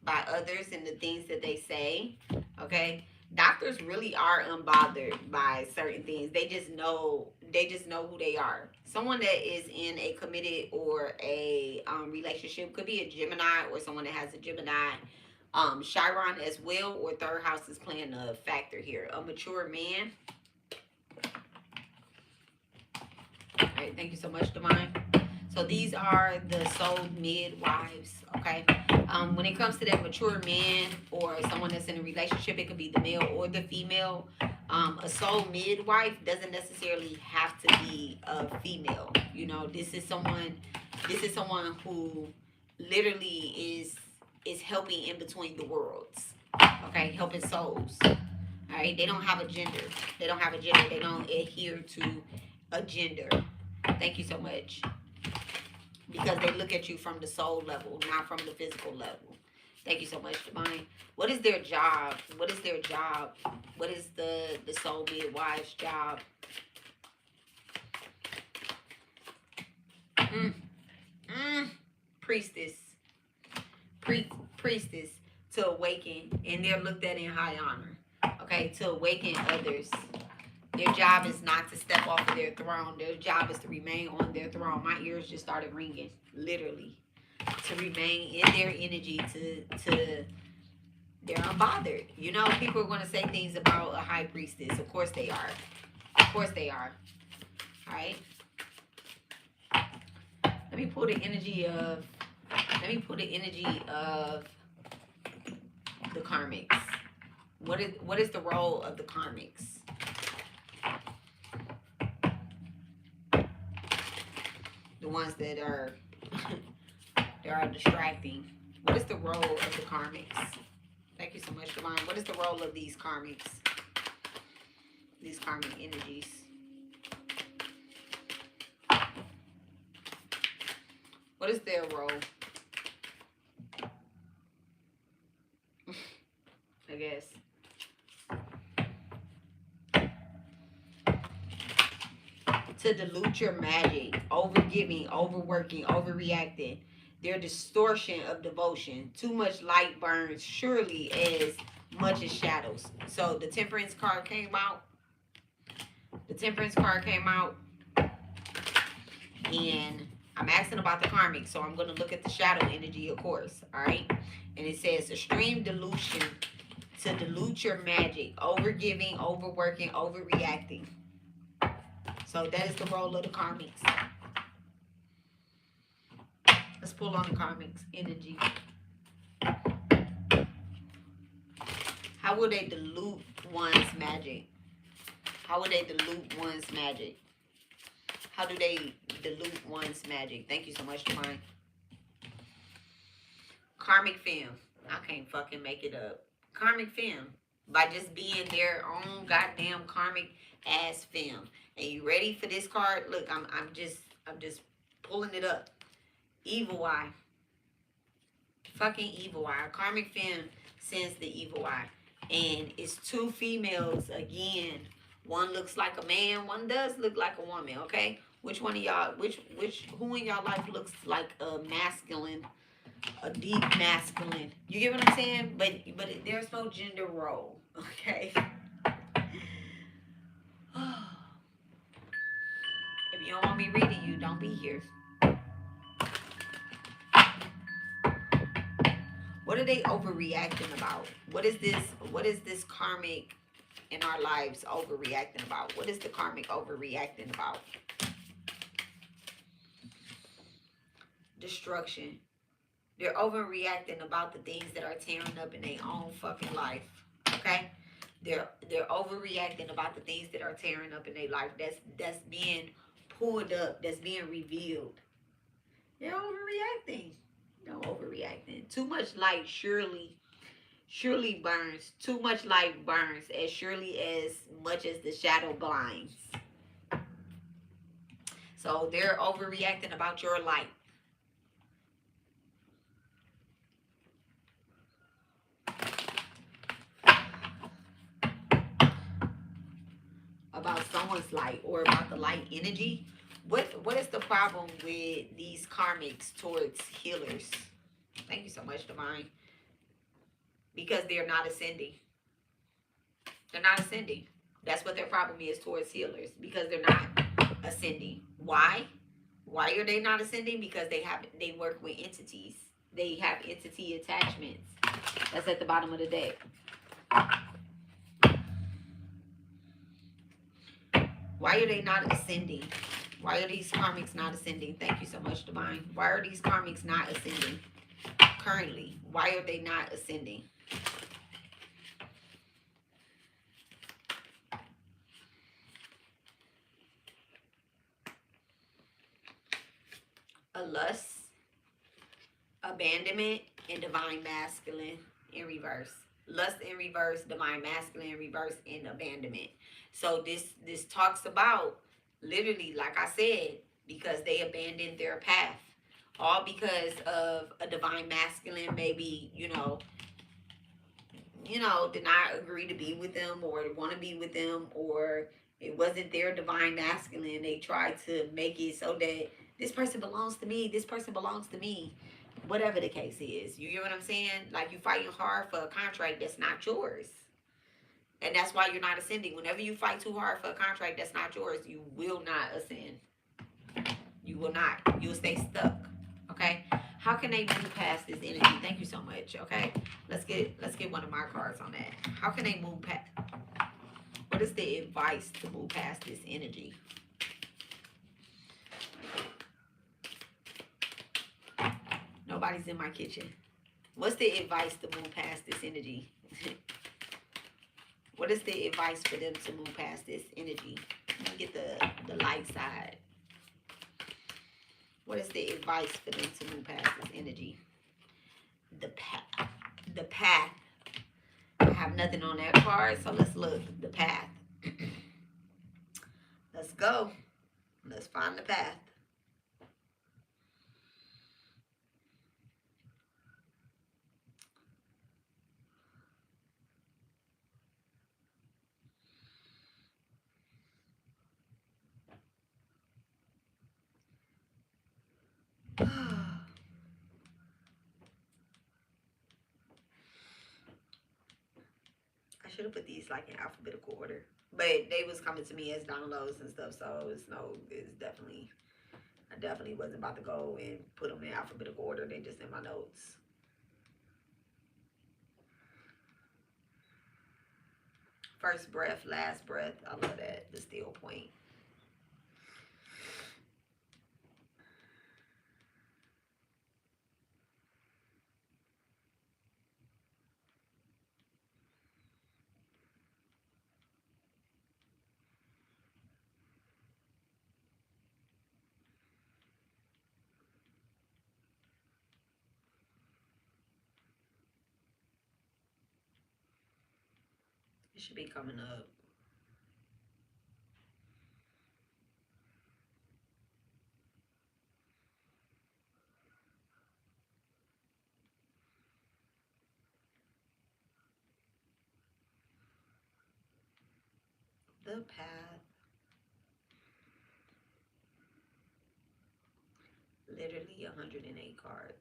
by others and the things that they say. Okay, doctors really are unbothered by certain things. They just know who they are. Someone that is in a committed or a relationship could be a Gemini or someone that has a Gemini Chiron as well, or third house is playing a factor here. A mature man. All right, thank you so much, Divine. So these are the soul midwives, okay? When it comes to that mature man or someone that's in a relationship, it could be the male or the female. A soul midwife doesn't necessarily have to be a female. You know, this is someone who literally is helping in between the worlds. Okay, helping souls. All right, they don't have a gender. They don't have a gender. They don't adhere to a gender. Thank you so much. Because they look at you from the soul level, not from the physical level. Thank you so much, Divine. What is their job? What is their job? What is the soul midwife's job? Mm, priestess. Priestess to awaken, and they're looked at in high honor. Okay, to awaken others. Their job is not to step off of their throne. Their job is to remain on their throne. My ears just started ringing, literally. To remain in their energy, to they're unbothered. You know, people are going to say things about a high priestess. Of course they are. Of course they are. All right. Let me pull the energy of. Let me pull the energy of the karmics. What is the role of the karmics? The ones that are distracting. What is the role of the karmics? Thank you so much, Divine. What is the role of these karmics? These karmic energies. What is their role? I guess. To dilute your magic, overgiving, overworking, overreacting. Their distortion of devotion. Too much light burns surely as much as shadows. So the temperance card came out. The temperance card came out. And I'm asking about the karmic. So I'm going to look at the shadow energy, of course. All right. And it says extreme dilution to dilute your magic. Overgiving, overworking, overreacting. So that is the role of the karmics. Let's pull on the karmics energy. How will they dilute one's magic? How will they dilute one's magic? How do they dilute one's magic? Thank you so much, Divine. Karmic femme. I can't fucking make it up. Karmic femme. By just being their own goddamn karmic ass femme. And you ready for this card? Look, I'm just pulling it up. Evil eye. Fucking evil eye. Karmic femme sends the evil eye. And it's two females again. One looks like a man, one does look like a woman, okay? Which one of y'all, who in y'all life looks like a masculine, a deep masculine? You get what I'm saying? But there's no gender role, okay? If you don't want me reading you, don't be here. What are they overreacting about? What is this karmic in our lives overreacting about? What is the karmic overreacting about? Destruction. They're overreacting about the things that are tearing up in their own fucking life. Okay? They're overreacting about the things that are tearing up in their life. That's being pulled up, that's being revealed. They're overreacting. No overreacting. Too much light surely burns. Too much light burns as surely as much as the shadow blinds. So they're overreacting about your light. About someone's light or about the light energy. What is the problem with these karmics towards healers? Thank you so much, Divine. Because they're not ascending. They're not ascending. That's what their problem is towards healers. Because they're not ascending. Why? Why are they not ascending? Because they work with entities. They have entity attachments. That's at the bottom of the deck. Why are they not ascending? Why are these karmics not ascending? Thank you so much, Divine. Why are these karmics not ascending currently? Why are they not ascending? A lust, abandonment, and divine masculine in reverse. Lust in reverse, divine masculine in reverse, and abandonment. So this talks about literally, like I said, because they abandoned their path. All because of a divine masculine, maybe, did not agree to be with them or want to be with them, or it wasn't their divine masculine. They tried to make it so that this person belongs to me, this person belongs to me, whatever the case is. You hear what I'm saying? Like, you fighting hard for a contract that's not yours. And that's why you're not ascending. Whenever you fight too hard for a contract that's not yours, you will not ascend. You will not. You'll stay stuck. Okay? How can they move past this energy? Thank you so much. Okay? Let's get one of my cards on that. How can they move past? What is the advice to move past this energy? Nobody's in my kitchen. What's the advice to move past this energy? What is the advice for them to move past this energy? Let me get the light side. What is the advice for them to move past this energy? The path. The path. I have nothing on that card, so let's look. The path. Let's go. Let's find the path. I should have put these like in alphabetical order, but they was coming to me as downloads and stuff, so I definitely wasn't about to go and put them in alphabetical order. They just in my notes. First breath, last breath. I love that. The still point. It should be coming up. The path. Literally 108 cards.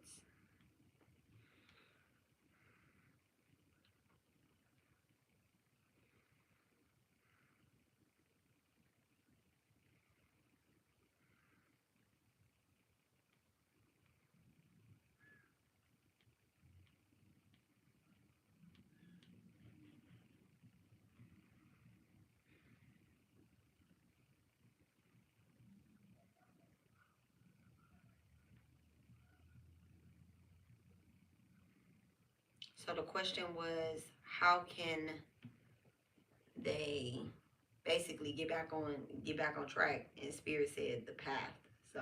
So the question was, how can they basically get back on track? And Spirit said the path. So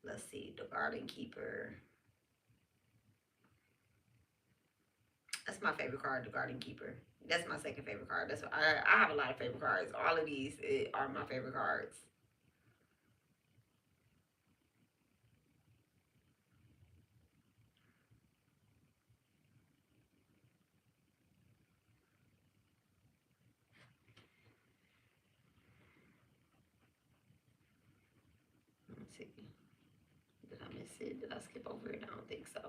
let's see, the Garden Keeper. That's my favorite card, the Garden Keeper. That's my second favorite card. That's what, I have a lot of favorite cards. All of these are my favorite cards. Let's see. Did I miss it? Did I skip over it? I don't think so.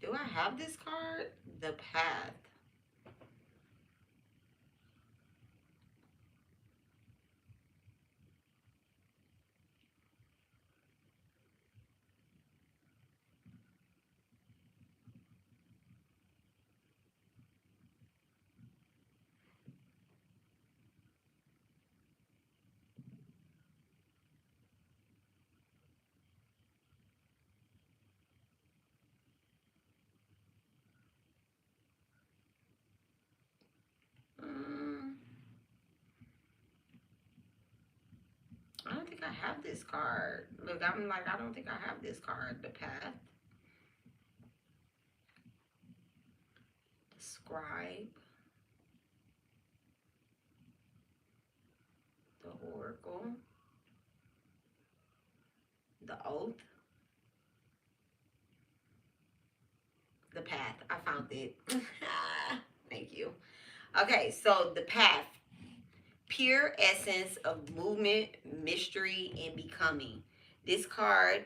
Do I have this card? The Path. Mm, I don't think I have this card. Look, I'm like, I don't think I have this card. The Path. The Scribe. The Oracle. The Oath. The Path. I found it. Thank you. Okay, so the Path. Pure essence of movement, mystery, and becoming. This card,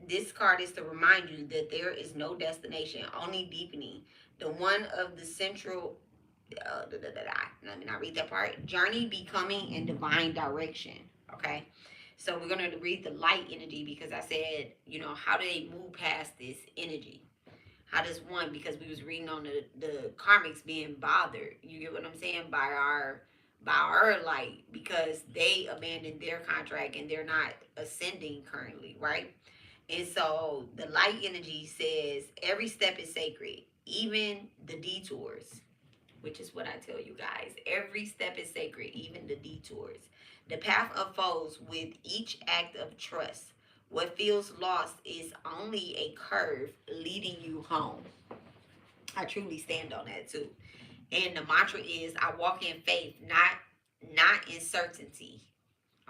this card is to remind you that there is no destination, only deepening. The one of the central. Let me not read that part. Journey, becoming, and divine direction. Okay, so we're gonna read the light energy because I said, how do they move past this energy? How does one, because we was reading on the karmics being bothered, you get what I'm saying, by our light, because they abandoned their contract and they're not ascending currently, right? And so the light energy says every step is sacred, even the detours, which is what I tell you guys. Every step is sacred, even the detours. The path unfolds with each act of trust. What feels lost is only a curve leading you home. I truly stand on that too. And the mantra is I walk in faith, not in certainty.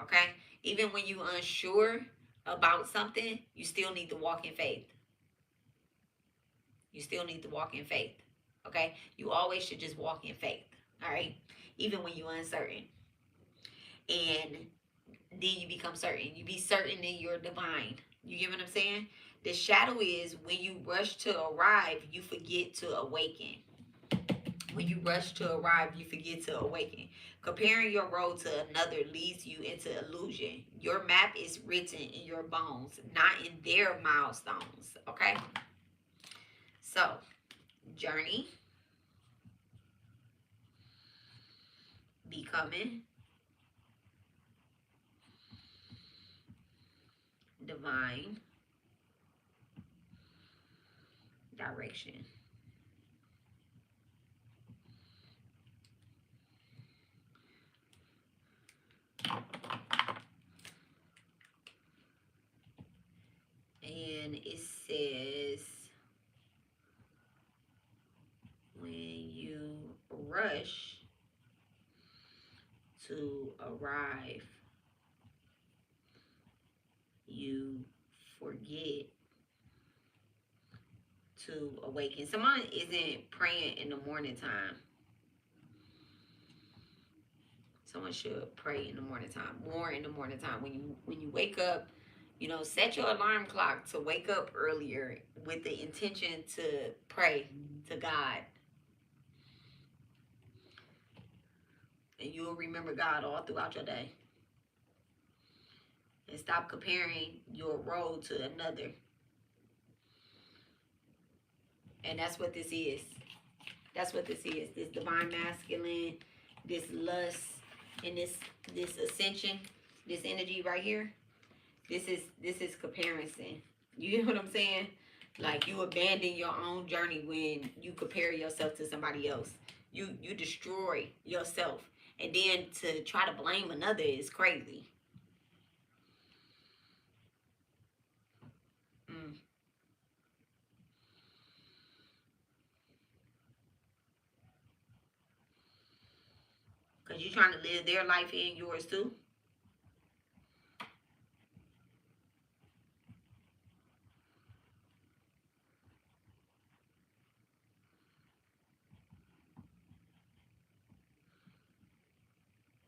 Okay? Even when you're unsure about something, you still need to walk in faith. You still need to walk in faith. Okay? You always should just walk in faith. All right? Even when you're uncertain. And then you become certain. You be certain in your divine. You get what I'm saying? The shadow is when you rush to arrive, you forget to awaken. When you rush to arrive, you forget to awaken. Comparing your road to another leads you into illusion. Your map is written in your bones, not in their milestones. Okay? So, journey, becoming, divine, direction. And it says, when you rush to arrive, you forget to awaken. Someone isn't praying in the morning time. Someone should pray in the morning time, more in the morning time. When you wake up, set your alarm clock to wake up earlier with the intention to pray to God. And you'll remember God all throughout your day. And stop comparing your road to another. And that's what this is. That's what this is. This divine masculine, this lust, and this ascension, this energy right here. This is comparison. You get what I'm saying? Like, you abandon your own journey when you compare yourself to somebody else. You destroy yourself. And then to try to blame another is crazy. Mm. Because you're trying to live their life and yours too.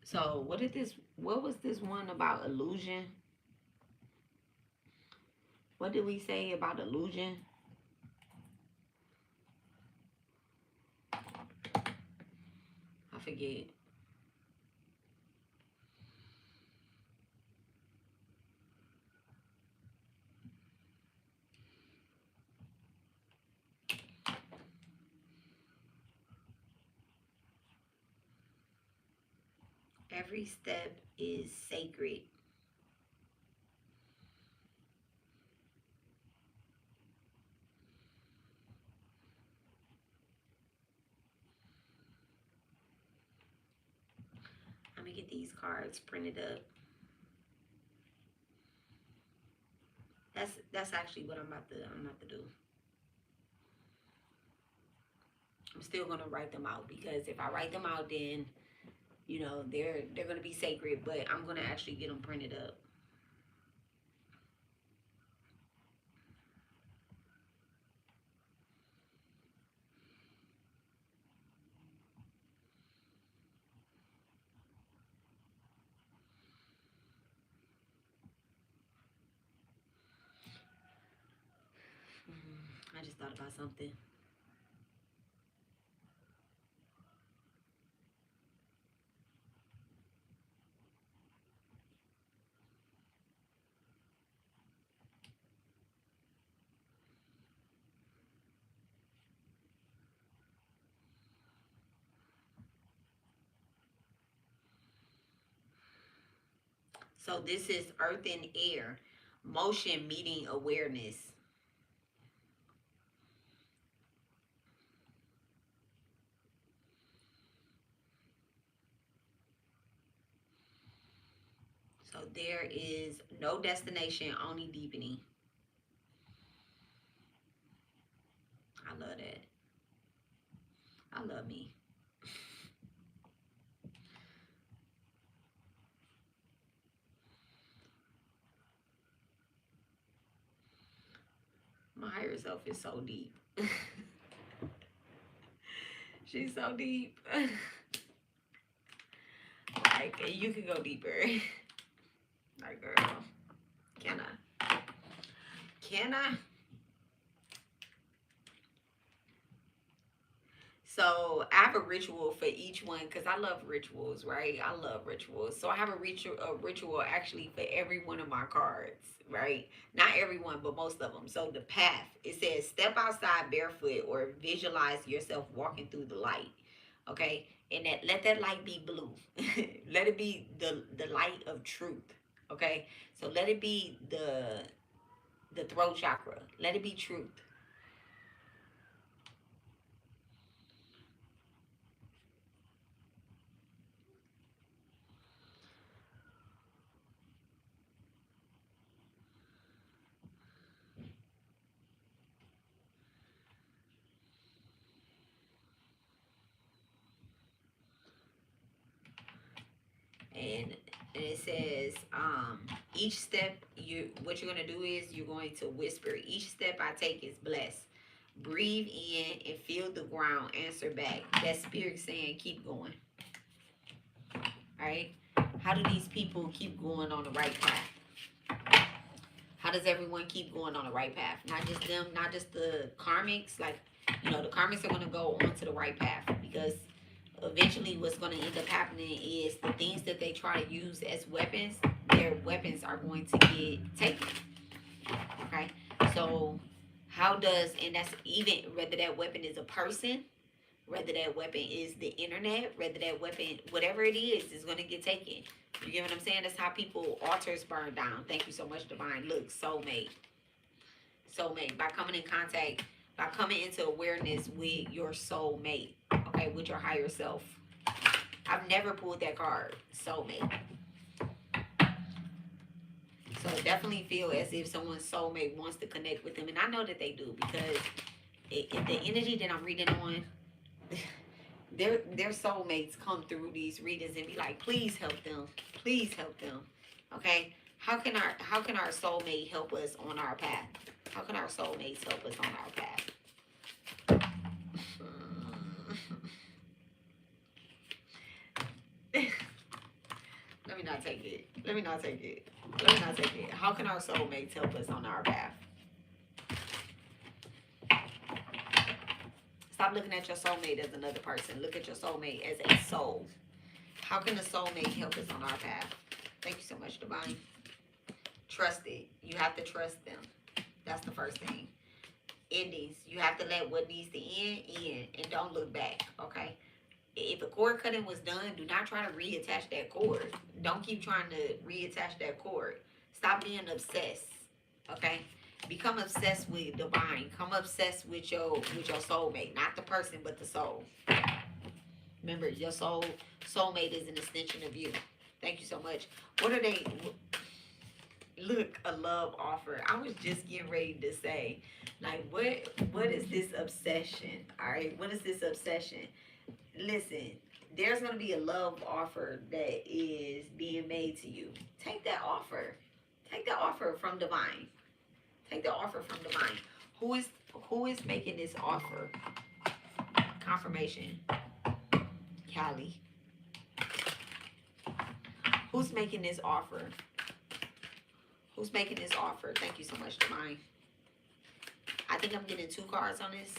So what was this one about illusion? What did we say about illusion? forget. Every step is sacred. Let me get these cards printed up. That's actually what I'm about to do. I'm still gonna write them out because if I write them out, then you know they're gonna be sacred. But I'm gonna actually get them printed up. I just thought about something. So this is earth and air, motion meeting awareness. So there is no destination, only deepening. I love that. I love me. My higher self is so deep. She's so deep. Like, you can go deeper. Like, girl, can I? Can I? So I have a ritual for each one because I love rituals, right? I love rituals. So I have a ritual actually for every one of my cards, right? Not every one, but most of them. So the path, it says step outside barefoot or visualize yourself walking through the light. Okay? And that let that light be blue. Let it be the light of truth. Okay? So let it be the throat chakra. Let it be truth. And it says each step what you're going to do is you're going to whisper, each step I take is blessed. Breathe in and feel the ground answer back. That spirit saying keep going. All right, how do these people keep going on the right path? How does everyone keep going on the right path? Not just them, not just the karmics. Like, you know, the karmics are going to go onto the right path because eventually what's going to end up happening is the things that they try to use as weapons, their weapons are going to get taken. Okay, so how does, and that's even whether that weapon is a person, whether that weapon is the internet, whether that weapon, whatever it is going to get taken. You get what I'm saying? That's how people altars burn down. Thank you so much, Divine. Look, soulmate. Soulmate. By coming in contact, by coming into awareness with your soulmate, okay, with your higher self. I've never pulled that card, soulmate. So definitely feel as if someone's soulmate wants to connect with them. And I know that they do because the energy that I'm reading on, their soulmates come through these readings and be like, please help them. Please help them. Okay? How can our soulmate help us on our path? How can our soulmates help us on our path? Let me not take it. Let me not take it. Let me not take it. How can our soulmates help us on our path? Stop looking at your soulmate as another person. Look at your soulmate as a soul. How can a soulmate help us on our path? Thank you so much, Divine. Trust it. You have to trust them. That's the first thing. Endings. You have to let what needs to end, and don't look back, okay? If a cord cutting was done, do not try to reattach that cord. Don't keep trying to reattach that cord. Stop being obsessed, okay? Become obsessed with divine. Come obsessed with your soulmate, not the person, but the soul. Remember, your soulmate is an extension of you. Thank you so much. What are they? Look, a love offer. I was just getting ready to say, like, what is this obsession? All right, what is this obsession? Listen, there's gonna be a love offer that is being made to you. Take that offer. Take the offer from divine. Take the offer from divine. Who is making this offer? Confirmation. Callie. Who's making this offer? Who's making this offer? Thank you so much, divine. I think I'm getting 2 cards on this.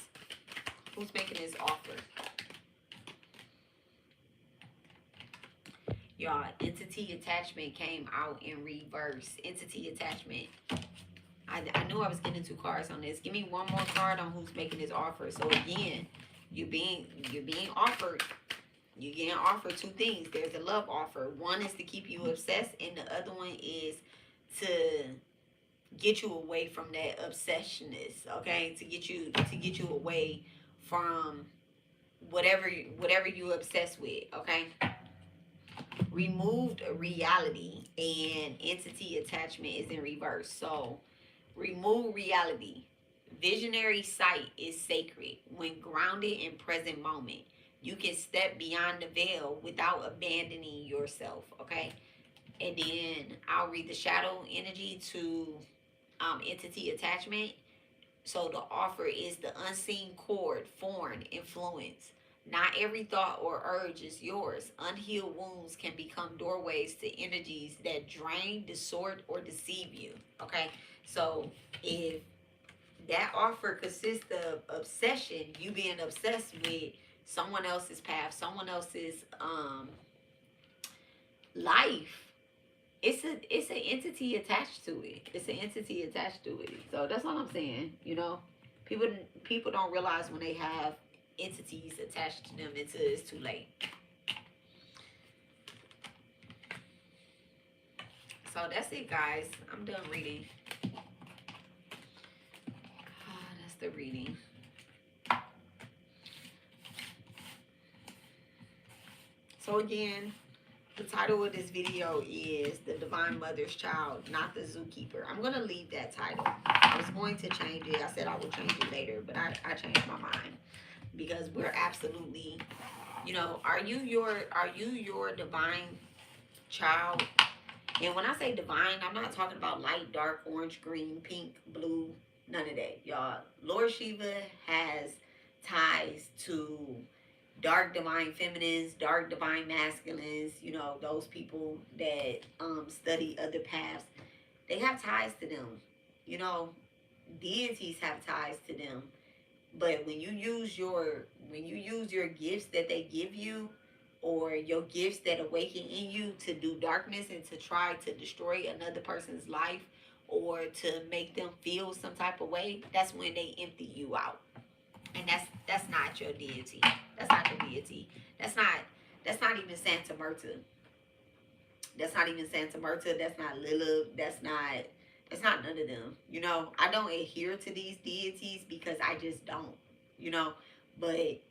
Who's making this offer? Y'all, entity attachment came out in reverse. Entity attachment. I knew I was getting 2 cards on this. Give me one more card on who's making this offer. So again, you're being offered. You're getting offered 2 things. There's a love offer. One is to keep you obsessed, and the other one is to get you away from that obsessionness. Okay, to get you away from whatever you're obsessed with. Okay. Removed reality and entity attachment is in reverse. So remove reality. Visionary sight is sacred. When grounded in present moment, you can step beyond the veil without abandoning yourself. Okay. And then I'll read the shadow energy to entity attachment. So the offer is the unseen cord, foreign influence. Not every thought or urge is yours. Unhealed wounds can become doorways to energies that drain, distort, or deceive you. Okay? So if that offer consists of obsession, you being obsessed with someone else's path, someone else's life, it's an entity attached to it. It's an entity attached to it. So that's all I'm saying. You know, people don't realize when they have entities attached to them until it's too late. So that's it, guys. I'm done reading. That's the reading. So again, the title of this video is The Divine Mother's Child, Not the Zookeeper. I'm going to leave that title. I was going to change it. I said I would change it later, but I changed my mind. Because we're absolutely, you know, are you your divine child? And when I say divine, I'm not talking about light, dark, orange, green, pink, blue, none of that, y'all. Lord Shiva has ties to dark divine feminines, dark divine masculines, you know, those people that study other paths. They have ties to them. You know, deities have ties to them. But when you use your gifts that they give you, or your gifts that awaken in you to do darkness and to try to destroy another person's life or to make them feel some type of way, that's when they empty you out. And that's not your deity. That's not your deity. That's not even Santa Marta. That's not even Santa Marta. That's not Lilith. That's not none of them. You know, I don't adhere to these deities because I just don't, you know. But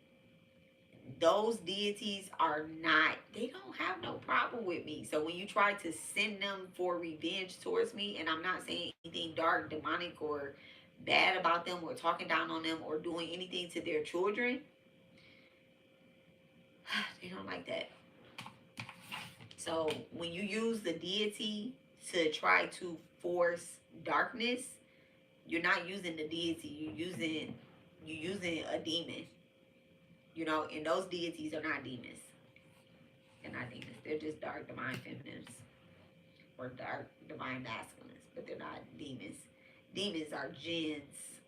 those deities are not, they don't have no problem with me. So when you try to send them for revenge towards me, and I'm not saying anything dark, demonic, or bad about them, or talking down on them, or doing anything to their children, they don't like that. So when you use the deity to try to force darkness, you're not using the deity. You're using a demon. You know, and those deities are not demons. They're not demons. They're just dark divine feminines or dark divine masculines, but they're not demons. Demons are jinns.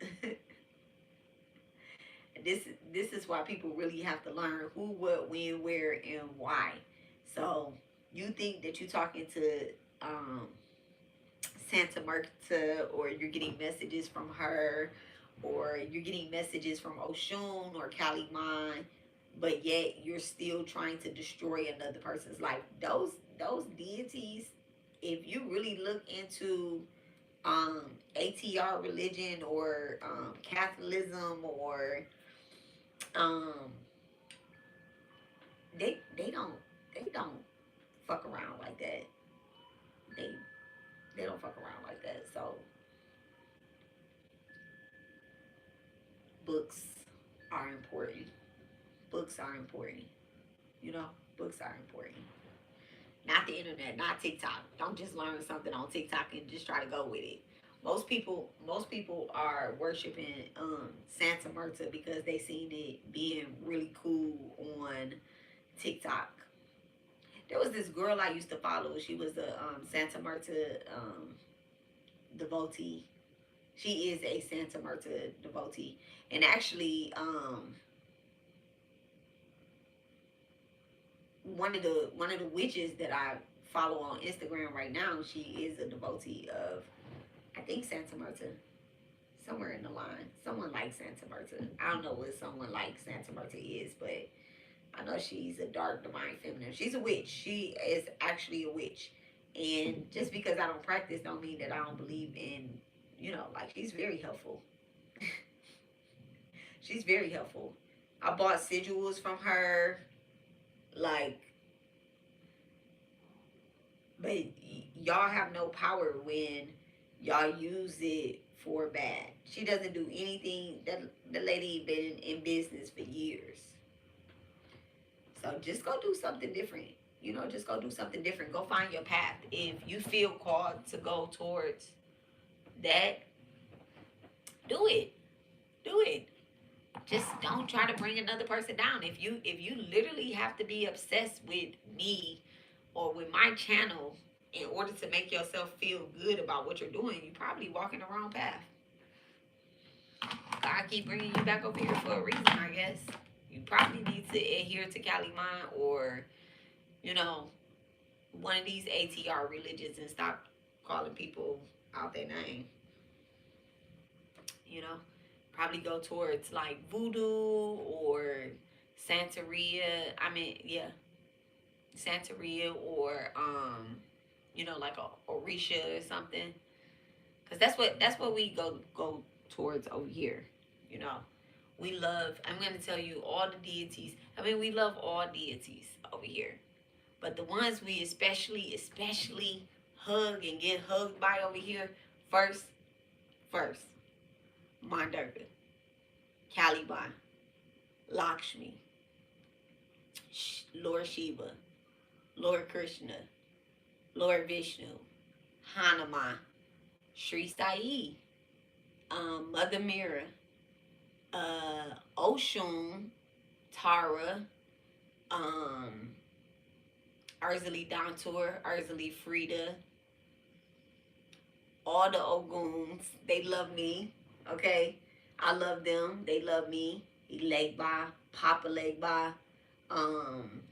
This is why people really have to learn who, what, when, where, and why. So you think that you're talking to um, Santa Marta, or you're getting messages from her, or you're getting messages from Oshun or Kaliman, but yet you're still trying to destroy another person's life. Those deities, if you really look into ATR religion, or Catholicism, or um, they don't fuck around like that. They they don't fuck around like that. So books are important. Books are important. You know, books are important. Not the internet, not TikTok. Don't just learn something on TikTok and just try to go with it. Most people are worshiping Santa Marta because they seen it being really cool on TikTok. There was this girl I used to follow. She was a Santa Marta devotee. She is a Santa Marta devotee, and actually, one of the witches that I follow on Instagram right now, she is a devotee of, I think, Santa Marta. Somewhere in the line, someone like Santa Marta. I don't know what someone like Santa Marta is, but I know she's a dark divine feminine. She's a witch. She is actually a witch. And just because I don't practice don't mean that I don't believe in, like, she's very helpful. She's very helpful. I bought sigils from her, like, but y'all have no power when y'all use it for bad. She doesn't do anything. That the lady been in business for years. So just go do something different. Just go do something different. Go find your path. If you feel called to go towards that, do it. Do it. Just don't try to bring another person down. If you literally have to be obsessed with me or with my channel in order to make yourself feel good about what you're doing, you're probably walking the wrong path. God keep bringing you back over here for a reason, I guess. You probably need to adhere to Kaliman, or, you know, one of these ATR religions, and stop calling people out their name. You know, probably go towards like voodoo or Santeria. I mean, yeah, Santeria, or like a Orisha or something. Cause that's what we go towards over here. You know, we love. I'm gonna tell you all the deities. I mean, we love all deities over here, but the ones we especially hug and get hugged by over here first, Mandurga, Caliban, Lakshmi, Lord Shiva, Lord Krishna, Lord Vishnu, Hanuman, Sri Sai, Mother Mira, Oshun, Tara, um, Urzuli Dantur, Urzuli Frida, all the Oguns. They love me. Okay? I love them. They love me. Legba, Papa Legba, um,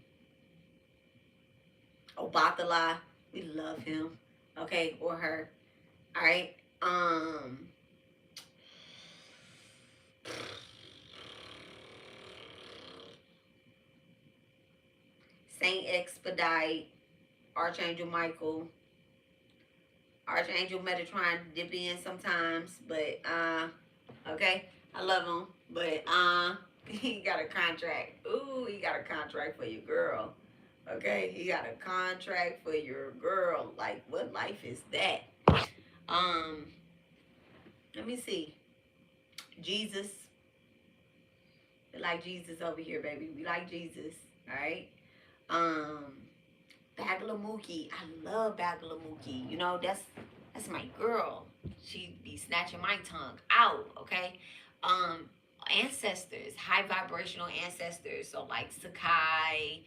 Obatala. We love him. Okay? Or her. Alright? Saint Expedite, Archangel Michael, Archangel Metatron dip in sometimes, but okay, I love him, but he got a contract. Ooh, he got a contract for your girl. Okay, he got a contract for your girl. Like, what life is that? Um, Let me see. Jesus. We like Jesus over here, baby. We like Jesus. All right. Um, Bagalamuki. I love Bagalamuki. That's my girl. She be snatching my tongue out. Okay. Um, Ancestors, high vibrational ancestors. So like Sakai,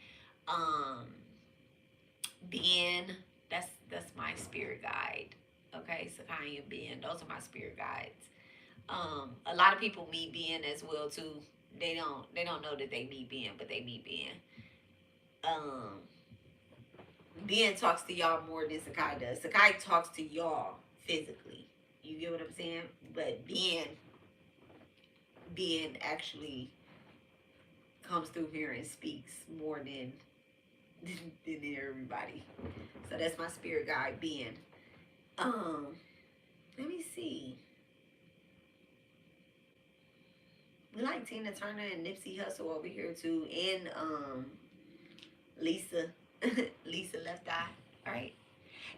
um, Ben. That's my spirit guide. Okay, Sakai and Ben. Those are my spirit guides. A lot of people meet Ben as well too. They don't know that they meet Ben, but they meet Ben. Ben talks to y'all more than Sakai does. Sakai talks to y'all physically. You get what I'm saying? But Ben actually comes through here and speaks more than everybody. So that's my spirit guide, Ben. Let me see. We like Tina Turner and Nipsey Hussle over here too, and Lisa, Lisa Left Eye. All right.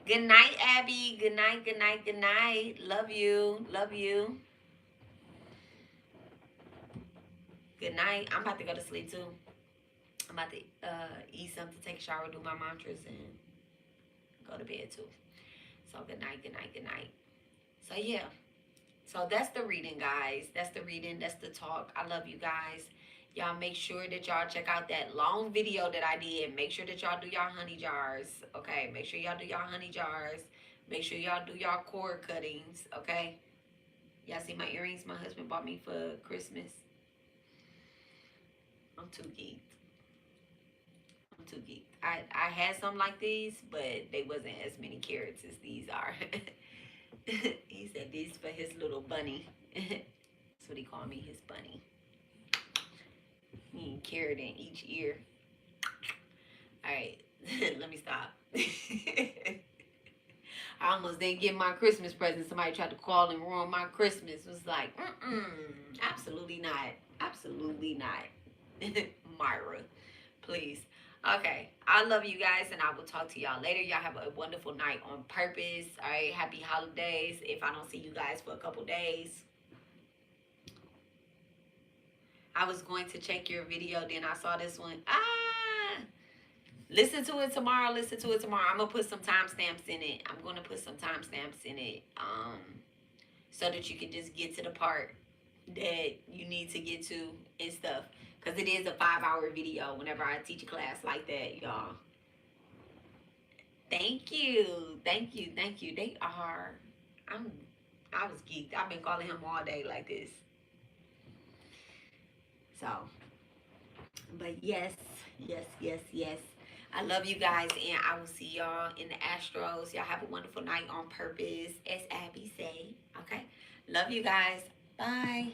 Good night, Abby. Good night. Good night. Good night. Love you. Love you. Good night. I'm about to go to sleep too. I'm about to eat something, take a shower, do my mantras, and go to bed too. So good night. Good night. Good night. So yeah. So that's the reading, guys. That's the reading. That's the talk. I love you guys. Y'all make sure that y'all check out that long video that I did. Make sure that y'all do y'all honey jars. Okay. Make sure y'all do y'all honey jars. Make sure y'all do y'all cord cuttings. Okay. Y'all see my earrings my husband bought me for Christmas? I'm too geeked. I'm too geeked. I had some like these, but they wasn't as many carats as these are. He said this for his little bunny. That's what he called me, his bunny. He carrot in each ear. Alright, let me stop. I almost didn't get my Christmas present. Somebody tried to call and ruin my Christmas. It was like, absolutely not. Absolutely not. Myra, please. Okay, I love you guys, and I will talk to y'all later. Y'all have a wonderful night on purpose. All right, happy holidays. If I don't see you guys for a couple days. I was going to check your video, then I saw this one. Listen to it tomorrow. Listen to it tomorrow. I'm gonna put some timestamps in it. I'm gonna put some timestamps in it, so that you can just get to the part that you need to get to and stuff. Because it is a 5-hour video whenever I teach a class like that, y'all. Thank you. Thank you. Thank you. They are. I was geeked. I've been calling him all day like this. So, but yes. I love you guys, and I will see y'all in the Astros. Y'all have a wonderful night on purpose, as Abby say. Okay? Love you guys. Bye.